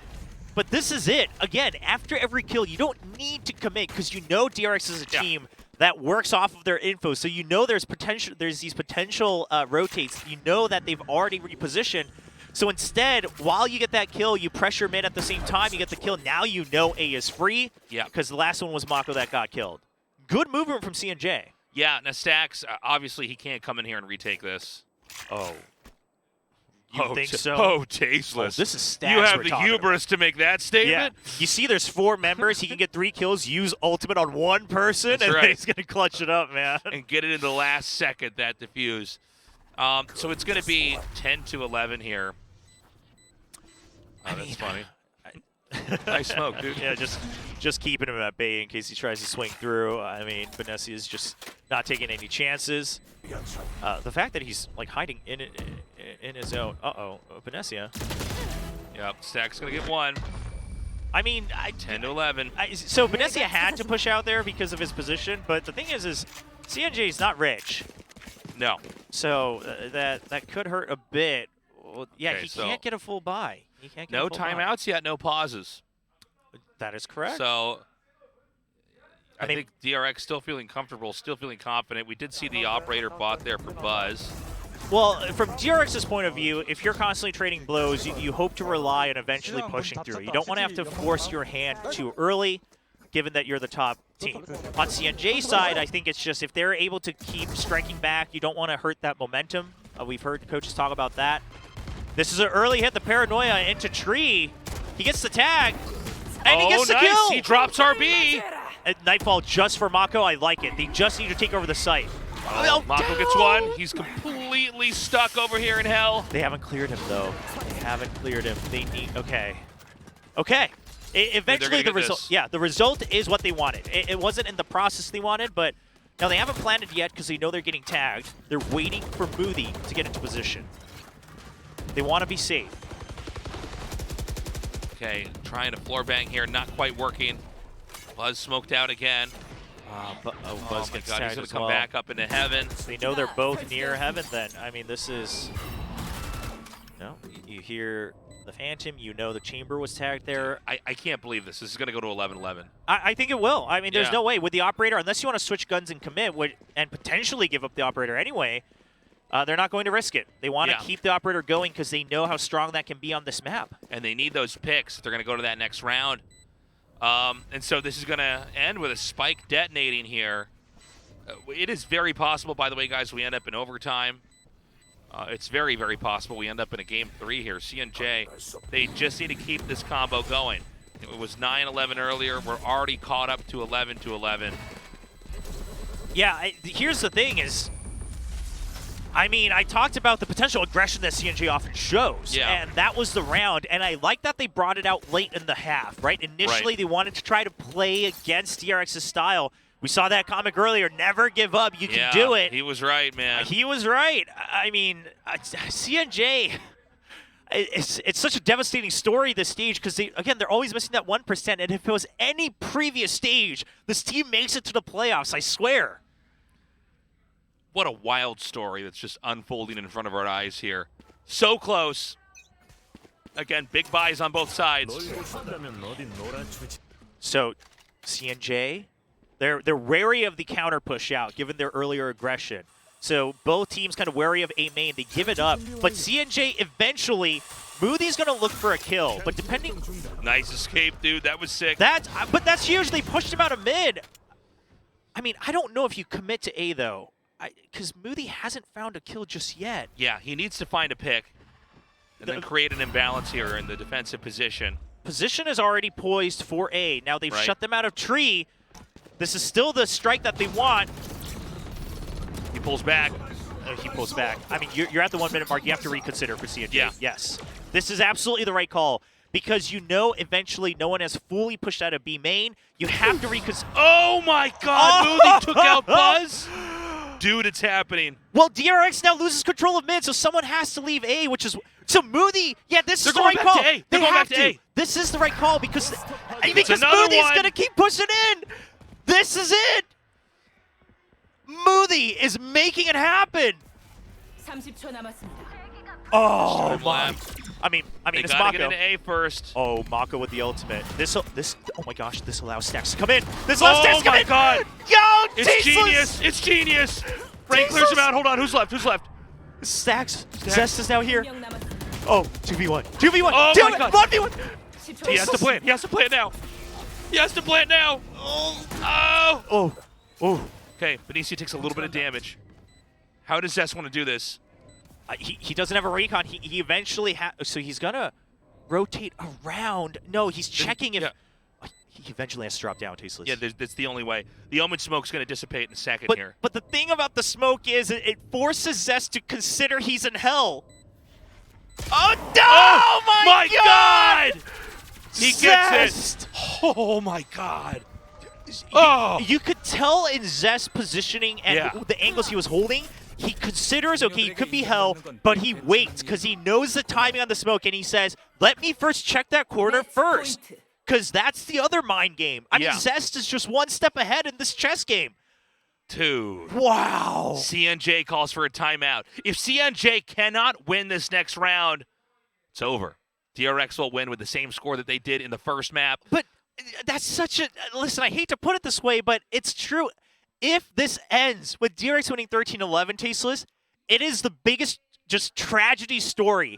S1: But this is it. Again, after every kill, you don't need to commit because you know DRX is a team that works off of their info. So you know there's potential. There's these potential rotates. You know that they've already repositioned. So instead, while you get that kill, you pressure mid at the same time. You get the kill. Now you know A is free.
S2: Yeah.
S1: Because the last one was Mako that got killed. Good movement from CNJ.
S2: Yeah. Now Stacks, obviously he can't come in here and retake this.
S1: Oh. You think so?
S2: Oh, tasteless.
S1: Oh, this is Stacks.
S2: You have the hubris to make that statement?
S1: Yeah. You see there's 4 members. He can get 3 kills, use ultimate on 1 person,
S2: That's
S1: and
S2: right.
S1: then he's going to clutch it up, man.
S2: And get it in the last second, that defuse. So it's going to be 10-11 here. Oh, that's funny. Nice smoke, dude.
S1: Yeah, just keeping him at bay in case he tries to swing through. I mean, Benesia is just not taking any chances. The fact that he's like hiding in his own. Benesia.
S2: Yep, Stack's gonna get 1.
S1: I mean,
S2: 10-11.
S1: So Benesia had to push out there because of his position, but the thing is CNJ is not rich.
S2: No.
S1: So that could hurt a bit. Well, yeah,
S2: okay,
S1: he can't get a full buy. He can't get
S2: no
S1: a full
S2: timeouts yet, no pauses.
S1: That is correct.
S2: So I think DRX still feeling comfortable, still feeling confident. We did see the operator bot there for Buzz.
S1: Well, from DRX's point of view, if you're constantly trading blows, you hope to rely on eventually pushing through. You don't want to have to force your hand too early, given that you're the top team. On CNJ's side, I think it's just if they're able to keep striking back, you don't want to hurt that momentum. We've heard coaches talk about that. This is an early hit, the paranoia into tree. He gets the tag, and he gets the kill.
S2: He drops RB.
S1: Nightfall just for Mako, I like it. They just need to take over the site.
S2: Mako gets one. He's completely stuck over here in hell.
S1: They haven't cleared him, though. They haven't cleared him. They need, okay. Eventually the result, the result is what they wanted. It wasn't in the process they wanted, but now they haven't planned it yet because they know they're getting tagged. They're waiting for Moody to get into position. They want to be safe.
S2: Okay, trying to floor bang here, not quite working. Buzz smoked out again.
S1: Buzz gets tagged
S2: he's going
S1: as
S2: to come
S1: well.
S2: back up into heaven.
S1: They know they're both near heaven then. I mean, this is... No, you hear the Phantom, you know the Chamber was tagged there.
S2: I can't believe this. This is going to go to 11-11.
S1: I think it will. I mean, there's no way. With the Operator, unless you want to switch guns and commit and potentially give up the Operator anyway, they're not going to risk it. They want to keep the Operator going because they know how strong that can be on this map.
S2: And they need those picks if they're going to go to that next round. And so this is going to end with a spike detonating here. It is very possible, by the way, guys, we end up in overtime. It's very, very possible we end up in a game 3 here. CNJ, they just need to keep this combo going. It was 9-11 earlier. We're already caught up to 11-11.
S1: Yeah, here's the thing is, I mean, I talked about the potential aggression that CNJ often shows, and that was the round, and I like that they brought it out late in the half, right? Initially, they wanted to try to play against DRX's style. We saw that comic earlier, never give up, you can do it.
S2: He was right, man.
S1: He was right. I mean, CNJ, it's such a devastating story this stage because, again, they're always missing that 1%, and if it was any previous stage, this team makes it to the playoffs, I swear.
S2: What a wild story that's just unfolding in front of our eyes here. So close. Again, big buys on both sides.
S1: So, CNJ, they're wary of the counter push out, given their earlier aggression. So both teams kind of wary of A main. They give it up. But CNJ eventually, Moody's going to look for a kill. But depending...
S2: Nice escape, dude. That was sick.
S1: But that's huge. They pushed him out of mid. I mean, I don't know if you commit to A, though. Because Moody hasn't found a kill just yet.
S2: Yeah, he needs to find a pick and then create an imbalance here in the defensive position.
S1: Position is already poised for A. Now they've shut them out of tree. This is still the strike that they want.
S2: He pulls back.
S1: He pulls back. I mean, you're at the 1 minute mark. You have to reconsider for CNJ.
S2: Yeah.
S1: Yes. This is absolutely the right call. Because you know eventually no one has fully pushed out of B main. You have to reconsider.
S2: Oh my god, Moody took out Buzz. Dude, it's happening.
S1: Well, DRX now loses control of mid, so someone has to leave A, which is... So Moody, this is the right call.
S2: They're going back to A.
S1: This is the right call because Moody's going to keep pushing in. This is it. Moody is making it happen. Oh, my. I mean, it's Mako.
S2: Get into A first.
S1: Oh, Mako with the ultimate. Oh my gosh, this allows Stacks to come in. This allows Stacks to come in.
S2: Oh my god.
S1: Yo,
S2: it's genius. It's genius. Frank clears him out. Hold on, who's left?
S1: Stacks. Zest is now here. Oh, 2v1. 2v1.
S2: Oh my god.
S1: 1v1.
S2: He has to play it. He has to play it now. Oh. Okay, Benicio takes a little bit of damage. How does Zest want to do this?
S1: He doesn't have a recon. He eventually so he's gonna rotate around. No, he's checking if he eventually has to drop down. Tasteless.
S2: Yeah, that's the only way. The Omen smoke's gonna dissipate in a second here.
S1: But the thing about the smoke is it forces Zest to consider he's in hell. Oh no! Oh my god!
S2: He
S1: Zest!
S2: gets it. Oh my god. Oh!
S1: You could tell in Zest's positioning and the angles he was holding. He considers, okay, it could be hell, but he waits because he knows the timing on the smoke, and he says, let me first check that corner first, because that's the other mind game. I mean, Zest is just one step ahead in this chess game.
S2: Dude.
S1: Wow.
S2: CNJ calls for a timeout. If CNJ cannot win this next round, it's over. DRX will win with the same score that they did in the first map.
S1: But that's such a... Listen, I hate to put it this way, but it's true. If this ends with DRX winning 13-11, Tasteless, it is the biggest just tragedy story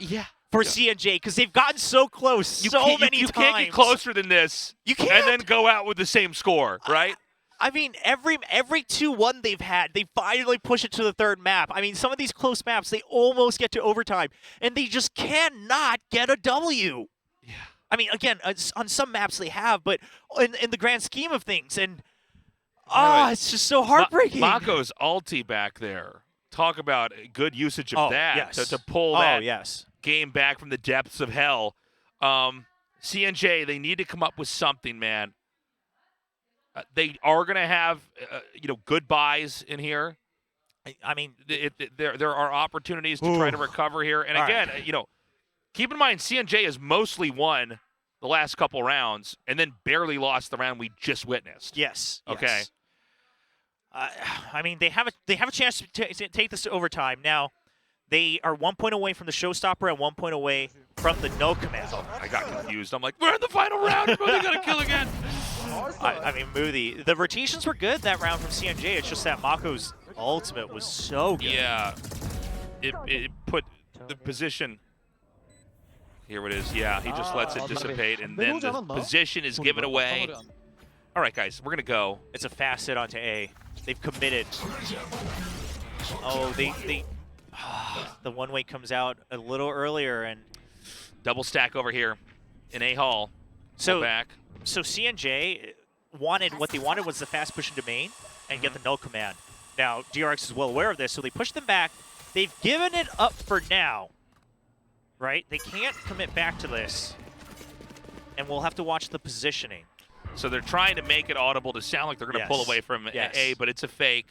S1: for CNJ because they've gotten so close so many times.
S2: You can't get closer than this
S1: You can't.
S2: and then go out with the same score, right?
S1: I mean, every 2-1 they've had, they finally push it to the third map. I mean, some of these close maps, they almost get to overtime, and they just cannot get a W.
S2: Yeah.
S1: I mean, again, on some maps they have, but in the grand scheme of things, and it's just so heartbreaking.
S2: Mako's ulti back there. Talk about good usage of that
S1: yes.
S2: to pull that
S1: yes.
S2: game back from the depths of hell. CNJ, they need to come up with something, man. They are going to have, good buys in here.
S1: I mean,
S2: there are opportunities to try to recover here. And again, keep in mind, CNJ has mostly won the last couple rounds and then barely lost the round we just witnessed.
S1: Yes.
S2: Okay.
S1: Yes. I mean, they have a chance to take this to overtime. Now, they are 1 point away from the showstopper and 1 point away from the no command.
S2: I got confused. I'm like, we're in the final round. We're really going to kill again.
S1: I mean, Moody, the rotations were good that round from CNJ. It's just that Mako's ultimate was so good.
S2: Yeah. It put the position. Here it is. Yeah, he just lets it dissipate, and then the position is given away. All right, guys, we're going to go.
S1: It's a fast hit onto A. They've committed. Oh, the one-way comes out a little earlier, and
S2: double stack over here in A hall.
S1: So
S2: back.
S1: So CNJ what they wanted was the fast push into main and get the null command. Now DRX is well aware of this, so they push them back. They've given it up for now, right? They can't commit back to this, and we'll have to watch the positioning.
S2: So they're trying to make it audible to sound like they're going to pull away from A, but it's a fake.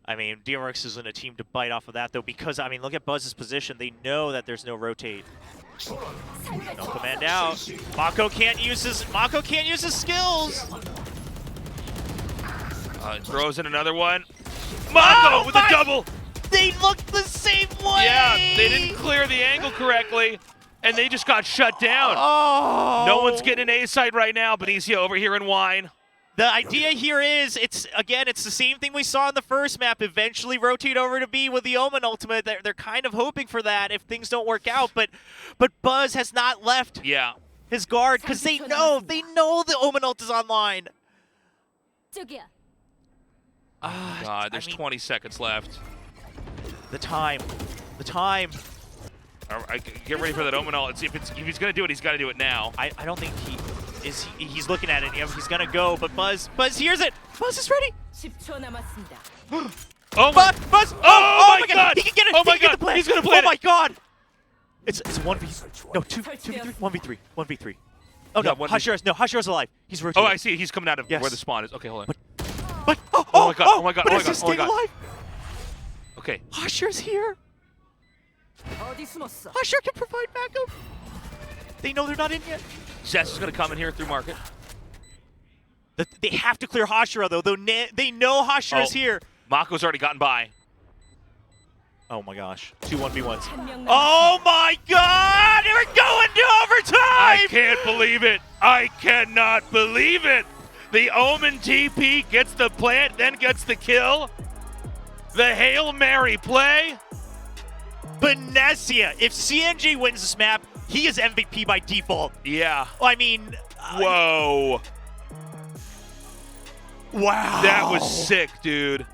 S1: I mean, DRX isn't a team to bite off of that, though, because, I mean, look at Buzz's position. They know that there's no rotate. No command out. Mako can't use his skills.
S2: Throws in another one. Mako with a double.
S1: They looked the same way.
S2: Yeah, they didn't clear the angle correctly, and they just got shut down.
S1: Oh.
S2: No one's getting an A side right now. Benicio over here in wine.
S1: The idea here is, it's the same thing we saw in the first map. Eventually rotate over to B with the Omen ultimate. They're kind of hoping for that if things don't work out. But Buzz has not left his guard because they know the Omen ult is online.
S2: God, there's 20 seconds left.
S1: The time.
S2: All right, get ready for that Omen ult. If he's going to do it, he's got to do it now.
S1: I don't think he's looking at it. He's gonna go, but Buzz hears it. Buzz is ready.
S2: Oh
S1: Buzz! Oh my God! He can get it.
S2: Oh my
S1: God!
S2: He's gonna play it.
S1: Oh my God! It's 1v. No, 2v3. 1v3. Oh no, Hashira's alive. He's rotating.
S2: Oh, I see. He's coming out of where the spawn is. Okay, hold on.
S1: But
S2: oh my God!
S1: But is he staying alive?
S2: Okay.
S1: Hashira's here. Hashira can provide backup. They know they're not in yet.
S2: Zest is going to come in here through market.
S1: They have to clear Hashira, though. They know Hashira's here.
S2: Mako's already gotten by.
S1: Oh, my gosh. 2 1v1s. Oh, my God! We're going to overtime!
S2: I can't believe it. I cannot believe it. The Omen TP gets the plant, then gets the kill. The Hail Mary play.
S1: Benesia. If CNJ wins this map, he is MVP by default.
S2: Yeah.
S1: I mean...
S2: Whoa.
S1: Wow.
S2: That was sick, dude.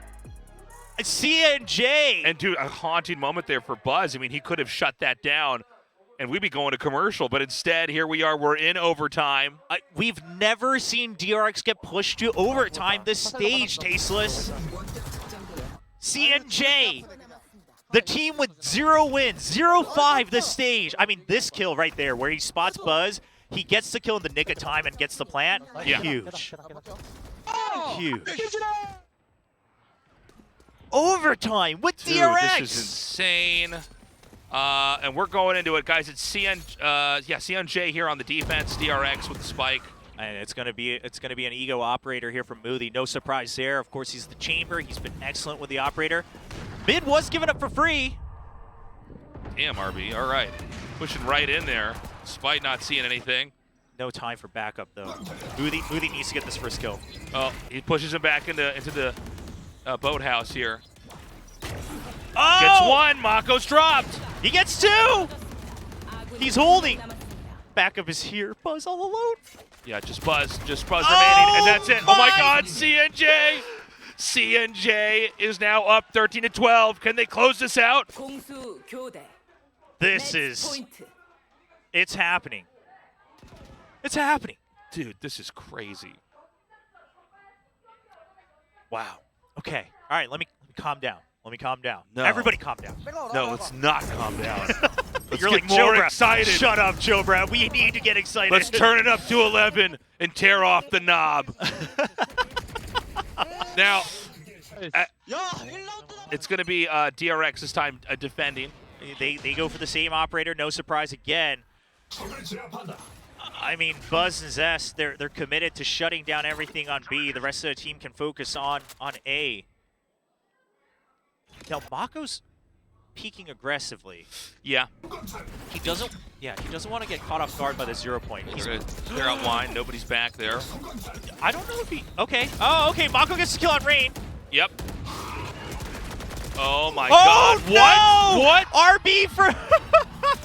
S1: CNJ.
S2: And, dude, a haunting moment there for Buzz. I mean, he could have shut that down, and we'd be going to commercial. But instead, here we are. We're in overtime.
S1: We've never seen DRX get pushed to overtime this stage, Tasteless. CNJ. The team with 0 wins, 0-5 this stage. I mean, this kill right there where he spots Buzz, he gets the kill in the nick of time and gets the plant.
S2: Yeah.
S1: Huge. Huge. Overtime with
S2: Dude,
S1: DRX.
S2: This is insane. And we're going into it, guys. It's CNJ here on the defense, DRX with the spike.
S1: And it's gonna be an ego operator here from Moody. No surprise there. Of course, he's the chamber. He's been excellent with the operator. Mid was given up for free.
S2: Damn, RB. All right. Pushing right in there, despite not seeing anything.
S1: No time for backup, though. Moody needs to get this first kill.
S2: Oh, he pushes him back into the boathouse here.
S1: Oh!
S2: Gets one. Mako's dropped.
S1: He gets 2. He's holding. Backup is here. Buzz all alone.
S2: Yeah, just Buzz remaining, and that's it. Oh my God, CNJ! CNJ is now up 13-12. Can they close this out?
S1: This is... It's happening. It's happening.
S2: Dude, this is crazy.
S1: Wow. Okay. All right, let me calm down. Let me calm down.
S2: No.
S1: Everybody calm down.
S2: No, let's not calm down. Let's
S1: You're
S2: get
S1: like,
S2: more
S1: Joe Brown.
S2: excited.
S1: Shut up, Joe Brown. We need to get excited.
S2: Let's turn it up to 11 and tear off the knob. Now, it's going to be DRX this time defending.
S1: They go for the same operator. No surprise again. I mean, Buzz and Zest, they're committed to shutting down everything on B. The rest of the team can focus on A. Now, Mako's peeking aggressively.
S2: Yeah.
S1: He doesn't want to get caught off guard by the 0 point.
S2: He's going to clear out line. Nobody's back there.
S1: I don't know if he... Okay. Oh, okay. Mako gets the kill on Rain.
S2: Yep. Oh, my
S1: God.
S2: No! What?
S1: RB for...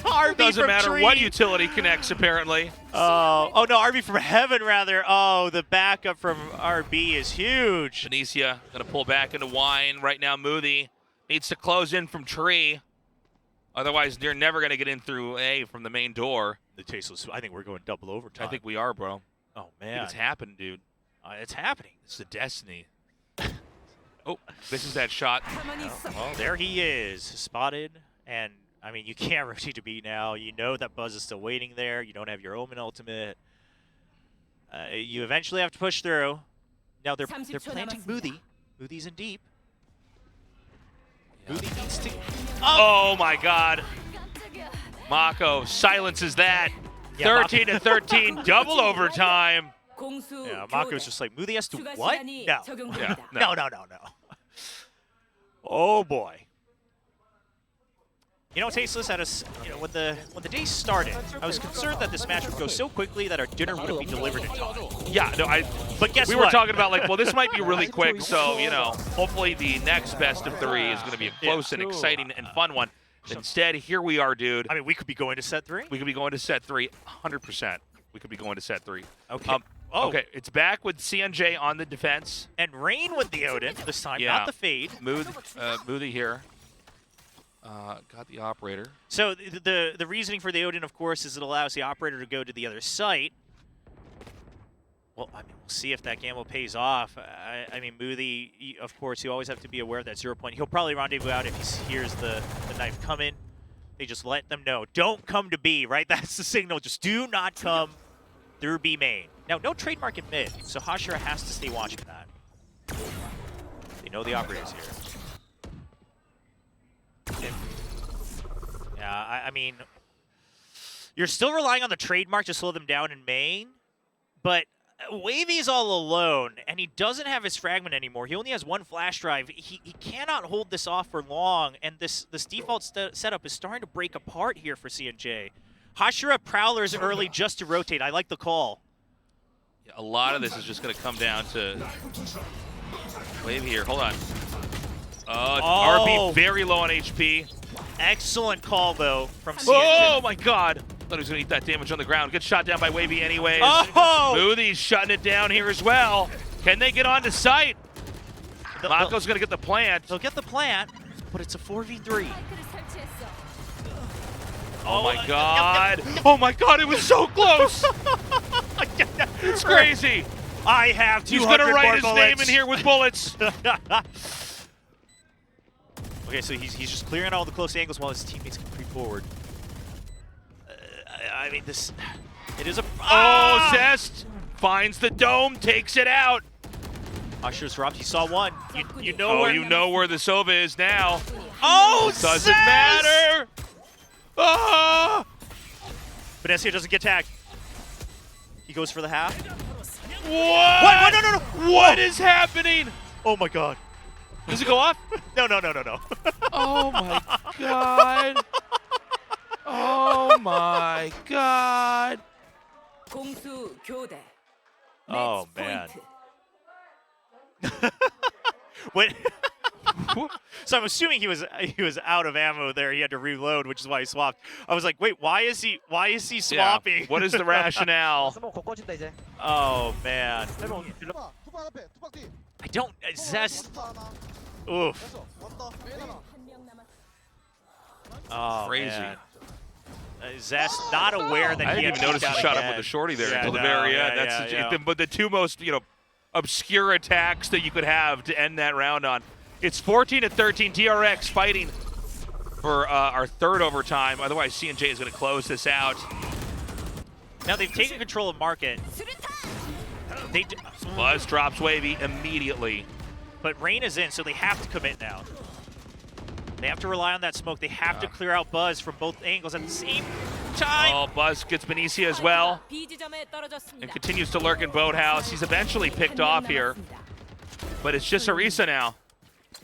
S1: RB
S2: Doesn't
S1: from
S2: matter
S1: Tree.
S2: what utility connects, apparently.
S1: Oh, no. RB from Heaven, rather. Oh, the backup from RB is huge.
S2: Benicia going to pull back into Wine. Right now, Moody needs to close in from Tree. Otherwise, they're never going to get in through A from the main door.
S1: The tasteless. I think we're going double overtime.
S2: I think we are, bro.
S1: Oh,
S2: I
S1: man.
S2: think it's happened, dude.
S1: It's happening.
S2: It's the destiny. Oh, this is that shot.
S1: Well, there he is, spotted. And, I mean, you can't rotate to beat now. You know that Buzz is still waiting there. You don't have your Omen ultimate. You eventually have to push through. Now they're planting Moody. Moody's in deep. Moody needs to...
S2: Oh, my God. Mako silences that.
S1: Yeah,
S2: 13-13, double overtime.
S1: Yeah, Mako's just like, Moody has to what? No.
S2: Yeah,
S1: No. Oh, boy. You know, Tasteless had us. You know, when the day started, I was concerned that this match would go so quickly that our dinner wouldn't be delivered in time.
S2: Yeah, no,
S1: But guess
S2: we
S1: what?
S2: were talking about like, well, this might be really quick, so you know, hopefully the next best of 3 is going to be a close and exciting and fun one. Instead, here we are, dude.
S1: I mean, we could be going to set 3.
S2: We could be going to set 3, 100%. We could be going to set 3.
S1: Okay.
S2: Okay, it's back with CNJ on the defense.
S1: And Rain with the Odin this time,
S2: Yeah.
S1: not the Fade.
S2: Moody here. Got the operator.
S1: So the reasoning for the Odin, of course, is it allows the operator to go to the other site. Well, I mean, we'll see if that gamble pays off. I mean, Moody, of course, you always have to be aware of that 0 point. He'll probably rendezvous out if he hears the knife coming. They just let them know. Don't come to B, right? That's the signal. Just do not come through B main. Now, no trademark in mid, so Hashira has to stay watching that. They know the operator's here. Yeah, I mean, you're still relying on the trademark to slow them down in main, but Wavy's all alone, and he doesn't have his fragment anymore. He only has 1 flash drive. He cannot hold this off for long, and this default setup is starting to break apart here for CNJ. Hashira Prowlers early just to rotate. I like the call.
S2: Yeah, a lot of this is just going to come down to Wavy here. Hold on. RB very low on HP.
S1: Excellent call, though, from CNJ.
S2: Oh, my God. Thought he was going to eat that damage on the ground. Good shot down by Wavy anyways.
S1: Oh!
S2: Moody's shutting it down here as well. Can they get on to site? Mako's going to get the plant.
S1: They'll get the plant, but it's a 4v3.
S2: Oh, my God. Oh, my God. It was so close. It's crazy.
S1: I have 200
S2: He's going to write his
S1: bullets.
S2: name in here with bullets.
S1: Okay, so he's just clearing all the close angles while his teammates can creep forward. I mean, it is a...
S2: Oh, Zest finds the dome, takes it out.
S1: Usher's dropped. He saw one. You know
S2: Oh,
S1: where...
S2: you know where the Sova is now.
S1: Oh,
S2: Doesn't
S1: Zest!
S2: matter. Ah!
S1: Vanessa doesn't get tagged. He goes for the half.
S2: What?
S1: What? No.
S2: What is happening?
S1: Oh, my God.
S2: Does it go off?
S1: No.
S2: Oh, my God. Oh, my God.
S1: Oh, man. When So I'm assuming he was out of ammo there. He had to reload, which is why he swapped. I was like, wait, why is he swapping?
S2: Yeah. What is the rationale?
S3: 스모 곧 꺼진다 이제.
S1: Oh man,
S3: 세모
S4: 투박 앞에 투박 뒤.
S1: I don't. Zest. Oof.
S4: 됐어. 왔다. 빼놔.
S1: Oh
S2: Crazy.
S1: man. Zest not aware that
S2: I
S1: he
S2: didn't even
S1: had
S2: notice he
S1: down
S2: shot
S1: again.
S2: up with the shorty there
S1: Yeah,
S2: until the
S1: no,
S2: very
S1: yeah,
S2: end. That's
S1: yeah.
S2: But the two most obscure attacks that you could have to end that round on. It's 14-13. DRX fighting for our third overtime. Otherwise, CNJ is going to close this out.
S1: Now they've taken control of market.
S2: Buzz drops Wavy immediately.
S1: But Rain is in, so they have to commit now. They have to rely on that smoke. They have to clear out Buzz from both angles at the same time.
S2: Oh, Buzz gets Benicia as well and continues to lurk in Boathouse. He's eventually picked off here, but it's just Arisa now.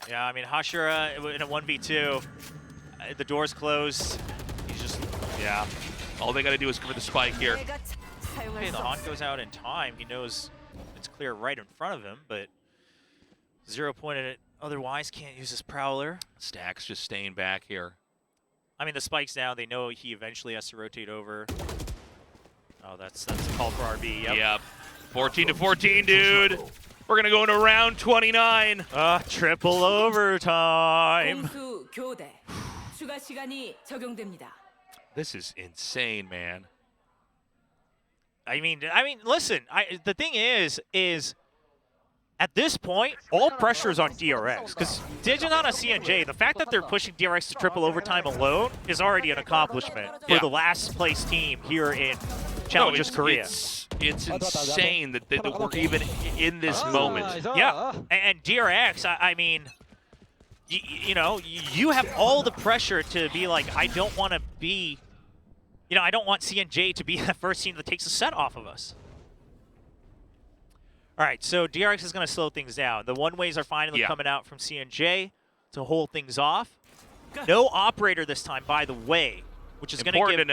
S1: Yeah, I mean, Hashira in a 1v2. The door's closed. He's just, yeah.
S2: All they got to do is cover the spike here.
S1: Okay, the Haunt goes out in time. He knows it's clear right in front of him, but 0 point at it. Otherwise, can't use his Prowler.
S2: Stack's just staying back here.
S1: I mean, the spike's down. They know he eventually has to rotate over. Oh, that's a call for RB.
S2: Yep. 14-14, dude. We're gonna go into round 29.
S1: Triple overtime.
S5: 공수 교대. 추가 시간이 적용됩니다.
S2: This is insane, man.
S1: I mean, listen. The thing is at this point, all pressure is on DRX because Diginon on CNJ. The fact that they're pushing DRX to triple overtime alone is already an accomplishment for the last place team here in Challengers Korea.
S2: It's insane that we're even in this moment.
S1: Yeah, and DRX. I mean, you know, you have all the pressure to be like, I don't want to be. You know, I don't want CNJ to be the first team that takes a set off of us. All right, so DRX is going to slow things down. The one-ways are finally coming out from CNJ to hold things off. No operator this time, by the way, which is going to give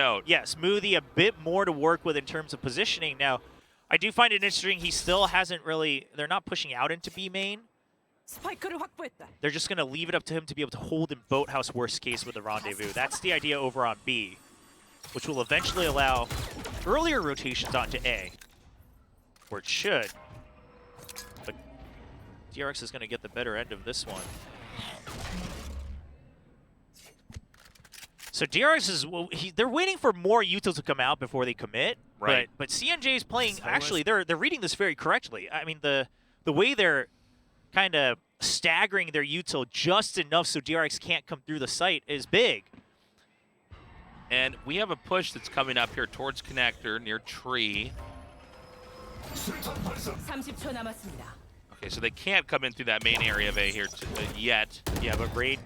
S1: Smoothie a bit more to work with in terms of positioning. Now, I do find it interesting. He still hasn't really. They're not pushing out into B main. They're just going to leave it up to him to be able to hold in Boathouse worst case with the rendezvous. That's the idea over on B, which will eventually allow earlier rotations onto A, or it should. But DRX is going to get the better end of this one. So DRX is, they're waiting for more util to come out before they commit.
S2: Right.
S1: But CNJ is playing, actually, they're reading this very correctly. I mean, the way they're kind of staggering their util just enough so DRX can't come through the site is big.
S2: And we have a push that's coming up here towards connector near tree.
S5: 30초 남았습니다.
S2: Okay, so they can't come in through that main area of A here yet.
S1: Yeah, but Raid.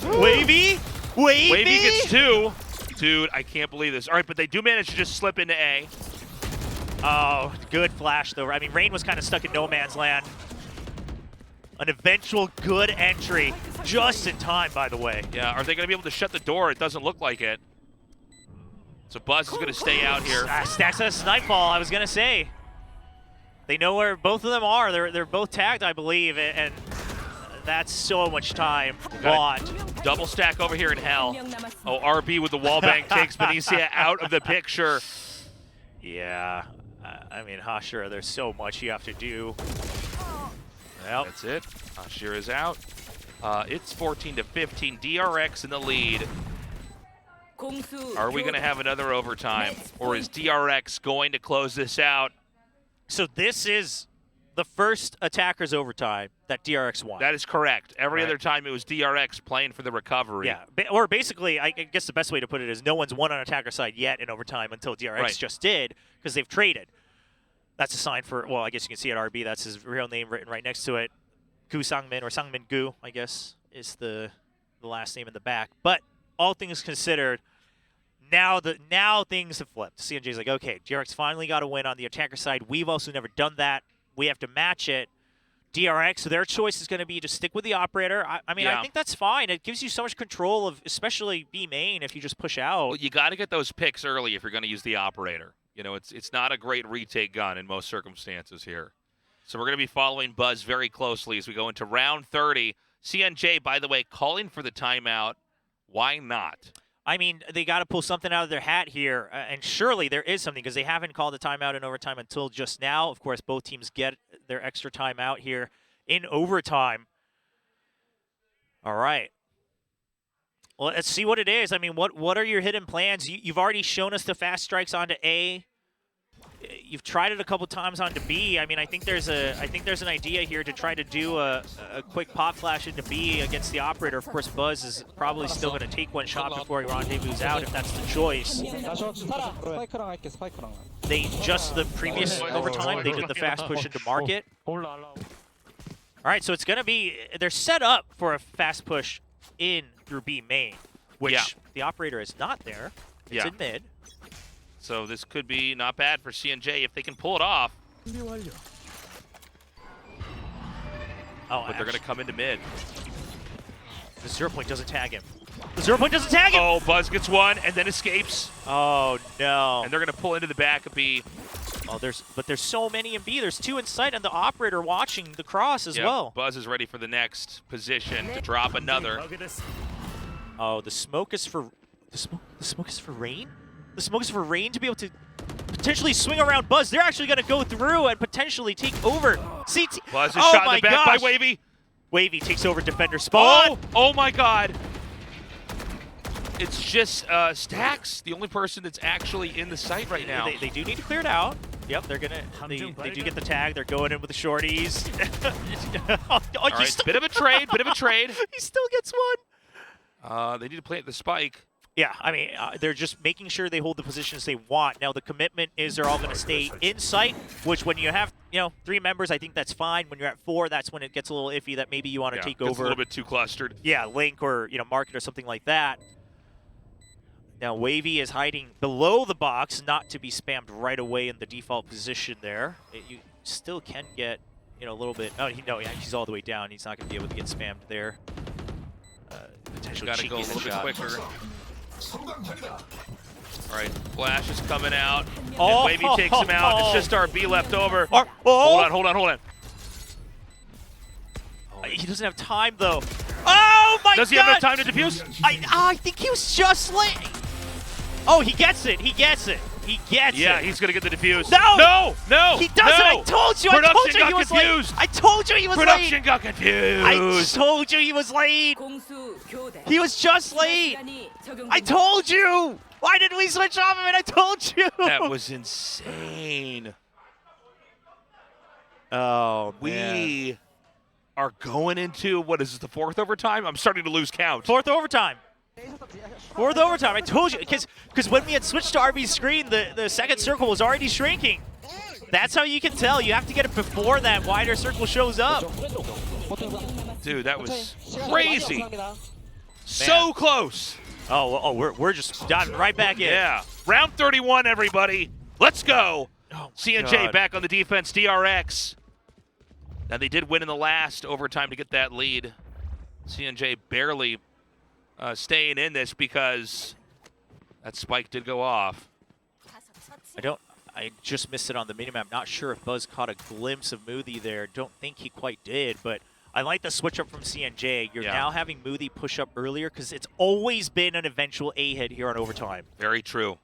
S1: Wavy
S2: gets 2. Dude, I can't believe this. All right, but they do manage to just slip into A.
S1: Oh, good flash, though. I mean, Rain was kind of stuck in no man's land. An eventual good entry, just in time, by the way.
S2: Yeah, are they going to be able to shut the door? It doesn't look like it. So Buzz is going to stay out here.
S1: Stacks has Nightfall, I was going to say. They know where both of them are. They're both tagged, I believe, and that's so much time lost.
S2: Double stack over here in Hell. Oh, RB with the wallbang takes Benicia out of the picture.
S1: Yeah, I mean, Hashira, there's so much you have to do. Well,
S2: that's it. Hashira is out. It's 14-15. DRX in the lead. Are we going to have another overtime, or is DRX going to close this out?
S1: So this is the first attacker's overtime that DRX won.
S2: That is correct. Every other time it was DRX playing for the recovery.
S1: Yeah, or basically, I guess the best way to put it is no one's won on attacker side yet in overtime until DRX just did, because they've traded. That's a sign for, well, I guess you can see at RB, that's his real name written right next to it. Gu Sangmin, or Sangmin Gu, I guess, is the last name in the back. But all things considered, now things have flipped. CNJ's like, okay, DRX finally got a win on the attacker side. We've also never done that. We have to match it. DRX, so their choice is going to be to stick with the operator. I mean, I think that's fine. It gives you so much control of, especially B main, if you just push out.
S2: Well, you got to get those picks early if you're going to use the operator. You know, it's not a great retake gun in most circumstances here. So we're going to be following Buzz very closely as we go into round 30. CNJ, by the way, calling for the timeout. Why not?
S1: I mean, they got to pull something out of their hat here, and surely there is something because they haven't called a timeout in overtime until just now. Of course, both teams get their extra timeout here in overtime. All right. Well, let's see what it is. I mean, what are your hidden plans? You've already shown us the fast strikes onto A. You've tried it a couple times onto B. I mean, I think there's an idea here to try to do a quick pop flash into B against the operator. Of course, Buzz is probably still going to take one shot before he rendezvous out if that's the choice. They just the previous overtime they did the fast push into market. All right, so it's going to be they're set up for a fast push in through B main, which the operator is not there. It's in mid.
S2: So this could be not bad for CNJ if they can pull it off.
S1: Oh,
S2: but they're going to come into mid.
S1: The 0 point doesn't tag him. The 0 point doesn't tag him!
S2: Oh, Buzz gets one and then escapes.
S1: Oh, no.
S2: And they're going to pull into the back of B.
S1: Oh, there's so many in B. There's 2 in sight and the operator watching the cross as well.
S2: Buzz is ready for the next position to drop another.
S1: Oh, the smoke is for the smoke is for Rain? The smoke is for Rain to be able to potentially swing around Buzz. They're actually going to go through and potentially take over CT.
S2: Buzz is shot in the back by Wavy.
S1: Wavy takes over defender spawn.
S2: Oh my God. It's just Stacks, the only person that's actually in the site right now.
S1: They do need to clear it out. Yep, they do get the tag. They're going in with the shorties.
S2: All right, bit of a trade,
S1: He still gets one.
S2: They need to plant the spike.
S1: Yeah, I mean, they're just making sure they hold the positions they want. Now, the commitment is they're all going to stay in sight, which when you have, 3 members, I think that's fine. When you're at 4, that's when it gets a little iffy that maybe you want to take over.
S2: It's a little bit too clustered.
S1: Yeah, Link or, Market or something like that. Now, Wavy is hiding below the box, not to be spammed right away in the default position there. You still can get, a little bit. Oh, he's all the way down. He's not going to be able to get spammed there. Potentially
S2: got to go a little bit
S1: shot.
S2: quicker. All right, Flash is coming out.
S1: Oh,
S2: and Wavy takes him out. It's just our B left over.
S1: Hold
S2: on.
S1: He doesn't have time, though. Oh, my God!
S2: Does he have enough time to defuse?
S1: I think he was just late. Oh, he gets it. He gets it.
S2: Yeah, he's going to get the defuse.
S1: No!
S2: He
S1: doesn't. I told you.
S2: Production got
S1: he was
S2: confused.
S1: late. I told you he was
S2: Production
S1: late.
S2: got confused.
S1: I told you he was late. He was just late. I told you. Why didn't we switch off of it? I told you.
S2: That was insane.
S1: Oh,
S2: man. We are going into, what is this, the 4th overtime? I'm starting to lose count.
S1: 4th overtime. 4th overtime. I told you. Because when we had switched to RB's screen, the second circle was already shrinking. That's how you can tell. You have to get it before that wider circle shows up.
S2: Dude, that was crazy. So close.
S1: Oh, we're just diving right back in.
S2: Yeah. Round 31, everybody. Let's go.
S1: Oh,
S2: CNJ
S1: God.
S2: back on the defense. DRX. Now, they did win in the last overtime to get that lead. CNJ barely staying in this because that spike did go off.
S1: I just missed it on the minimap. Not sure if Buzz caught a glimpse of Moody there. Don't think he quite did, but I like the switch up from CNJ. You're now having Moody push up earlier because it's always been an eventual A hit here on overtime.
S2: Very true.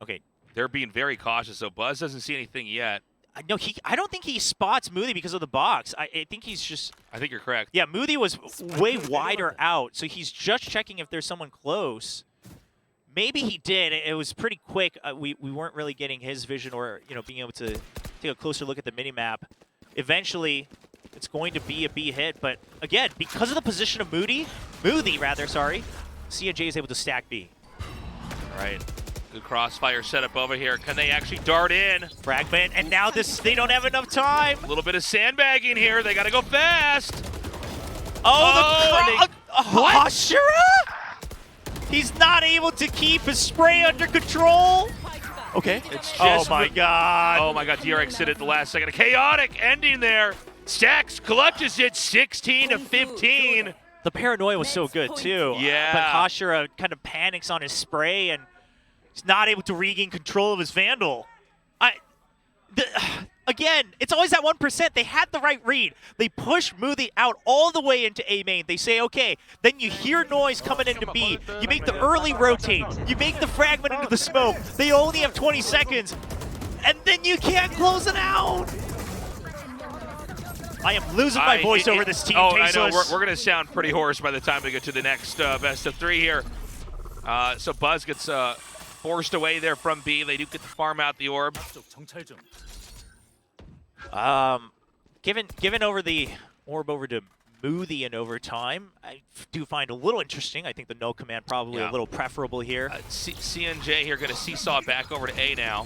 S1: Okay.
S2: They're being very cautious, though. Buzz doesn't see anything yet.
S1: No, I don't think he spots Moody because of the box. I think he's just...
S2: I think you're correct.
S1: Yeah, Moody was way wider out, so he's just checking if there's someone close. Maybe he did. It was pretty quick. We weren't really getting his vision or being able to take a closer look at the minimap. Eventually, it's going to be a B hit, but again, because of the position of Moody, CNJ is able to stack B.
S2: All right. Good crossfire setup over here. Can they actually dart in?
S1: Fragment, and now they don't have enough time.
S2: A little bit of sandbagging here. They got to go fast.
S1: Hashira? He's not able to keep his spray under control. Okay.
S2: It's
S1: Oh
S2: just
S1: my God.
S2: Oh my God, DRX hit it at the last second. A chaotic ending there. Stacks clutches it 16-15.
S1: The paranoia was so good too.
S2: Yeah.
S1: But Hashira kind of panics on his spray and he's not able to regain control of his Vandal. again, it's always that 1%. They had the right read. They push Muthi out all the way into A main. They say, okay, then you hear noise coming into B. You make the early rotate. You make the fragment into the smoke. They only have 20 seconds. And then you can't close it out. I am losing my voice over this team.
S2: Oh, I know.
S1: Tasteless.
S2: We're going to sound pretty hoarse by the time we get to the next best of 3 here. So Buzz gets forced away there from B. They do get to farm out the orb.
S1: Given over the orb over to Muthi in overtime, I do find a little interesting. I think the no command probably a little preferable here.
S2: CNJ here going to seesaw back over to A now.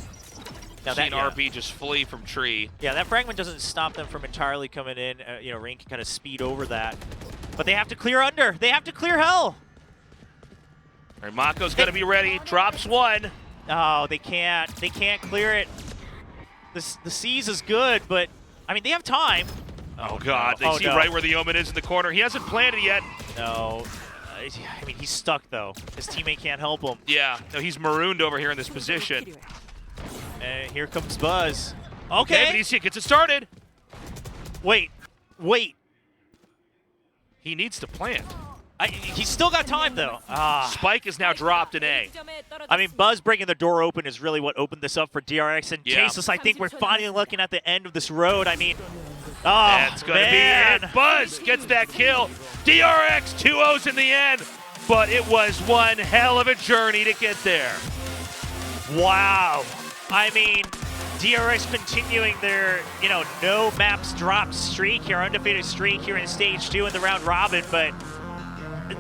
S1: Now
S2: Seen RB just flee from tree.
S1: Yeah, that fragment doesn't stop them from entirely coming in. You know, Rain can kind of speed over that. But they have to clear under. They have to clear hell.
S2: All right, Mako's going to be ready. Drops one.
S1: Oh, they can't. They can't clear it. The C's is good, but, I mean, they have time.
S2: Oh, God. They see right where the Omen is in the corner. He hasn't planted yet.
S1: No. I mean, he's stuck, though. His teammate can't help him.
S2: Yeah. No, he's marooned over here in this position.
S1: And here comes Buzz.
S2: Okay, but he gets it started.
S1: Wait.
S2: He needs to plant.
S1: He's still got time, though.
S2: Spike is now dropped in A.
S1: I mean, Buzz breaking the door open is really what opened this up for DRX. And Tasteless, I think we're finally looking at the end of this road. I mean,
S2: that's going to be it. Buzz gets that kill. DRX 2-0s in the end, but it was one hell of a journey to get there.
S1: Wow. I mean, DRX continuing their, no maps dropped streak here, undefeated streak here in Stage 2 in the round robin, but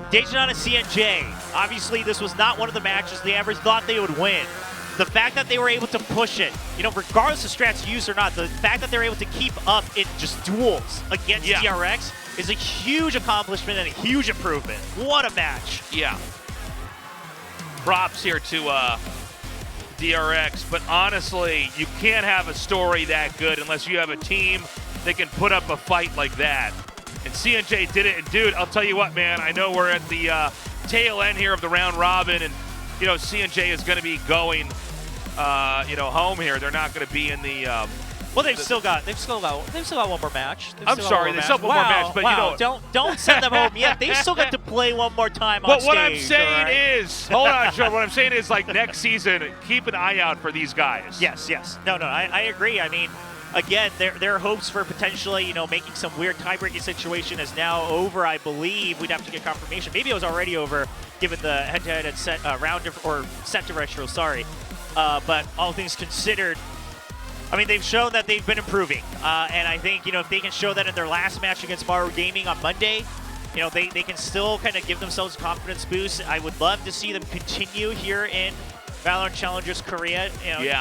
S1: Day1.CNJ, obviously this was not one of the matches they ever thought they would win. The fact that they were able to push it, regardless of strats used or not, the fact that they're able to keep up in just duels against DRX is a huge accomplishment and a huge improvement. What a match.
S2: Yeah. Props here to DRX, but honestly, you can't have a story that good unless you have a team that can put up a fight like that. And CNJ did it, and dude, I'll tell you what, man, I know we're at the tail end here of the round robin, and CNJ is going to be going, home here. They're not going to be in the.
S1: Well, they've still got one more match.
S2: I'm sorry, they still have one more match, but
S1: don't send them home yet. They still get to play one more time on stage.
S2: But what I'm saying is, hold on, Joe. What I'm saying is, like, next season, keep an eye out for these guys.
S1: Yes. No, I agree. I mean, again, their hopes for potentially, making some weird tie-breaking situation is now over. I believe we'd have to get confirmation. Maybe it was already over, given the head-to-head and set set differential. Sorry, but all things considered. I mean, they've shown that they've been improving, and I think, if they can show that in their last match against Maru Gaming on Monday, they can still kind of give themselves a confidence boost. I would love to see them continue here in Valorant Challengers Korea,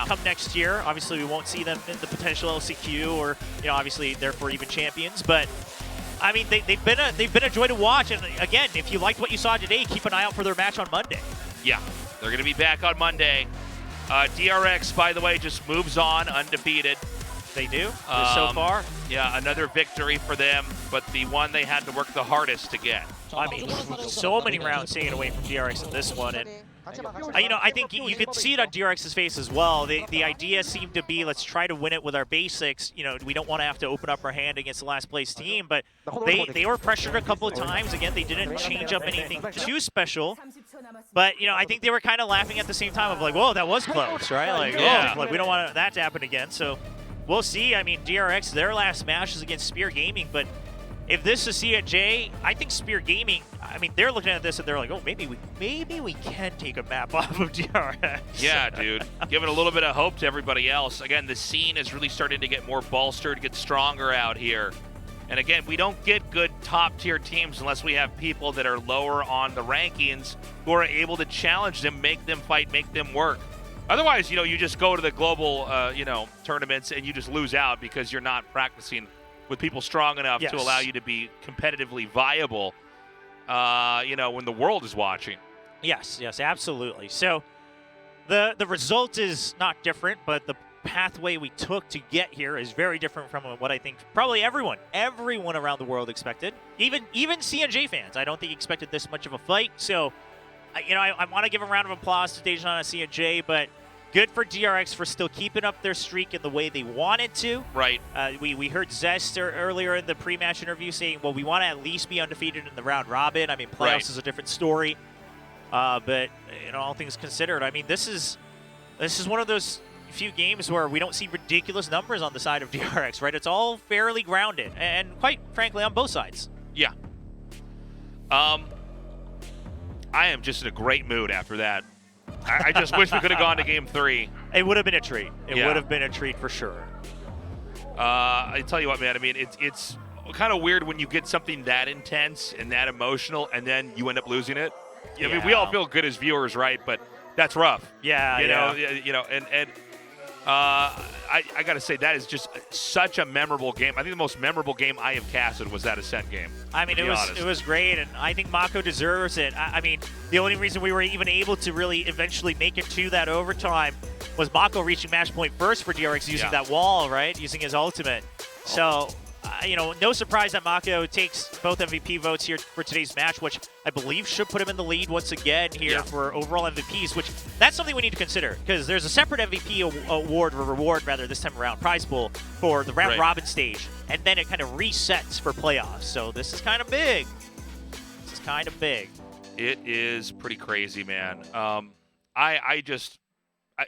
S1: come next year. Obviously, we won't see them in the potential LCQ or, obviously, therefore even champions, but I mean, they've been a joy to watch, and again, if you liked what you saw today, keep an eye out for their match on Monday.
S2: Yeah, they're going to be back on Monday. DRX, by the way, just moves on undefeated.
S1: They do, so far.
S2: Yeah, another victory for them, but the one they had to work the hardest to get.
S1: I mean, so many rounds taken away from DRX in this one, and I think you could see it on DRX's face as well. The idea seemed to be, let's try to win it with our basics. We don't want to have to open up our hand against the last place team, but they were pressured a couple of times. Again, they didn't change up anything too special, but I think they were kind of laughing at the same time of like, whoa, that was close, right? Like, like we don't want that to happen again. So we'll see. I mean, DRX, their last match is against Spear Gaming, but if this is CNJ, I think Spear Gaming, I mean, they're looking at this and they're like, oh, maybe we can take a map off of DRX.
S2: Yeah, dude. Giving a little bit of hope to everybody else. Again, the scene is really starting to get more bolstered, get stronger out here. And again, we don't get good top-tier teams unless we have people that are lower on the rankings who are able to challenge them, make them fight, make them work. Otherwise, you just go to the global, tournaments and you just lose out because you're not practicing with people strong enough to allow you to be competitively viable, when the world is watching.
S1: Yes, absolutely. So the result is not different, but the pathway we took to get here is very different from what I think probably everyone around the world expected. Even CNJ fans, I don't think expected this much of a fight. So, I want to give a round of applause to Day1.CNJ, but good for DRX for still keeping up their streak in the way they wanted to.
S2: Right.
S1: We heard Zest earlier in the pre-match interview saying, well, we want to at least be undefeated in the round robin. I mean, playoffs
S2: Right.
S1: is a different story. But all things considered, I mean, this is one of those few games where we don't see ridiculous numbers on the side of DRX, right? It's all fairly grounded, and quite frankly, on both sides.
S2: Yeah. I am just in a great mood after that. I just wish we could have gone to Game 3.
S1: It would have been a treat. It
S2: Yeah.
S1: would have been a treat for sure.
S2: I tell you what, man. I mean, it's kind of weird when you get something that intense and that emotional, and then you end up losing it. I mean, we all feel good as viewers, right? But that's rough.
S1: Yeah,
S2: You know, and I got to say that is just such a memorable game. I think the most memorable game I have casted was that Ascent game.
S1: I mean, it was great, and I think Mako deserves it. I mean, the only reason we were even able to really eventually make it to that overtime was Mako reaching match point first for DRX using that wall, right? Using his ultimate. So, no surprise that Mako takes both MVP votes here for today's match, which I believe should put him in the lead once again here for overall MVPs, which that's something we need to consider because there's a separate MVP reward this time around, prize pool for the round robin stage, and then it kind of resets for playoffs. So this is kind of big.
S2: It is pretty crazy, man.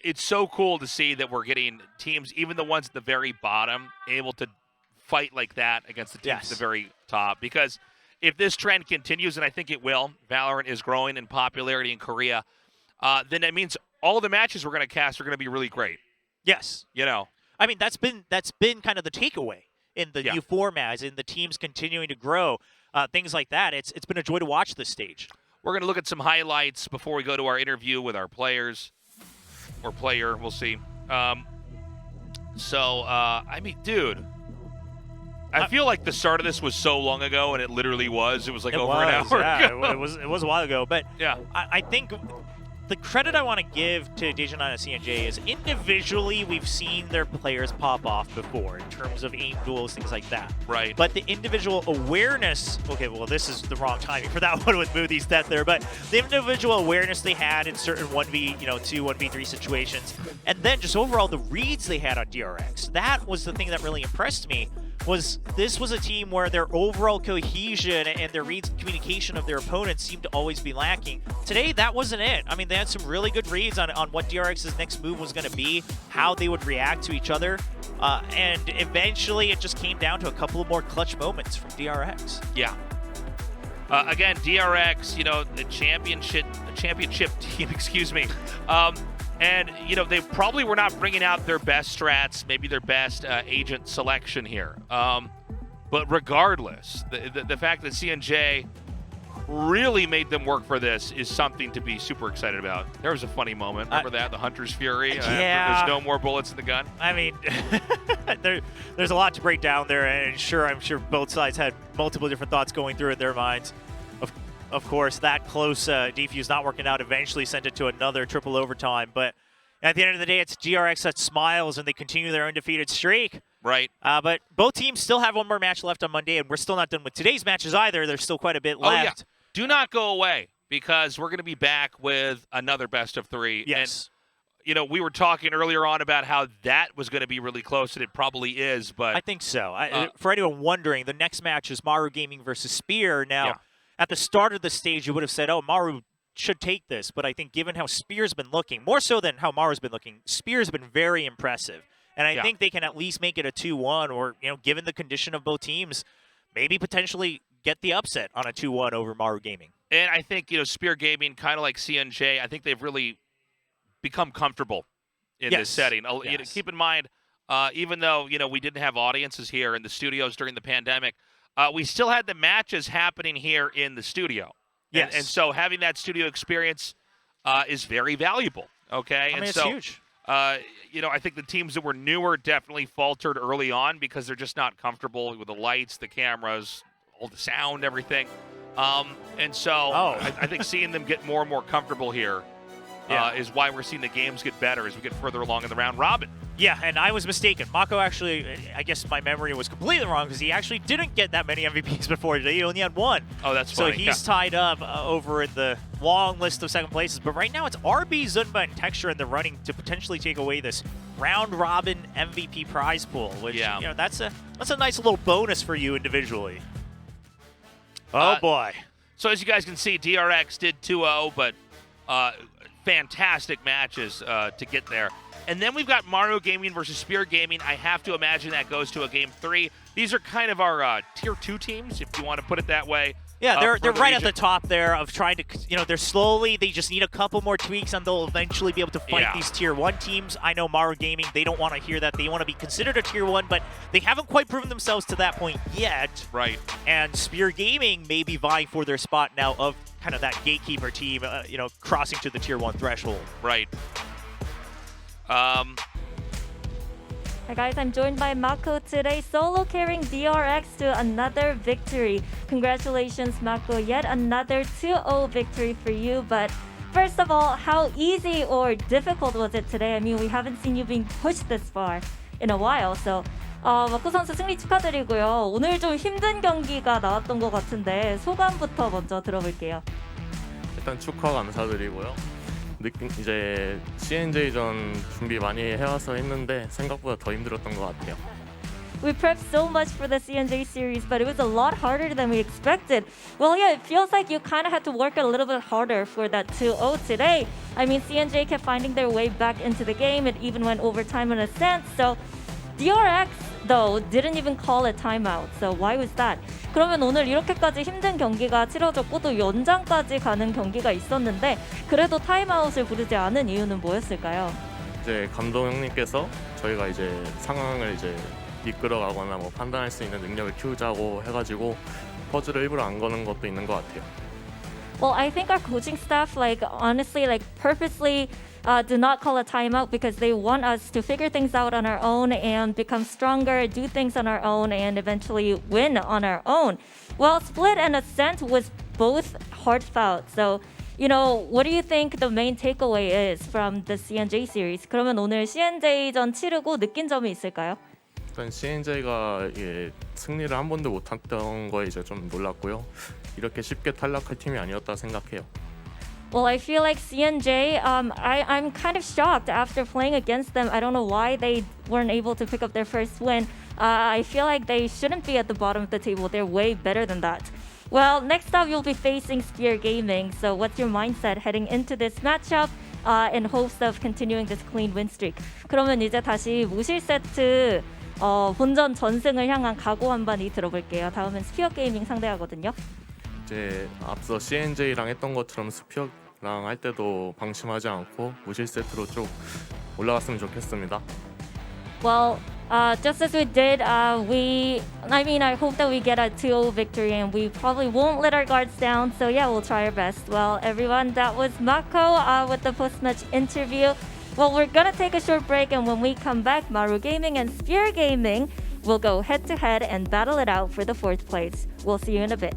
S2: It's so cool to see that we're getting teams, even the ones at the very bottom, able to fight like that against the teams at the very top. Because if this trend continues, and I think it will, Valorant is growing in popularity in Korea, then that means all the matches we're going to cast are going to be really great.
S1: Yes. I mean, that's been kind of the takeaway in the new formats, in the teams continuing to grow, things like that. It's been a joy to watch this stage.
S2: We're going to look at some highlights before we go to our interview with our players. Or player, we'll see. I mean, dude, I feel like the start of this was so long ago, and it literally was. It was like an hour ago.
S1: It was a while ago. But
S2: yeah,
S1: I think the credit I want to give to Day1.CNJ is individually we've seen their players pop off before in terms of aim duels, things like that.
S2: Right.
S1: But the individual awareness, okay, well, this is the wrong timing for that one with Moothy's death there, but the individual awareness they had in certain 1v2, 1v3 situations, and then just overall the reads they had on DRX, that was the thing that really impressed me. This was a team where their overall cohesion and their reads and communication of their opponents seemed to always be lacking. Today, that wasn't it. I mean, they had some really good reads on what DRX's next move was going to be, how they would react to each other, and eventually it just came down to a couple of more clutch moments from DRX.
S2: Yeah. Again, DRX, the championship team, excuse me. And, they probably were not bringing out their best strats, maybe their best agent selection here. But regardless, the fact that CNJ really made them work for this is something to be super excited about. There was a funny moment. Remember that? The Hunter's Fury?
S1: Yeah.
S2: There's no more bullets in the gun.
S1: I mean, there's a lot to break down there, and I'm sure both sides had multiple different thoughts going through in their minds. Of course, that close defuse not working out eventually sent it to another triple overtime. But at the end of the day, it's DRX that smiles, and they continue their undefeated streak.
S2: Right.
S1: But both teams still have one more match left on Monday, and we're still not done with today's matches either. There's still quite a bit left.
S2: Yeah. Do not go away, because we're going to be back with another best of 3.
S1: Yes.
S2: And, we were talking earlier on about how that was going to be really close, and it probably is. But
S1: I think so. For anyone wondering, the next match is Maru Gaming versus Spear. Now, at the start of the stage, you would have said, oh, Maru should take this. But I think given how Spear's been looking, more so than how Maru's been looking, Spear's been very impressive. And I think they can at least make it a 2-1, or, given the condition of both teams, maybe potentially get the upset on a 2-1 over Maru Gaming.
S2: And I think, Spear Gaming, kind of like CNJ, I think they've really become comfortable in this setting. Keep in mind, even though, we didn't have audiences here in the studios during the pandemic, we still had the matches happening here in the studio.
S1: Yes.
S2: And so having that studio experience is very valuable, okay?
S1: I mean, it's huge.
S2: I think the teams that were newer definitely faltered early on because they're just not comfortable with the lights, the cameras, all the sound, everything. I think seeing them get more and more comfortable here
S1: Yeah.
S2: is why we're seeing the games get better as we get further along in the round robin.
S1: Yeah, and I was mistaken. Mako actually, I guess my memory was completely wrong because he actually didn't get that many MVPs before today. He only had one.
S2: Oh, that's
S1: so
S2: funny.
S1: he's tied up over in the long list of second places. But right now it's RB, Zunba, and Texture in the running to potentially take away this round robin MVP prize pool, which
S2: Yeah.
S1: you know that's a nice little bonus for you individually. Oh boy.
S2: So as you guys can see, DRX did 2-0, but fantastic matches to get there. And then we've got Mario Gaming versus Spear Gaming. I have to imagine that goes to a Game 3. These are kind of our Tier 2 teams, if you want to put it that way.
S1: Yeah, they're
S2: for the
S1: right at
S2: region.
S1: the top there of trying to, you know, they just need a couple more tweaks and they'll eventually be able to fight
S2: Yeah.
S1: these Tier 1 teams. I know Mario Gaming, they don't want to hear that. They want to be considered a Tier 1, but they haven't quite proven themselves to that point yet.
S2: Right.
S1: And Spear Gaming may be vying for their spot now of kind of that gatekeeper team, you know, crossing to the Tier 1 threshold.
S2: Right.
S3: Hi guys, I'm joined by Mako today, solo carrying DRX to another victory. Congratulations, Mako, yet another 2-0 victory for you. But first of all, how easy or difficult was it today? I mean, we haven't seen you being pushed this far in a while. So, 마코 선수 승리 축하드리고요. 오늘 좀 힘든 경기가 나왔던 것 같은데 소감부터 먼저 들어볼게요.
S6: 일단 축하 감사드리고요. 이제 CNJ전 준비 많이 해와서 했는데 생각보다 더 힘들었던 것 같아요.
S3: We prepped so much for the CNJ series, but it was a lot harder than we expected. Well, yeah, it feels like you kind of had to work a little bit harder for that 2-0 today. I mean, CNJ kept finding their way back into the game. It even went overtime in a sense. So DRX, though, didn't even call a timeout. So why was that? 그러면 오늘 이렇게까지 힘든 경기가 치러졌고 또 연장까지 가는 경기가 있었는데 그래도 타임아웃을 부르지 않은 이유는 뭐였을까요?
S6: 이제 감독 형님께서 저희가 이제 상황을 이제 이끌어가거나 뭐 판단할 수 있는 능력을 키우자고 해가지고 퍼즐을 일부러 안 거는 것도 있는 것 같아요.
S3: Well, I think our coaching staff, honestly, purposely do not call a timeout because they want us to figure things out on our own and become stronger, do things on our own, and eventually win on our own. Well, Split and Ascent was both heartfelt. So, you know, what do you think the main takeaway is from the CNJ series? 그러면 오늘 CNJ전 치르고 느낀 점이 있을까요?
S6: 일단 CNJ가 승리를 한 번도 못했던 거에 이제 좀 놀랐고요. 이렇게 쉽게 탈락할 팀이 아니었다 생각해요.
S3: Well, I feel like CNJ, I'm kind of shocked after playing against them. I don't know why they weren't able to pick up their first win. I feel like they shouldn't be at the bottom of the table. They're way better than that. Well, next up, you'll be facing Spear Gaming. So what's your mindset heading into this matchup in hopes of continuing this clean win streak? 그러면 이제 다시 무실 세트 본전 전승을 향한 각오 한마디 들어볼게요. 다음은 스피어 게이밍 상대하거든요.
S6: 이제 앞서 CNJ랑 했던 것처럼 스피어랑 할 때도 방심하지 않고 무실 세트로 쭉 올라갔으면 좋겠습니다.
S3: Well, just as we did, I hope that we get a 2-0 victory and we probably won't let our guards down. So yeah, we'll try our best. Well, everyone, that was Mako with the post-match interview. Well, we're gonna take a short break, and when we come back, Maru Gaming and Spear Gaming will go head-to-head and battle it out for the 4th place. We'll see you in a bit.